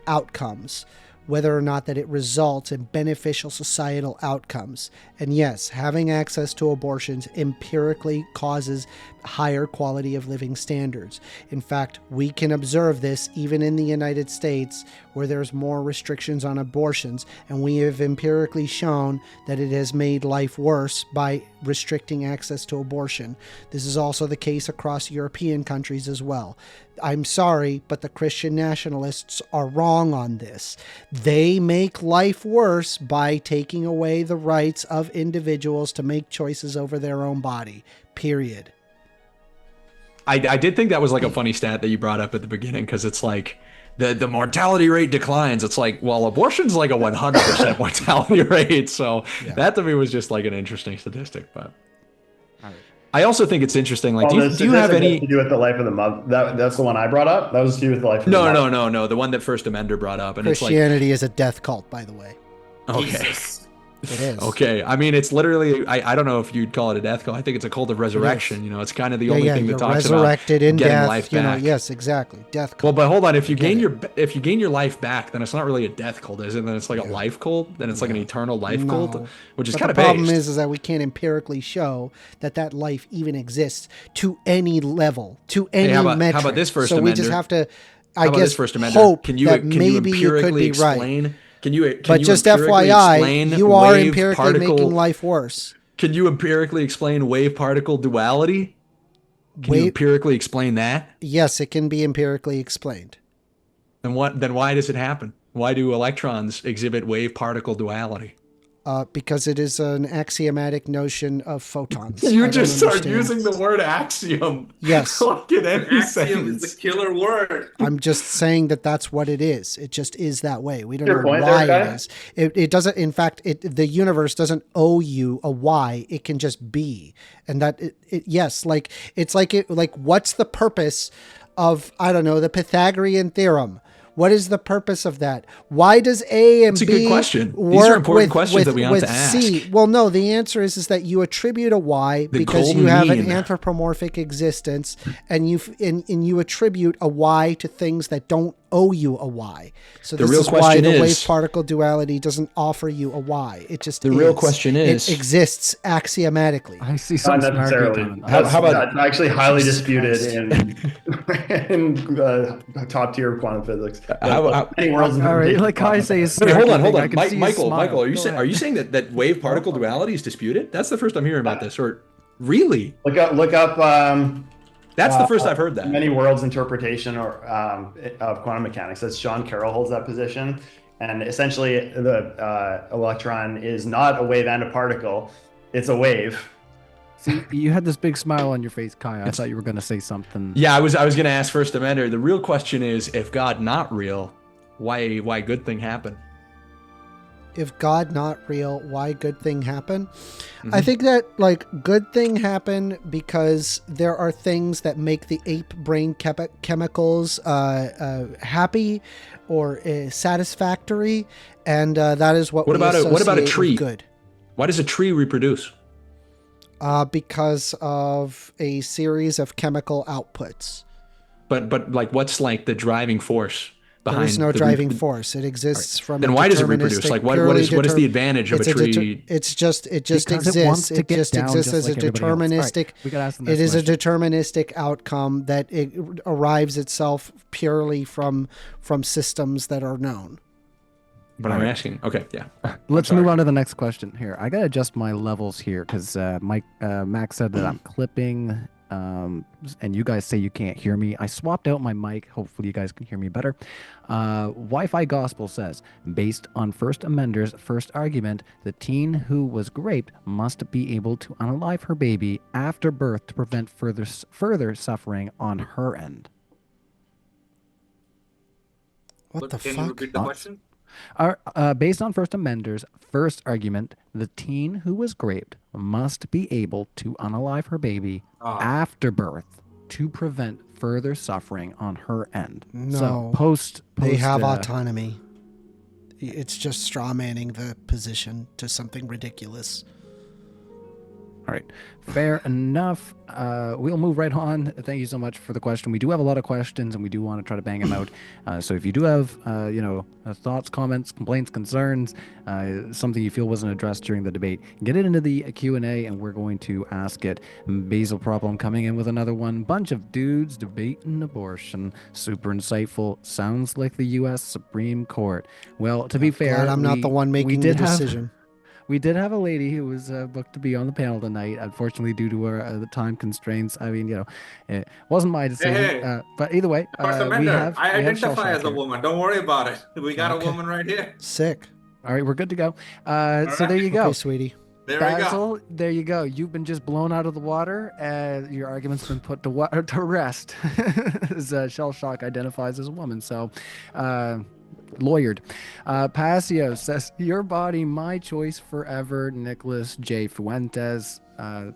outcomes, whether or not that it results in beneficial societal outcomes. And yes, having access to abortions empirically causes higher quality of living standards. In fact, we can observe this even in the United States, where there's more restrictions on abortions, and we have empirically shown that it has made life worse by restricting access to abortion. This is also the case across European countries as well. I'm sorry, but the Christian nationalists are wrong on this. They make life worse by taking away the rights of individuals to make choices over their own body, period. I did think that was like a funny stat that you brought up at the beginning, because it's like the mortality rate declines. It's like, well, abortion's like a 100% mortality rate. So that to me was just like an interesting statistic. But I also think it's interesting. Like, do you have any to do with the life of the mother? That's the one I brought up. That was to do with the life of the mother. No. The one that First Amender brought up. And Christianity is a death cult, by the way. Okay. Jesus. It is. Okay. I mean, it's literally, I don't know if you'd call it a death cult. I think it's a cult of resurrection. You know, it's kind of the only thing that talks about resurrected in getting death, life back. yes, exactly. Death cult. Well, but hold on. If you gain your life back, then it's not really a death cult, is it? Then it's like a life cult. Then it's like an eternal life cult, which is kind of the problem based. is that we can't empirically show that life even exists to any level, to any metric. How about this First So Amender? we just have to, I How about guess, this First Amender? hope Can you that maybe you could empirically be right. explain? Can you Just empirically FYI, explain you are wave empirically particle, making life worse. Can you empirically explain wave particle duality? Can you empirically explain that? Yes, it can be empirically explained. Then why does it happen? Why do electrons exhibit wave particle duality? Because it is an axiomatic notion of photons. You just start using the word axiom. Yes. Look at any Axiom is the killer word. I'm just saying that's what it is. It just is that way. We don't Your know point why there, it Kai? is. It doesn't. In fact, the universe doesn't owe you a why. It can just be, and that yes, like it's like what's the purpose of, I don't know, the Pythagorean theorem? What is the purpose of that? Why does A and That's a B good question. work These are important with, questions that we have with to ask. C? Well, no, the answer is that you attribute a Y The because you golden have an mean. anthropomorphic existence, and you attribute a Y to things that don't owe you a Y. So The this real is why question the is- wave particle duality doesn't offer you a Y. It just The real question is- it exists axiomatically. I see some Not snarky necessarily. comment. How about- that's actually highly Jesus disputed in top tier quantum physics? Many worlds of All right, information like I say, is Wait, hold on. I can see his Michael, smile. are you Go saying ahead. that wave particle duality is disputed? That's the first I'm hearing about this. Or really? Look up. That's the first I've heard that. Many worlds interpretation of quantum mechanics. That's John Carroll holds that position, and essentially the electron is not a wave and a particle; it's a wave. See, you had this big smile on your face, Kai. I thought you were going to say something. Yeah, I was going to ask First Amender. The real question is, if God not real, why good thing happen? If God not real, why good thing happen? I think that good thing happen because there are things that make the ape brain chemicals happy or satisfactory, and that is what What we about a associate with tree? good. Why does a tree reproduce? Because of a series of chemical outputs. But like, what's like the driving force behind? There is no driving force. It exists from. Then why does it reproduce? Like, what is the advantage of a tree? It just Because exists. it wants to It get just down exists just as a like everybody else. deterministic. All right, we gotta ask them It this is a question. deterministic outcome that it arrives itself purely from systems that are known. But I'm asking. Okay, yeah. Let's move on to the next question here. I gotta adjust my levels here because Max said that I'm clipping, and you guys say you can't hear me. I swapped out my mic. Hopefully, you guys can hear me better. Wi-Fi Gospel says, based on First Amender's first argument, the teen who was raped must be able to unalive her baby after birth to prevent further suffering on her end. What the Can you fuck? repeat the question? Based on First Amender's first argument, the teen who was raped must be able to unalive her baby after birth to prevent further suffering on her end. No, so post they have autonomy. It's just straw manning the position to something ridiculous. All right, fair enough. We'll move right on. Thank you so much for the question. We do have a lot of questions, and we do want to try to bang them out. So if you do have, thoughts, comments, complaints, concerns, something you feel wasn't addressed during the debate, get it into the Q&A, and we're going to ask it. Basil Problem coming in with another one. Bunch of dudes debating abortion. Super insightful. Sounds like the U.S. Supreme Court. Well, to be fair, Glad I'm not the one making the decision. We did have a lady who was booked to be on the panel tonight. Unfortunately, due to the time constraints, I mean, it wasn't my decision. Hey. But either way, I identify as a woman. Don't worry about it. We got a woman right here. Sick. All right, we're good to go. So there you go. Okay, sweetie. There Basil, we go. there you go. You've been just blown out of the water. Your argument's been put to rest. As Shell Shock identifies as a woman. So, lawyered. Passio says, your body, my choice forever. Nicholas J. Fuentes.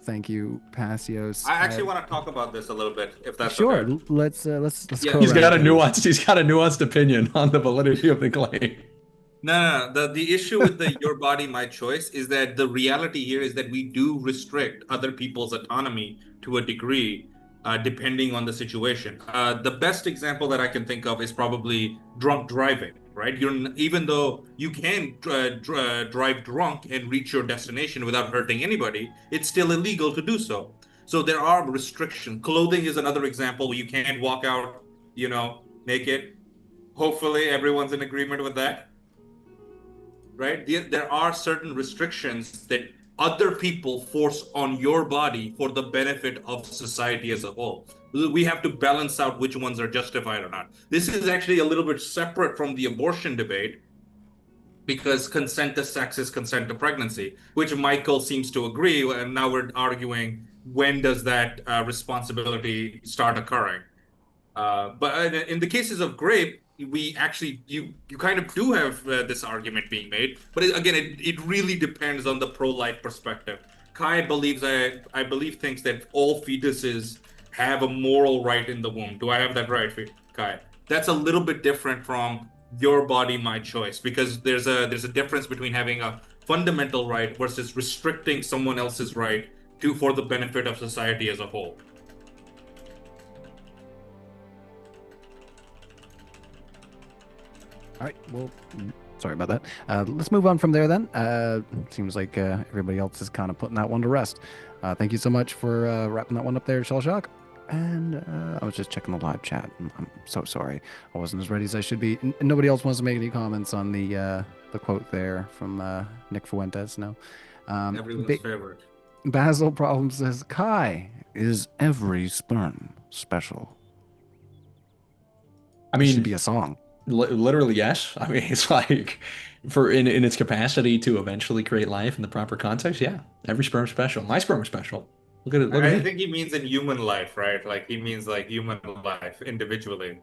Thank you, Passios. I actually want to talk about this a little bit, if that's sure. okay. Let's Yeah. go. He's got a nuanced opinion on the validity of the claim. No. The issue with the your body, my choice is that the reality here is that we do restrict other people's autonomy to a degree, depending on the situation. The best example that I can think of is probably drunk driving, right? Even though you can drive drunk and reach your destination without hurting anybody, it's still illegal to do so. So there are restrictions. Clothing is another example. You can't walk out, naked. Hopefully everyone's in agreement with that. Right? There are certain restrictions that other people force on your body for the benefit of society as a whole. We have to balance out which ones are justified or not. This is actually a little bit separate from the abortion debate, because consent to sex is consent to pregnancy, which Michael seems to agree. And now we're arguing, when does that responsibility start occurring? But in the cases of grape, we actually, you kind of do have this argument being made, but it really depends on the pro-life perspective. Kai believes thinks that all fetuses have a moral right in the womb. Do I have that right, Kai? That's a little bit different from your body, my choice, because there's a difference between having a fundamental right versus restricting someone else's right for the benefit of society as a whole. All right. Well, sorry about that. Let's move on from there then. Seems like everybody else is kind of putting that one to rest. Thank you so much for wrapping that one up there, Shell Shock. And I was just checking the live chat. I'm so sorry. I wasn't as ready as I should be. Nobody else wants to make any comments on the quote there from Nick Fuentes. No. Everyone's favorite. Basil Problem says, Kai, is every sperm special? I mean, it should be a song. Literally, yes. I mean, it's like in its capacity to eventually create life in the proper context. Yeah, every sperm special. My sperm is special. Look at it. I think he means in human life, right? Like he means like human life individually.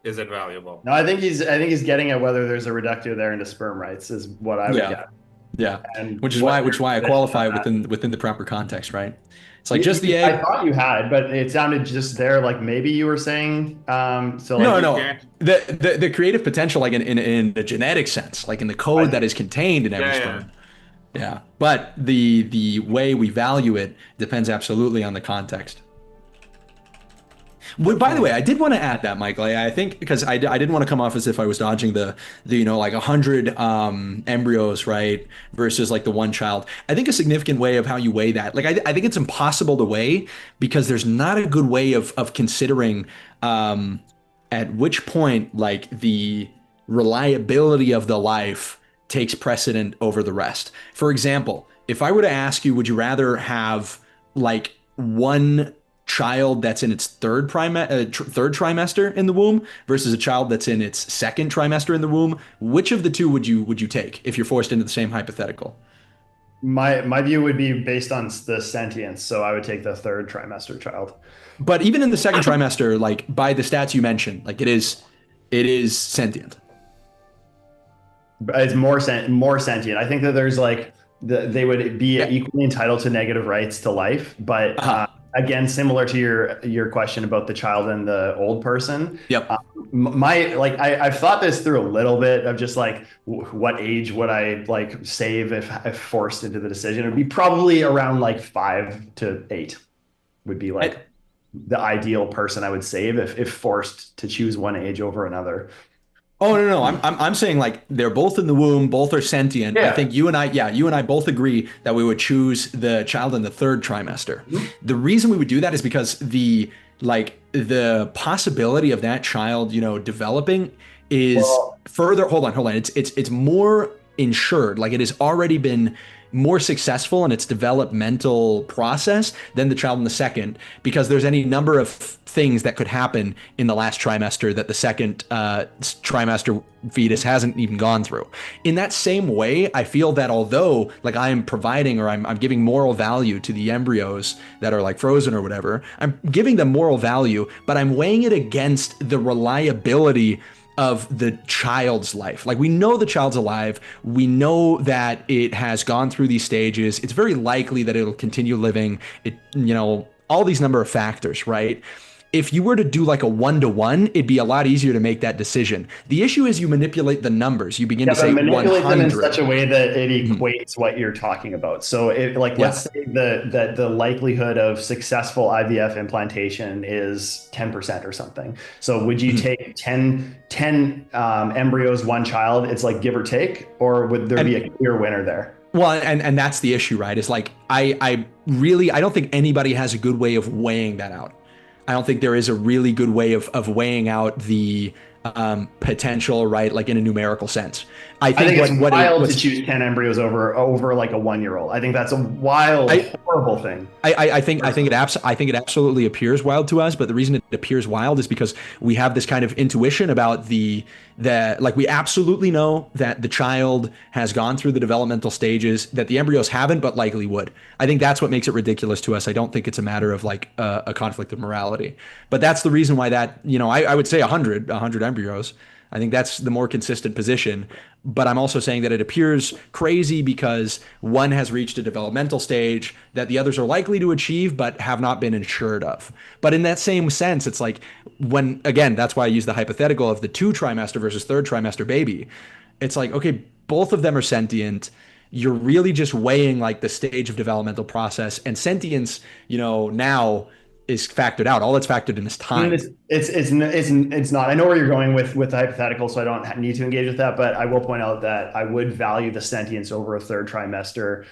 Is it valuable? No, I think he's getting at whether there's a reductor there into sperm rights is what I would get. Yeah, and which is why I qualify within the proper context, right? It's like just the egg. I thought you had, but it sounded just there like maybe you were saying. No. The creative potential, like in a genetic sense, like in the code that is contained in every sperm. Yeah, but the way we value it depends absolutely on the context. Well, by the way, I did want to add that, Michael. I think because I didn't want to come off as if I was dodging the like 100 embryos, right, versus like the one child. I think a significant way of how you weigh that, like I think it's impossible to weigh because there's not a good way of considering at which point like the reliability of the life takes precedent over the rest. For example, if I were to ask you, would you rather have like one child that's in its third trimester in the womb versus a child that's in its second trimester in the womb, which of the two would you take if you're forced into the same hypothetical? My view would be based on the sentience, so I would take the third trimester child. But even in the second trimester, like by the stats you mentioned, like it is sentient. It's more sentient. I think that there's like they would be equally entitled to negative rights to life, but again, similar to your question about the child and the old person. Yep. I've thought this through a little bit of just like what age would I like save if forced into the decision. It'd be probably around like 5 to 8 would be like the ideal person I would save if forced to choose one age over another. Oh no, I'm saying like they're both in the womb, both are sentient. Yeah. I think you and I both agree that we would choose the child in the third trimester. Mm-hmm. The reason we would do that is because the possibility of that child, developing is further. Hold on. It's more insured. Like it has already been more successful in its developmental process than the child in the second, because there's any number of things that could happen in the last trimester that the second trimester fetus hasn't even gone through. In that same way, I feel that although like I am providing or I'm giving moral value to the embryos that are like frozen or whatever, I'm giving them moral value, but I'm weighing it against the reliability of the child's life. Like we know the child's alive. We know that it has gone through these stages. It's very likely that it'll continue living. All these number of factors, right? If you were to do like a 1-to-1, it'd be a lot easier to make that decision. The issue is you manipulate the numbers. You begin to say manipulate 100. them in such a way that it equates what you're talking about. So let's say that the likelihood of successful IVF implantation is 10% or something. So would you take 10 embryos, one child? It's like give or take, or would there be a clear winner there? Well, and that's the issue, right? Is like I don't think anybody has a good way of weighing that out. I don't think there is a really good way of weighing out the potential, right? Like in a numerical sense. I think it's wild to choose 10 embryos over like a 1-year-old. I think that's a wild, horrible thing. I think it absolutely appears wild to us, but the reason it appears wild is because we have this kind of intuition about like we absolutely know that the child has gone through the developmental stages that the embryos haven't, but likely would. I think that's what makes it ridiculous to us. I don't think it's a matter of like a conflict of morality, but that's the reason why that, I would say 100 embryos. I think that's the more consistent position, but I'm also saying that it appears crazy because one has reached a developmental stage that the others are likely to achieve, but have not been insured of. But in that same sense, it's like again, that's why I use the hypothetical of the 2 trimester versus 3rd trimester baby. It's like, okay, both of them are sentient. You're really just weighing like the stage of developmental process, and sentience, now is factored out. All that's factored in is time. It's not. I know where you're going with the hypothetical, so I don't need to engage with that. But I will point out that I would value the sentience over a 3rd trimester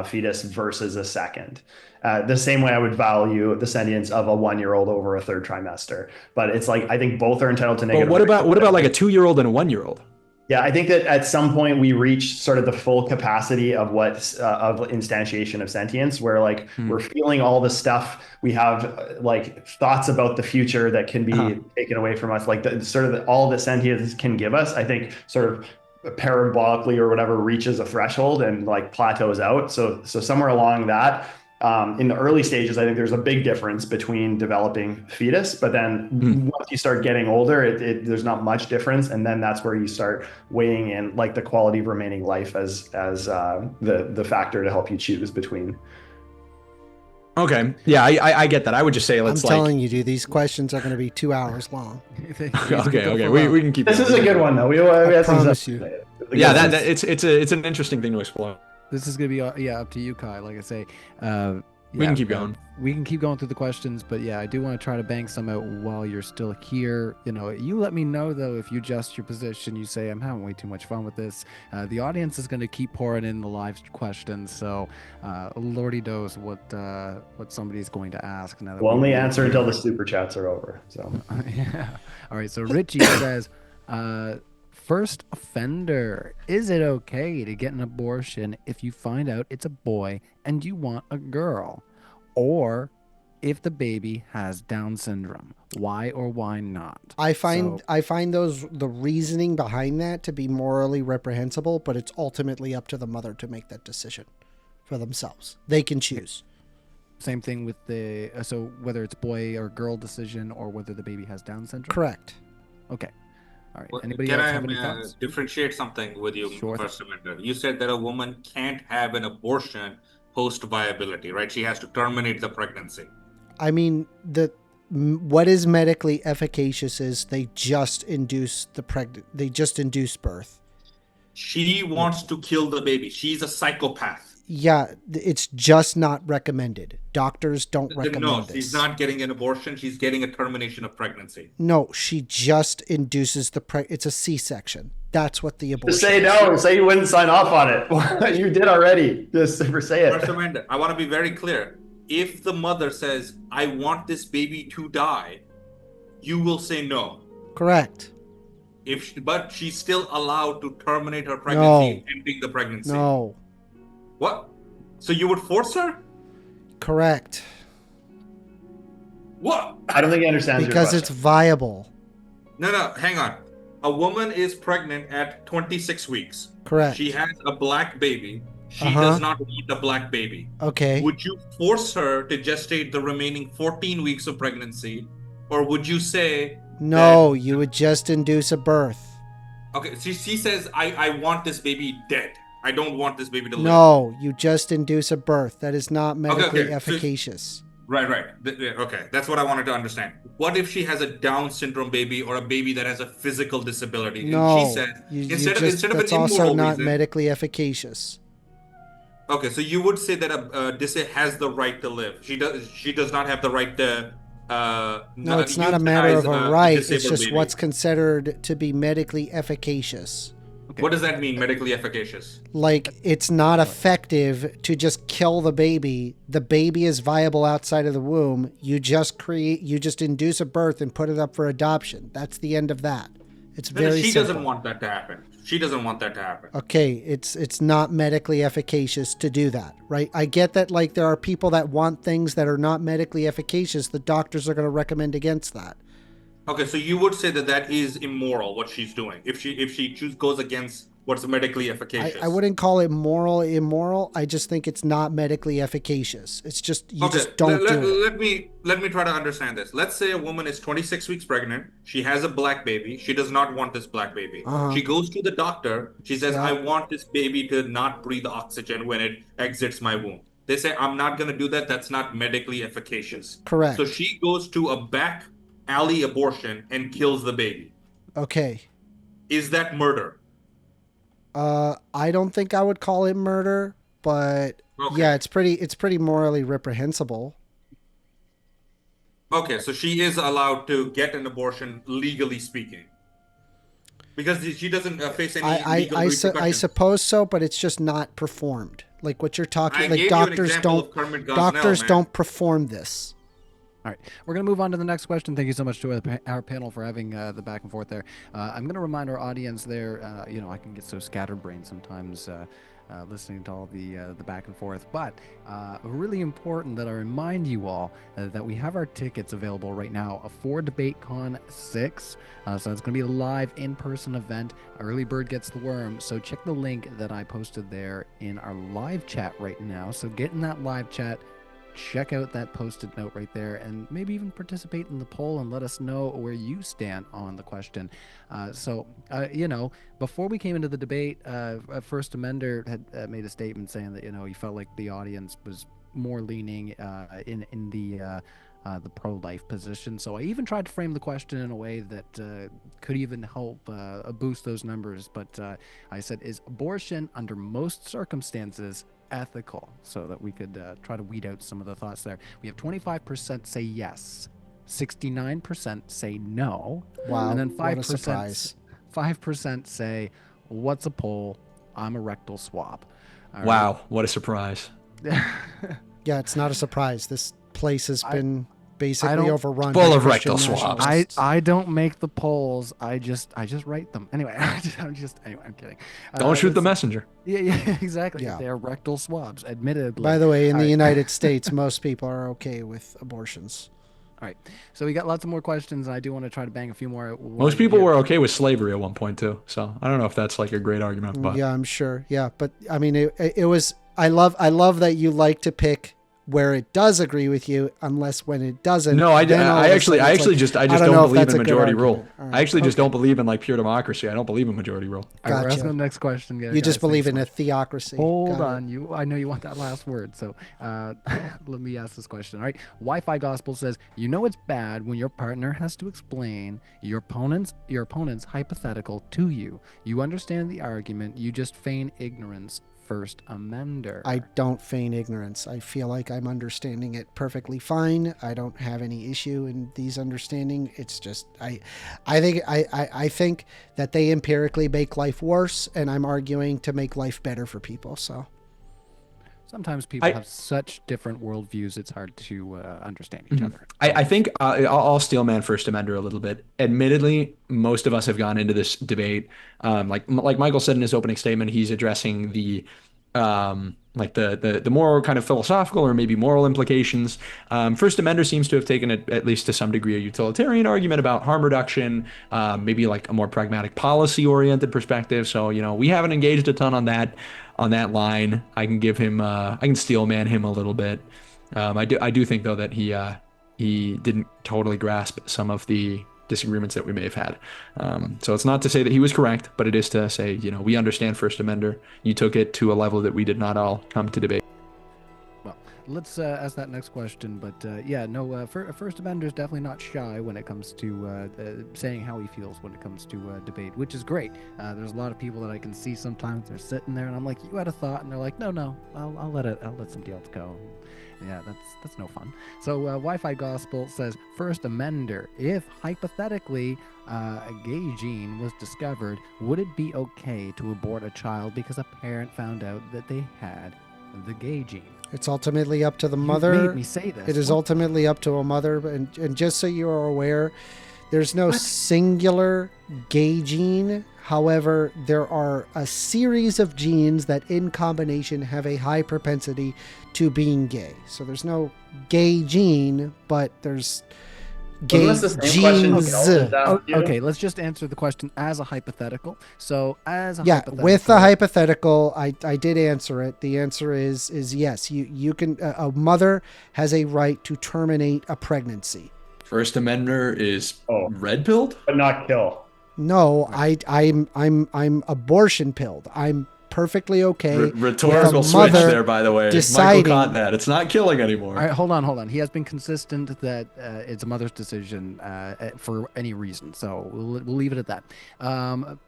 fetus versus a second. The same way I would value the sentience of a 1-year-old over a 3rd trimester. But it's like I think both are entitled to negative. But what about like a 2-year-old and a 1-year-old? Yeah, I think that at some point we reach sort of the full capacity of of instantiation of sentience, where like we're feeling all the stuff. We have like thoughts about the future that can be taken away from us, like all that sentience can give us. I think sort of parabolically or whatever reaches a threshold and like plateaus out. So somewhere along that. In the early stages, I think there's a big difference between developing fetus, but then once you start getting older, there's not much difference. And then that's where you start weighing in like the quality of remaining life as the factor to help you choose between. Okay. Yeah, I get that. I would just say I'm telling you, dude, these questions are going to be 2 hours long. Okay. We can keep this is a good one though. I promise you. Yeah, it's an interesting thing to explore. This is going to be up to you, Kai. Like I say, We can keep going. We can keep going through the questions, but yeah, I do want to try to bang some out while you're still here. You let me know though if you adjust your position. You say I'm having way too much fun with this. The audience is going to keep pouring in the live questions, so Lordy knows what somebody's going to ask now. We'll only answer until the super chats are over. So yeah. All right. So Richie says, first offender, is it okay to get an abortion if you find out it's a boy and you want a girl? Or if the baby has Down syndrome, why or why not? I find the reasoning behind that to be morally reprehensible, but it's ultimately up to the mother to make that decision for themselves. They can choose. Same thing with the so whether it's boy or girl decision, or whether the baby has Down syndrome. Correct. Okay. All right. Well, Anybody can else I have any thoughts? differentiate something with you, Sure. First Amendment? You said that a woman can't have an abortion post viability, right? She has to terminate the pregnancy. I mean, what is medically efficacious is they just induce birth. She wants to kill the baby. She's a psychopath. Yeah, it's just not recommended. Doctors don't recommend No, this. she's not getting an abortion. She's getting a termination of pregnancy. No, she just induces it's a C-section. That's what the abortion just say no. Say you wouldn't sign off on it. You did already. Just say it. First Amendment, I want to be very clear. If the mother says, I want this baby to die, you will say no. Correct. But she's still allowed to terminate her pregnancy, ending the pregnancy. No. What? So you would force her? Correct. What? I don't think he understands your because question. it's viable. No, hang on. A woman is pregnant at 26 weeks. Correct. She has a black baby. She does not want a black baby. Okay. Would you force her to gestate the remaining 14 weeks of pregnancy? Or would you say... No, you would just induce a birth. Okay, she says, I want this baby dead. I don't want this baby to live. No, you just induce a birth. That is not medically Okay. efficacious. Right. Okay, that's what I wanted to understand. What if she has a Down syndrome baby or a baby that has a physical disability? No, And she says, instead of that's an immoral also not reason, medically efficacious. Okay, so you would say that this has the right to live. She does not have the right to. No, it's not a matter of a right. It's just baby. what's considered to be medically efficacious. Okay. What does that mean, medically efficacious? Like, it's not effective to just kill the baby. The baby is viable outside of the womb. You just induce a birth and put it up for adoption. That's the end of that. It's very She simple. doesn't want that to happen. She doesn't want that to happen. Okay, it's not medically efficacious to do that, right? I get that, like, there are people that want things that are not medically efficacious. The doctors are going to recommend against that. Okay, so you would say that is immoral, what she's doing, if she goes against what's medically efficacious. I wouldn't call it immoral. I just think it's not medically efficacious. It's just just don't do it. Let me try to understand this. Let's say a woman is 26 weeks pregnant. She has a black baby. She does not want this black baby. She goes to the doctor. She says, I want this baby to not breathe oxygen when it exits my womb. They say, I'm not going to do that. That's not medically efficacious. Correct. So she goes to a back alley abortion and kills the baby. Okay. Is that murder? I don't think I would call it murder, but yeah, it's pretty morally reprehensible. Okay, so she is allowed to get an abortion, legally speaking, because she doesn't face any legal repercussions. I suppose so, but it's just not performed. Like what you're talking, I like gave you an doctors example of Kermit Gosnell, doctors man. don't perform this. All right, we're going to move on to the next question. Thank you so much to our panel for having the back and forth there. I'm going to remind our audience there, I can get so scatterbrained sometimes listening to all the back and forth, but really important that I remind you all that we have our tickets available right now for DebateCon 6. So it's going to be a live in-person event. Early bird gets the worm. So check the link that I posted there in our live chat right now. So get in that live chat. Check out that posted note right there and maybe even participate in the poll and let us know where you stand on the question. Before we came into the debate, First Amender had made a statement saying that, he felt like the audience was more leaning in the pro-life position. So I even tried to frame the question in a way that could even help boost those numbers. But I said, is abortion under most circumstances ethical, so that we could try to weed out some of the thoughts there. We have 25% say yes, 69% say no, Wow, and then what a surprise. 5% say, "What's a poll? I'm a rectal swab." All Wow, what a surprise. right. Yeah, it's not a surprise. This place has been I basically don't- overrun. Full by of Christian rectal swabs. nationalists. I don't make the polls. I just write them. Anyway, I'm kidding. Don't shoot the let's- messenger. Yeah, exactly. Yeah. They're rectal swabs, admittedly. By the way, in All the right. United States, most people are okay with abortions. All right. So we got lots of more questions, and I do want to try to bang a few more. Most people were okay with slavery at one point too. So I don't know if that's like a great argument, but Yeah, I'm sure. Yeah, but I mean, it was. I love that you like to pick where it does agree with you, unless when it doesn't. no, I then all of a actually sudden it's like, just I don't know if believe that's in a good majority rule. argument. All right. I actually just Okay. don't believe in like pure democracy. I don't believe in majority rule. All right, we're Gotcha. asking the next question. You just believe in a theocracy. Hold Got it. on, I know you want that last word, so let me ask this question. All right, Wi-Fi Gospel says, you know it's bad when your partner has to explain your opponent's hypothetical to you. You understand the argument, you just feign ignorance. First amender. I don't feign ignorance. I feel like I'm understanding it perfectly fine. I don't have any issue in these understanding. It's just I think that they empirically make life worse, and I'm arguing to make life better for people. So Sometimes people have such different worldviews; it's hard to understand each other. I think I'll steel man First Amender a little bit. Admittedly, most of us have gone into this debate. Like Michael said in his opening statement, he's addressing the like the more kind of philosophical or maybe moral implications. First Amender seems to have taken at least to some degree a utilitarian argument about harm reduction, maybe like a more pragmatic policy oriented perspective. So we haven't engaged a ton on that line. I can give him I can steel man him a little bit. I do think though that he didn't totally grasp some of the disagreements that we may have had. So it's not to say that he was correct, but it is to say, we understand First Amender. You took it to a level that we did not all come to debate. Well, let's ask that next question. But First Amender is definitely not shy when it comes to saying how he feels when it comes to debate, which is great. There's a lot of people that I can see sometimes they're sitting there and I'm like, you had a thought, and they're like, no, I'll let somebody else go. Yeah, that's no fun. So Wi-Fi Gospel says, First Amender, if hypothetically a gay gene was discovered, would it be okay to abort a child because a parent found out that they had the gay gene? it's ultimately up to the You mother. made me say this. It is What? ultimately up to a mother, and just so you are aware, there's no singular gay gene. However, there are a series of genes that in combination have a high propensity to being gay. So there's no gay gene, but there's gay Wasn't this the same question genes. Kelvin's asked you? Okay, let's just answer the question as a hypothetical. So as a Yeah, hypothetical, with the hypothetical, I did answer it. The answer is yes. You can a mother has a right to terminate a pregnancy. First Amender is Oh. red pilled. But not kill. No, I'm abortion pilled. I'm perfectly okay. Rhetorical with a switch mother there, by the way. deciding- Michael caught that. It's not killing anymore. All right, hold on. He has been consistent that it's a mother's decision for any reason. So we'll leave it at that.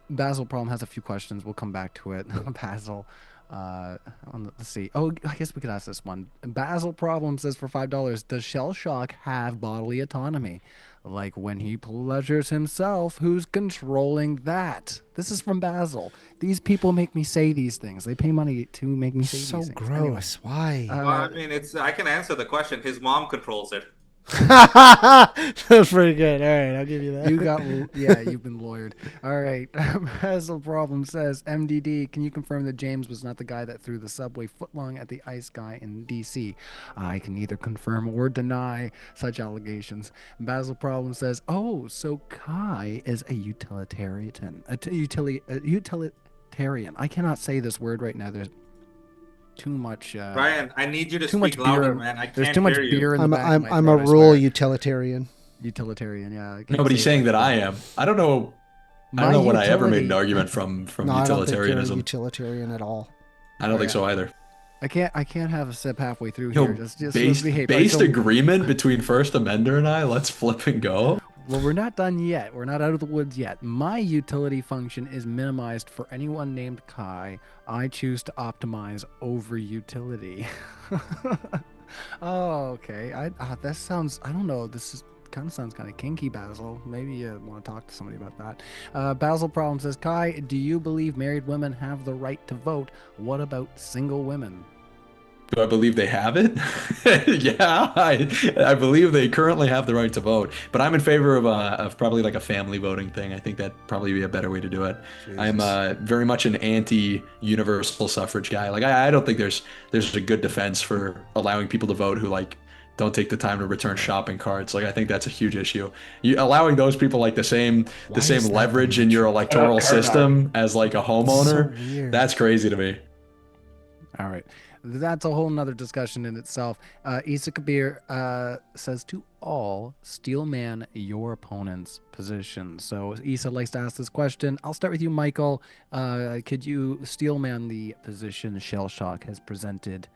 Basil Problem has a few questions. We'll come back to it. Basil. Let's see. Oh, I guess we could ask this one. Basil Problem says for $5, does Shell Shock have bodily autonomy? Like when he pleasures himself, who's controlling that? This is from Basil. These people make me say these things. They pay money to make me say So these things. Anyway. gross. Why? Well, I mean, I can answer the question. His mom controls it. That's pretty good. All right, I'll give you that. You've been lawyered. All right. Basil Problem says, MDD, can you confirm that James was not the guy that threw the subway footlong at the ice guy in DC? I can neither confirm or deny such allegations. Basil Problem says, oh, so Kai is a utilitarian. Utilitarian. I cannot say this word right now. There's too much. Brian, I need you to too much speak louder, beer. man. I can't There's too much hear you. beer in the back of my I'm a throat, I rural swear. utilitarian. Utilitarian. Yeah. I can't Nobody's say saying that. that I am. I don't know My when I ever made utility- an argument from No, I don't think you're a utilitarianism. utilitarian at all. I don't think so either. I can't have a sip halfway through Yo, here. Just based behave. based So- agreement between First Amender and I. Let's flip and go. Well, we're not done yet. We're not out of the woods yet. My utility function is minimized for anyone named Kai. I choose to optimize over utility. Oh, okay. That sounds, I don't know. This is kind of sounds kind of kinky, Basil. Maybe you want to talk to somebody about that. Basil Problem says, Kai, do you believe married women have the right to vote? What about single women? Do I believe they have it? Yeah, I believe they currently have the right to vote, but I'm in favor of probably like a family voting thing. I think that'd probably be a better way to do it. Jesus. I'm very much an anti-universal suffrage guy. Like I don't think there's a good defense for allowing people to vote who like don't take the time to return shopping carts. Like I think that's a huge issue. Allowing those people like the same Why is that leverage in your electoral system as like a homeowner. So weird. That's crazy to me. All right. That's a whole nother discussion in itself. Isa Kabir says to all, steel man your opponent's position. So Isa likes to ask this question. I'll start with you, Michael. Could you steel man the position Shell Shock has presented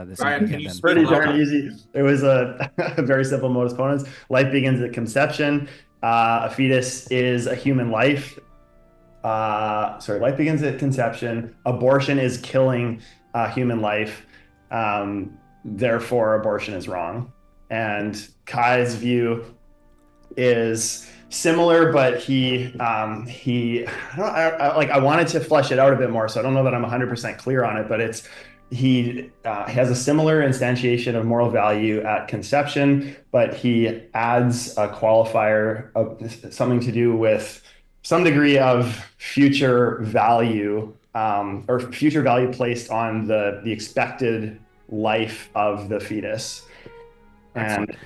this Ryan, evening? can you And then- Pretty Well, darn easy. It was a very simple modus ponens. Life begins at conception. A fetus is a human life. Life begins at conception. Abortion is killing human life. Therefore, abortion is wrong. And Kai's view is similar, but I wanted to flesh it out a bit more, so I don't know that I'm 100% clear on it, but he has a similar instantiation of moral value at conception, but he adds a qualifier of something to do with some degree of future value, or future value placed on the expected life of the fetus. Excellent. And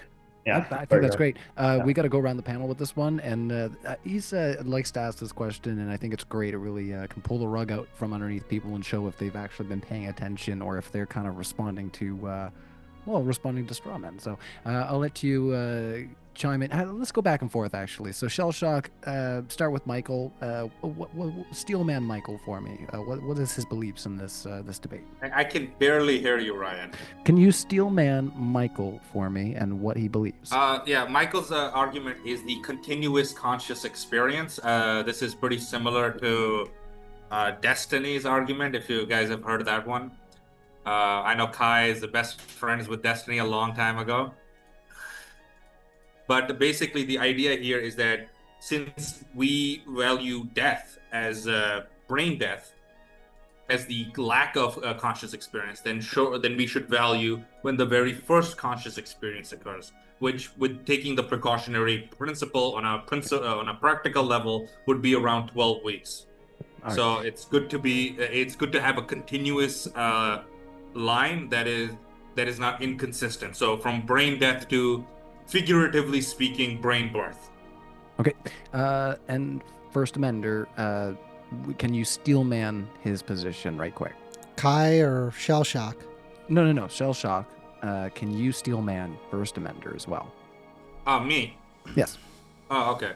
yeah, I think that's great. We got to go around the panel with this one, and Isa likes to ask this question, and I think it's great. It really can pull the rug out from underneath people and show if they've actually been paying attention or if they're kind of responding to straw men. So I'll let you chime in. Let's go back and forth, actually. So Shell Shock, start with Michael. Steelman Michael for me. What is his beliefs in this debate? I can barely hear you, Ryan. Can you Steelman Michael for me and what he believes? Yeah, Michael's argument is the continuous conscious experience. This is pretty similar to Destiny's argument, if you guys have heard of that one. I know Kai is the best friends with Destiny a long time ago. But basically, the idea here is that since we value death as brain death, as the lack of conscious experience, then we should value when the very first conscious experience occurs, which, with taking the precautionary principle on a practical level, would be around 12 weeks. All So it's good to have a continuous line that is not inconsistent. So from brain death to, figuratively speaking, brain birth. Okay. And First Amender, can you steelman his position right quick? Kai or Shell Shock? No. Shell Shock. Can you steelman First Amender as well? Me. Yes. Oh, okay.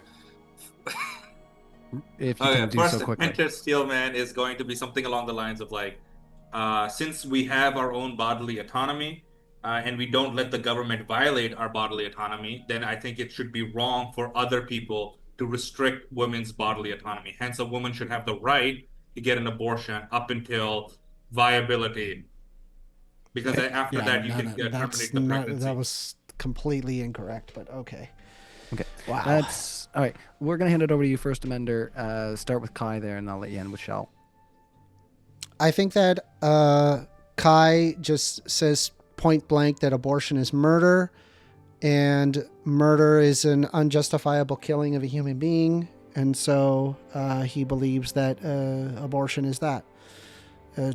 If you can do First so quickly. Amendment Steelman is going to be something along the lines of like, since we have our own bodily autonomy, and we don't let the government violate our bodily autonomy, then I think it should be wrong for other people to restrict women's bodily autonomy. Hence, a woman should have the right to get an abortion up until viability, because after that you can terminate the pregnancy. That was completely incorrect, but okay. Okay. Wow. That's all right. We're gonna hand it over to you, First Amender. Start with Kai there, and I'll let you end with Shell. I think that Kai just says point blank that abortion is murder, and murder is an unjustifiable killing of a human being, and so he believes that abortion is that.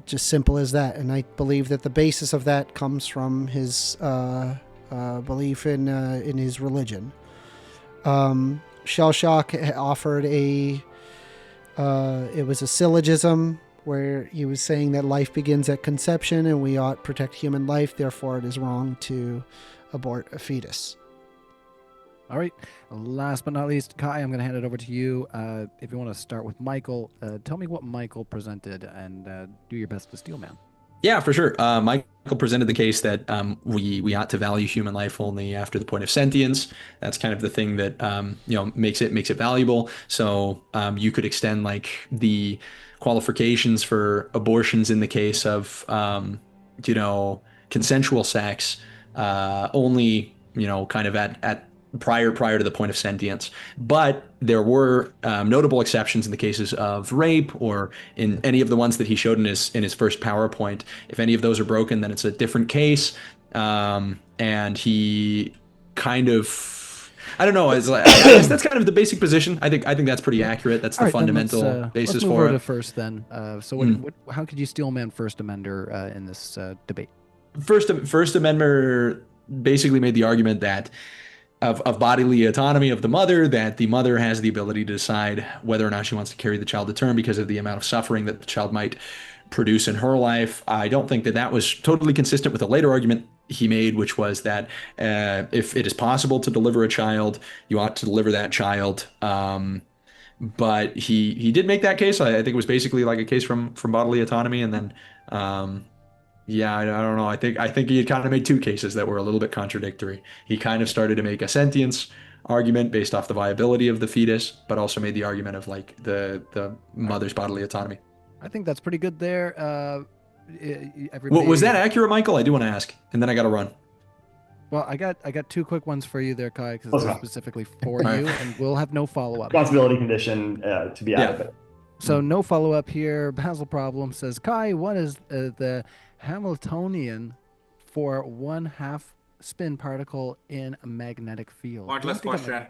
Just simple as that. And I believe that the basis of that comes from his belief in his religion. Shell Shock offered it was a syllogism where he was saying that life begins at conception and we ought to protect human life, therefore it is wrong to abort a fetus. All right. Last but not least, Kai, I'm going to hand it over to you. If you want to start with Michael, tell me what Michael presented and do your best to steelman. Yeah, for sure. Michael presented the case that we ought to value human life only after the point of sentience. That's kind of the thing that makes it valuable. So you could extend like the qualifications for abortions in the case of consensual sex only kind of at prior to the point of sentience. But there were notable exceptions in the cases of rape or in any of the ones that he showed in his first PowerPoint. If any of those are broken, then it's a different case. And he kind of, I don't know. I guess that's kind of the basic position. I think that's pretty accurate. That's the All right, fundamental basis let's move for over to it. first then. How could you steelman First Amender in this debate? First Amendment basically made the argument that of bodily autonomy of the mother, that the mother has the ability to decide whether or not she wants to carry the child to term because of the amount of suffering that the child might produce in her life. I don't think that was totally consistent with a later argument he made, which was that if it is possible to deliver a child, you ought to deliver that child. But he did make that case. I think it was basically like a case from bodily autonomy, and then yeah, I don't know. I think he had kind of made two cases that were a little bit contradictory. He kind of started to make a sentience argument based off the viability of the fetus, but also made the argument of like the mother's bodily autonomy. I think that's pretty good there. Was that accurate, Michael? I do want to ask, and then I got to run. Well, I got two quick ones for you there, Kai, because they're specifically for you, and we'll have no follow-up. Responsibility condition to be out of it. So no follow-up here. Basil Problem says, Kai, what is the Hamiltonian for 1/2 spin particle in a magnetic field? Pointless question.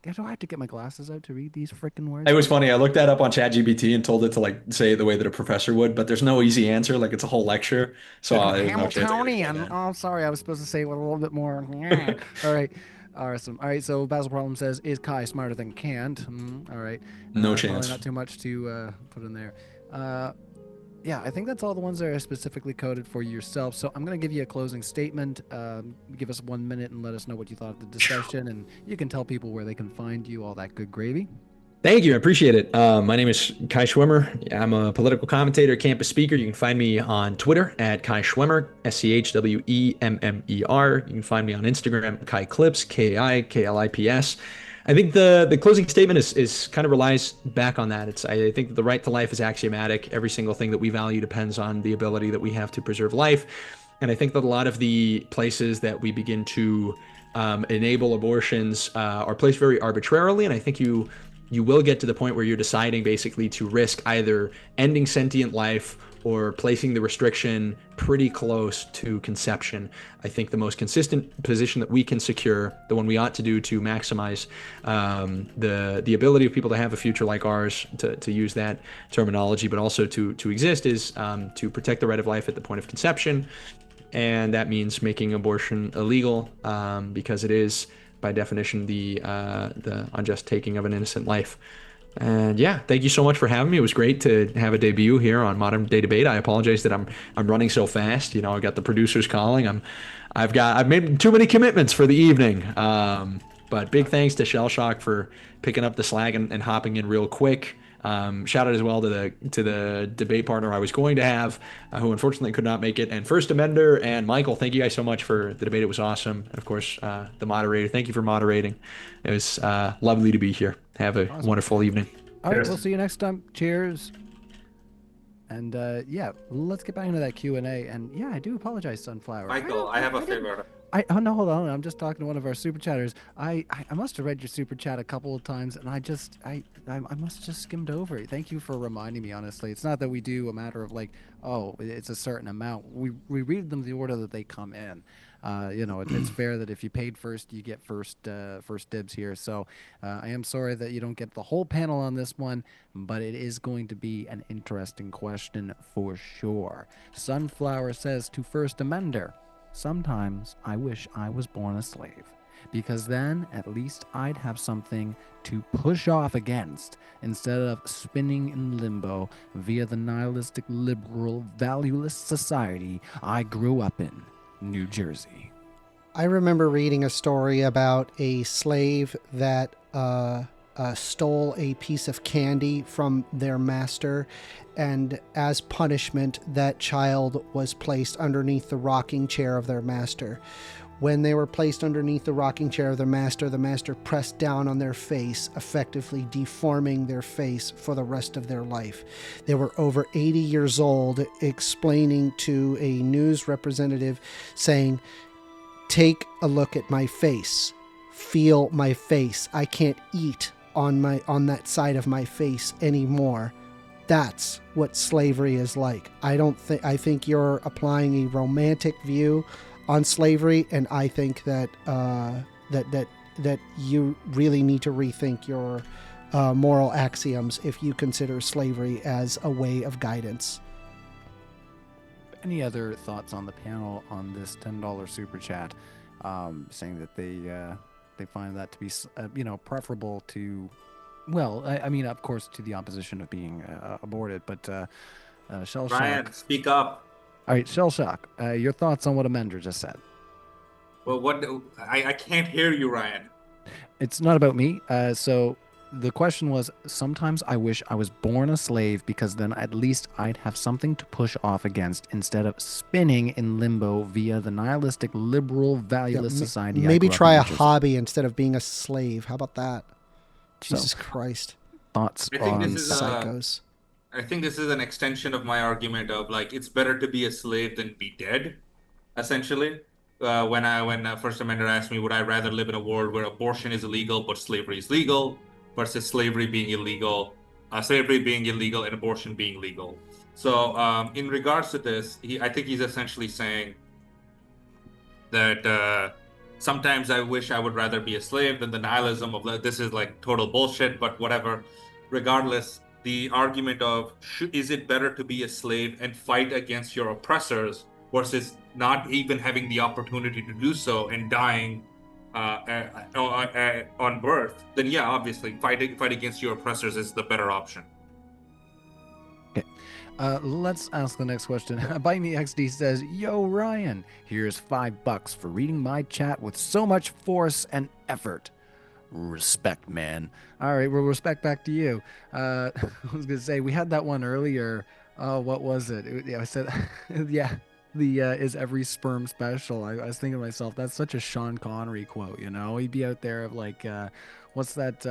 Do I have to get my glasses out to read these freaking words? It was funny. I looked that up on ChatGPT and told it to like say it the way that a professor would, but there's no easy answer. Like it's a whole lecture. So Hamiltonian. Oh, sorry. I was supposed to say it with a little bit more. Yeah. All right. Awesome. All right. So Basil Problem says, is Kai smarter than Kant? All right. No chance. Not too much to put in there. Yeah, I think that's all the ones that are specifically coded for yourself. So I'm going to give you a closing statement. Give us 1 minute and let us know what you thought of the discussion. And you can tell people where they can find you, all that good gravy. Thank you. I appreciate it. My name is Kai Schwimmer. I'm a political commentator, campus speaker. You can find me on Twitter at Kai Schwimmer, SCHWEMMER. You can find me on Instagram, Kai Clips, KIKLIPS. I think the closing statement is kind of relies back on that. I think that the right to life is axiomatic. Every single thing that we value depends on the ability that we have to preserve life. And I think that a lot of the places that we begin to enable abortions are placed very arbitrarily. And I think you will get to the point where you're deciding basically to risk either ending sentient life or placing the restriction pretty close to conception. I think the most consistent position that we can secure, the one we ought to do to maximize the ability of people to have a future like ours, to use that terminology, but also to exist, is to protect the right of life at the point of conception. And that means making abortion illegal because it is, by definition, the unjust taking of an innocent life. And yeah, thank you so much for having me. It was great to have a debut here on Modern Day Debate. I apologize that I'm running so fast. You know, I got the producers calling. I've made too many commitments for the evening. But big thanks to Shellshock for picking up the slack and hopping in real quick. Shout out as well to the debate partner I was going to have, who unfortunately could not make it, and First Amender and Michael. Thank you guys so much for the debate. It was awesome. And of course, the moderator. Thank you for moderating. It was lovely to be here. Have a wonderful evening. All right, we'll see you next time. Cheers. And yeah, let's get back into that Q&A. And yeah, I do apologize, Sunflower. Michael, I have a favor. Oh no, hold on. I'm just talking to one of our super chatters. I must have read your super chat a couple of times, and I must have just skimmed over it. Thank you for reminding me. Honestly, it's not that we do a matter of like, oh, it's a certain amount. We read them the order that they come in. You know, it's fair that if you paid first, you get first dibs here. So I am sorry that you don't get the whole panel on this one, but it is going to be an interesting question for sure. Sunflower says to First Amender, sometimes I wish I was born a slave, because then at least I'd have something to push off against instead of spinning in limbo via the nihilistic, liberal, valueless society I grew up in New Jersey. I remember reading a story about a slave that stole a piece of candy from their master, and as punishment, that child was placed underneath the rocking chair of their master. When they were placed underneath the rocking chair of the master pressed down on their face, effectively deforming their face for the rest of their life. They were over 80 years old, explaining to a news representative, saying, "Take a look at my face. Feel my face. I can't eat on that side of my face anymore." That's what slavery is like. I think you're applying a romantic view on slavery, and I think that that you really need to rethink your moral axioms if you consider slavery as a way of guidance. Any other thoughts on the panel on this $10 super chat, saying that they find that to be preferable to, well, I mean, of course, to the opposition of being aborted, but Shell Ryan, Shock. speak up. All right, Shell Shock, your thoughts on what Amender just said? Well, I can't hear you, Ryan. It's not about me. So the question was, sometimes I wish I was born a slave because then at least I'd have something to push off against instead of spinning in limbo via the nihilistic, liberal, valueless society. Maybe I grew up try in, a which is- hobby instead of being a slave. How about that? So, Jesus Christ. thoughts I think on this is Psychos. I think this is an extension of my argument of like it's better to be a slave than be dead, essentially. When First Amendment asked me, would I rather live in a world where abortion is illegal but slavery is legal, versus slavery being illegal and abortion being legal. So in regards to this, I think he's essentially saying that sometimes I wish I would rather be a slave than the nihilism of this is like total bullshit, but whatever. Regardless, the argument of is it better to be a slave and fight against your oppressors versus not even having the opportunity to do so and dying on birth, then yeah, obviously fight against your oppressors is the better option. Okay. Let's ask the next question. Bite Me XD says, "Yo, Ryan, here's $5 for reading my chat with so much force and effort. Respect, man." All right, well, respect back to you. I was gonna say we had that one earlier. Oh, what was it? I said, yeah. The is every sperm special. I was thinking to myself, that's such a Sean Connery quote, you know? He'd be out there of like, what's that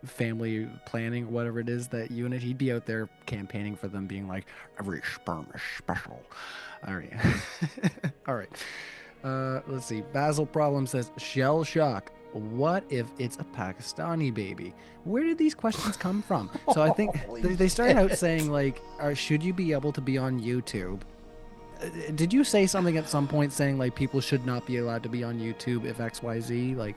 family planning, whatever it is, that unit? He'd be out there campaigning for them, being like, every sperm is special. All right. All right. Let's see. Basil Problem says, Shell Shock. What if it's a Pakistani baby? Where did these questions come from? So I think they started out saying like, should you be able to be on YouTube? Did you say something at some point saying like people should not be allowed to be on YouTube if XYZ? Like,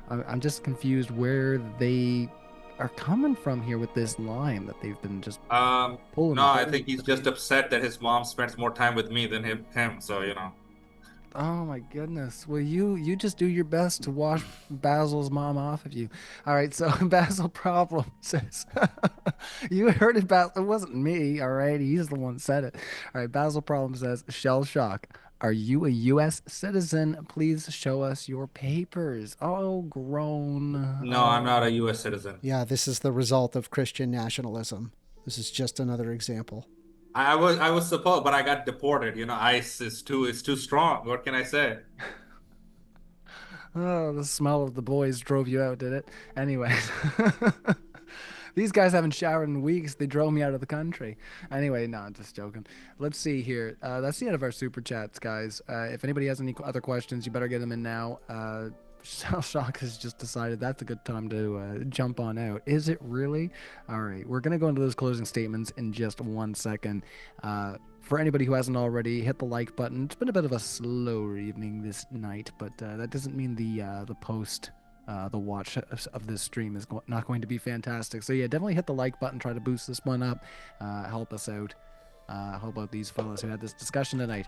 I'm just confused where they are coming from here with this line that they've been just pulling. No, I think he's just upset that his mom spends more time with me than him. So you know. Oh my goodness. Well, you just do your best to wash Basil's mom off of you. All right, so Basil Problem says, you heard it, Basil. It wasn't me, all right? He's the one that said it. All right, Basil Problem says, Shell Shock. Are you a U.S. citizen? Please show us your papers. Oh, groan. No, I'm not a U.S. citizen. Yeah, this is the result of Christian nationalism. This is just another example. I was supposed, but I got deported. You know, ICE is too strong. What can I say? Oh, the smell of the boys drove you out, did it? Anyways, these guys haven't showered in weeks. They drove me out of the country. Anyway, no, I'm just joking. Let's see here. That's the end of our super chats, guys. If anybody has any other questions, you better get them in now. Shell Shock has just decided that's a good time to jump on out. Is it really? All right, we're going to go into those closing statements in just 1 second. For anybody who hasn't already, hit the like button. It's been a bit of a slower evening this night, but that doesn't mean the post, the watch of this stream is not going to be fantastic. So yeah, definitely hit the like button. Try to boost this one up. Help us out. Help out these fellas who had this discussion tonight.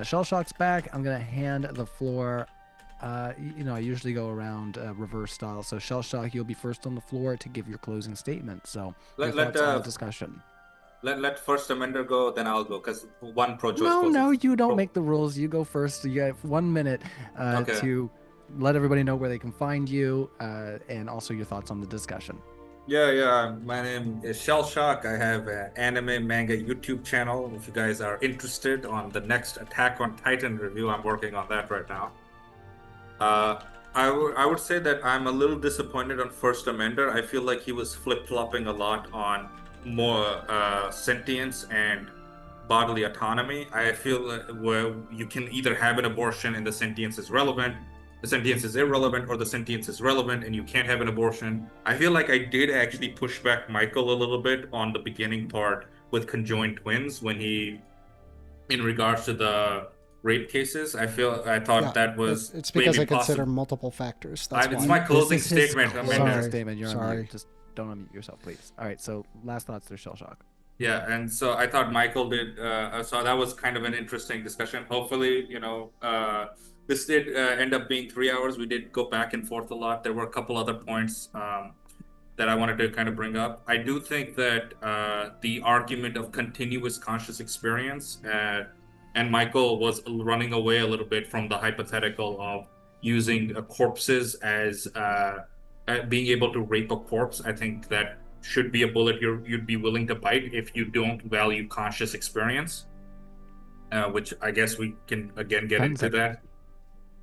Shell Shock's back. I'm going to hand the floor. You know, I usually go around reverse style. So Shell Shock, you'll be first on the floor to give your closing statement. So let the discussion. Let First Amender go, then I'll go, because one pro-choice. No, you don't make the rules. You go first. You have 1 minute Okay. to let everybody know where they can find you, and also your thoughts on the discussion. Yeah. My name is Shell Shock. I have an anime manga YouTube channel. If you guys are interested on the next Attack on Titan review, I'm working on that right now. I would say that I'm a little disappointed on First Amender. I feel like he was flip-flopping a lot on more sentience and bodily autonomy. I feel where you can either have an abortion and the sentience is relevant, the sentience is irrelevant, or the sentience is relevant and you can't have an abortion. I feel like I did actually push back Michael a little bit on the beginning part with conjoined twins when he, in regards to the rape cases, I thought that was it's because I consider possible. multiple factors. It's my closing statement. Statement. You're on Sorry. mute. Just don't unmute yourself, please. All right. So last thoughts through Shell Shock. Yeah, and so I thought Michael did. So that was kind of an interesting discussion. Hopefully, this did end up being 3 hours. We did go back and forth a lot. There were a couple other points that I wanted to kind of bring up. I do think that the argument of continuous conscious experience, and Michael was running away a little bit from the hypothetical of using corpses as being able to rape a corpse. I think that should be a bullet you'd be willing to bite if you don't value conscious experience, which I guess we can again get into that.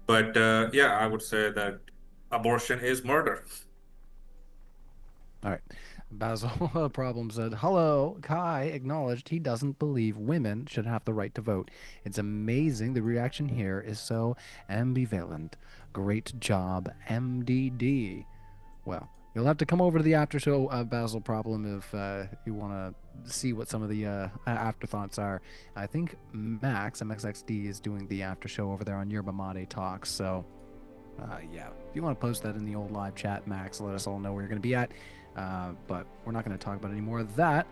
But yeah, I would say that abortion is murder. All right. Basil Problem said, hello, Kai acknowledged he doesn't believe women should have the right to vote. It's amazing the reaction here is so ambivalent. Great job, MDD. Well, you'll have to come over to the after show, Basil Problem, if you want to see what some of the afterthoughts are. I think Max, MXXD, is doing the after show over there on Yerba Mate Talks. So, yeah, if you want to post that in the old live chat, Max, let us all know where you're going to be at. But we're not going to talk about any more of that.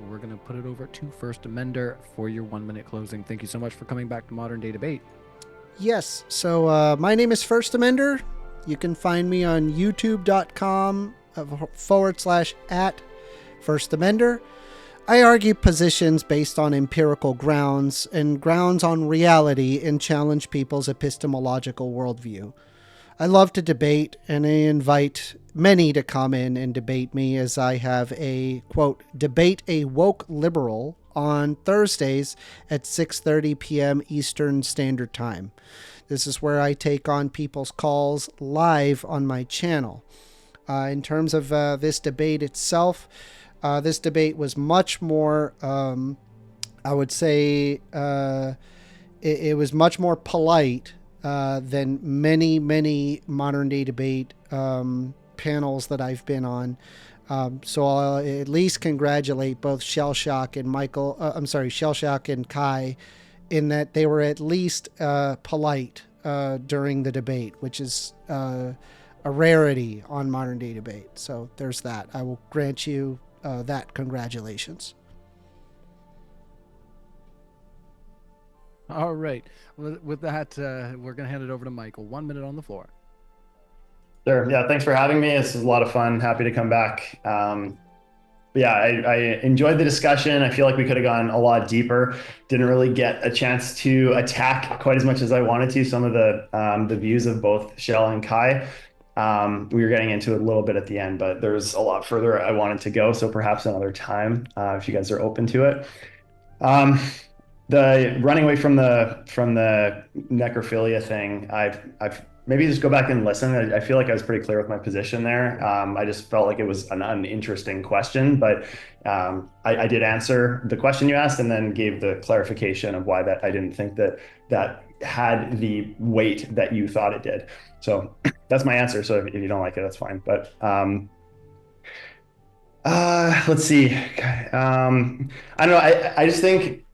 We're going to put it over to First Amender for your 1 minute closing. Thank you so much for coming back to Modern Day Debate. Yes. So my name is First Amender. You can find me on youtube.com /@ First Amender. I argue positions based on empirical grounds and grounds on reality and challenge people's epistemological worldview. I love to debate, and I invite many to come in and debate me, as I have a, quote, debate a woke liberal on Thursdays at 6:30 p.m. Eastern Standard Time. This is where I take on people's calls live on my channel. In terms of this debate itself, this debate was much more, I would say, it was much more polite than many modern day debate panels that I've been on. So I'll at least congratulate both Shell Shock and Shell Shock and Kai, in that they were at least polite during the debate, which is a rarity on modern day debate. So there's that. I will grant you that congratulations. All right. With that, we're going to hand it over to Michael. 1 minute on the floor. Sure. Yeah, thanks for having me. This was a lot of fun. Happy to come back. Yeah, I enjoyed the discussion. I feel like we could have gone a lot deeper. Didn't really get a chance to attack quite as much as I wanted to some of the views of both Shell and Kai. We were getting into it a little bit at the end, but there's a lot further I wanted to go. So perhaps another time, if you guys are open to it. The running away from the necrophilia thing, I've maybe just go back and listen. I feel like I was pretty clear with my position there. I just felt like it was an uninteresting question, but I did answer the question you asked and then gave the clarification of why that I didn't think that had the weight that you thought it did. So that's my answer. So if you don't like it, that's fine. But let's see. I don't know. I just think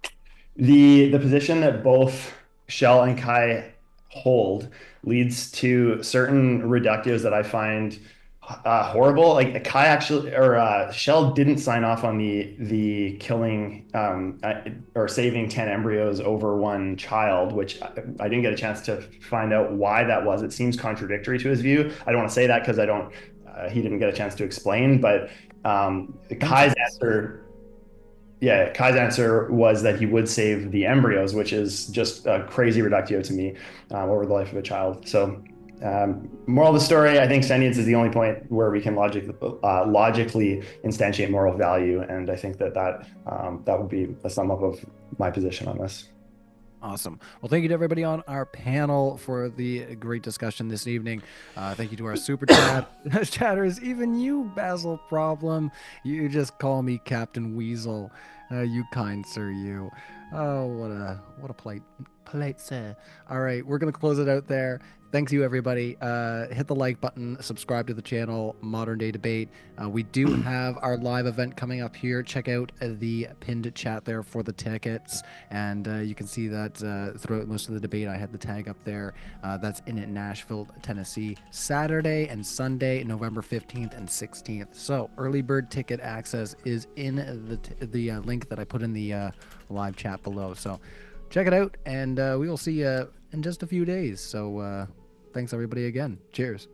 the position that both Shell and Kai hold leads to certain reductives that I find horrible. Like Kai actually, or Shell didn't sign off on the killing or saving 10 embryos over one child, which I didn't get a chance to find out why that was. It seems contradictory to his view. I don't want to say that because he didn't get a chance to explain, but Kai's answer was that he would save the embryos, which is just a crazy reductio to me over the life of a child. So Moral of the story, I think sentience is the only point where we can logically instantiate moral value, and I think that would be a sum up of my position on this. Awesome. Well, thank you to everybody on our panel for the great discussion this evening. Thank you to our super chatters, even you, Basil Problem. You just call me Captain Weasel. You kind sir, you. Oh, what a polite sir. All right, we're gonna close it out there. Thanks you everybody. Hit the like button, subscribe to the channel, Modern Day Debate. We do have our live event coming up here. Check out the pinned chat there for the tickets. And you can see that throughout most of the debate, I had the tag up there. That's in Nashville, Tennessee, Saturday and Sunday, November 15th and 16th. So early bird ticket access is in the link that I put in the live chat below. So check it out, and we will see you in just a few days. So thanks everybody again. Cheers.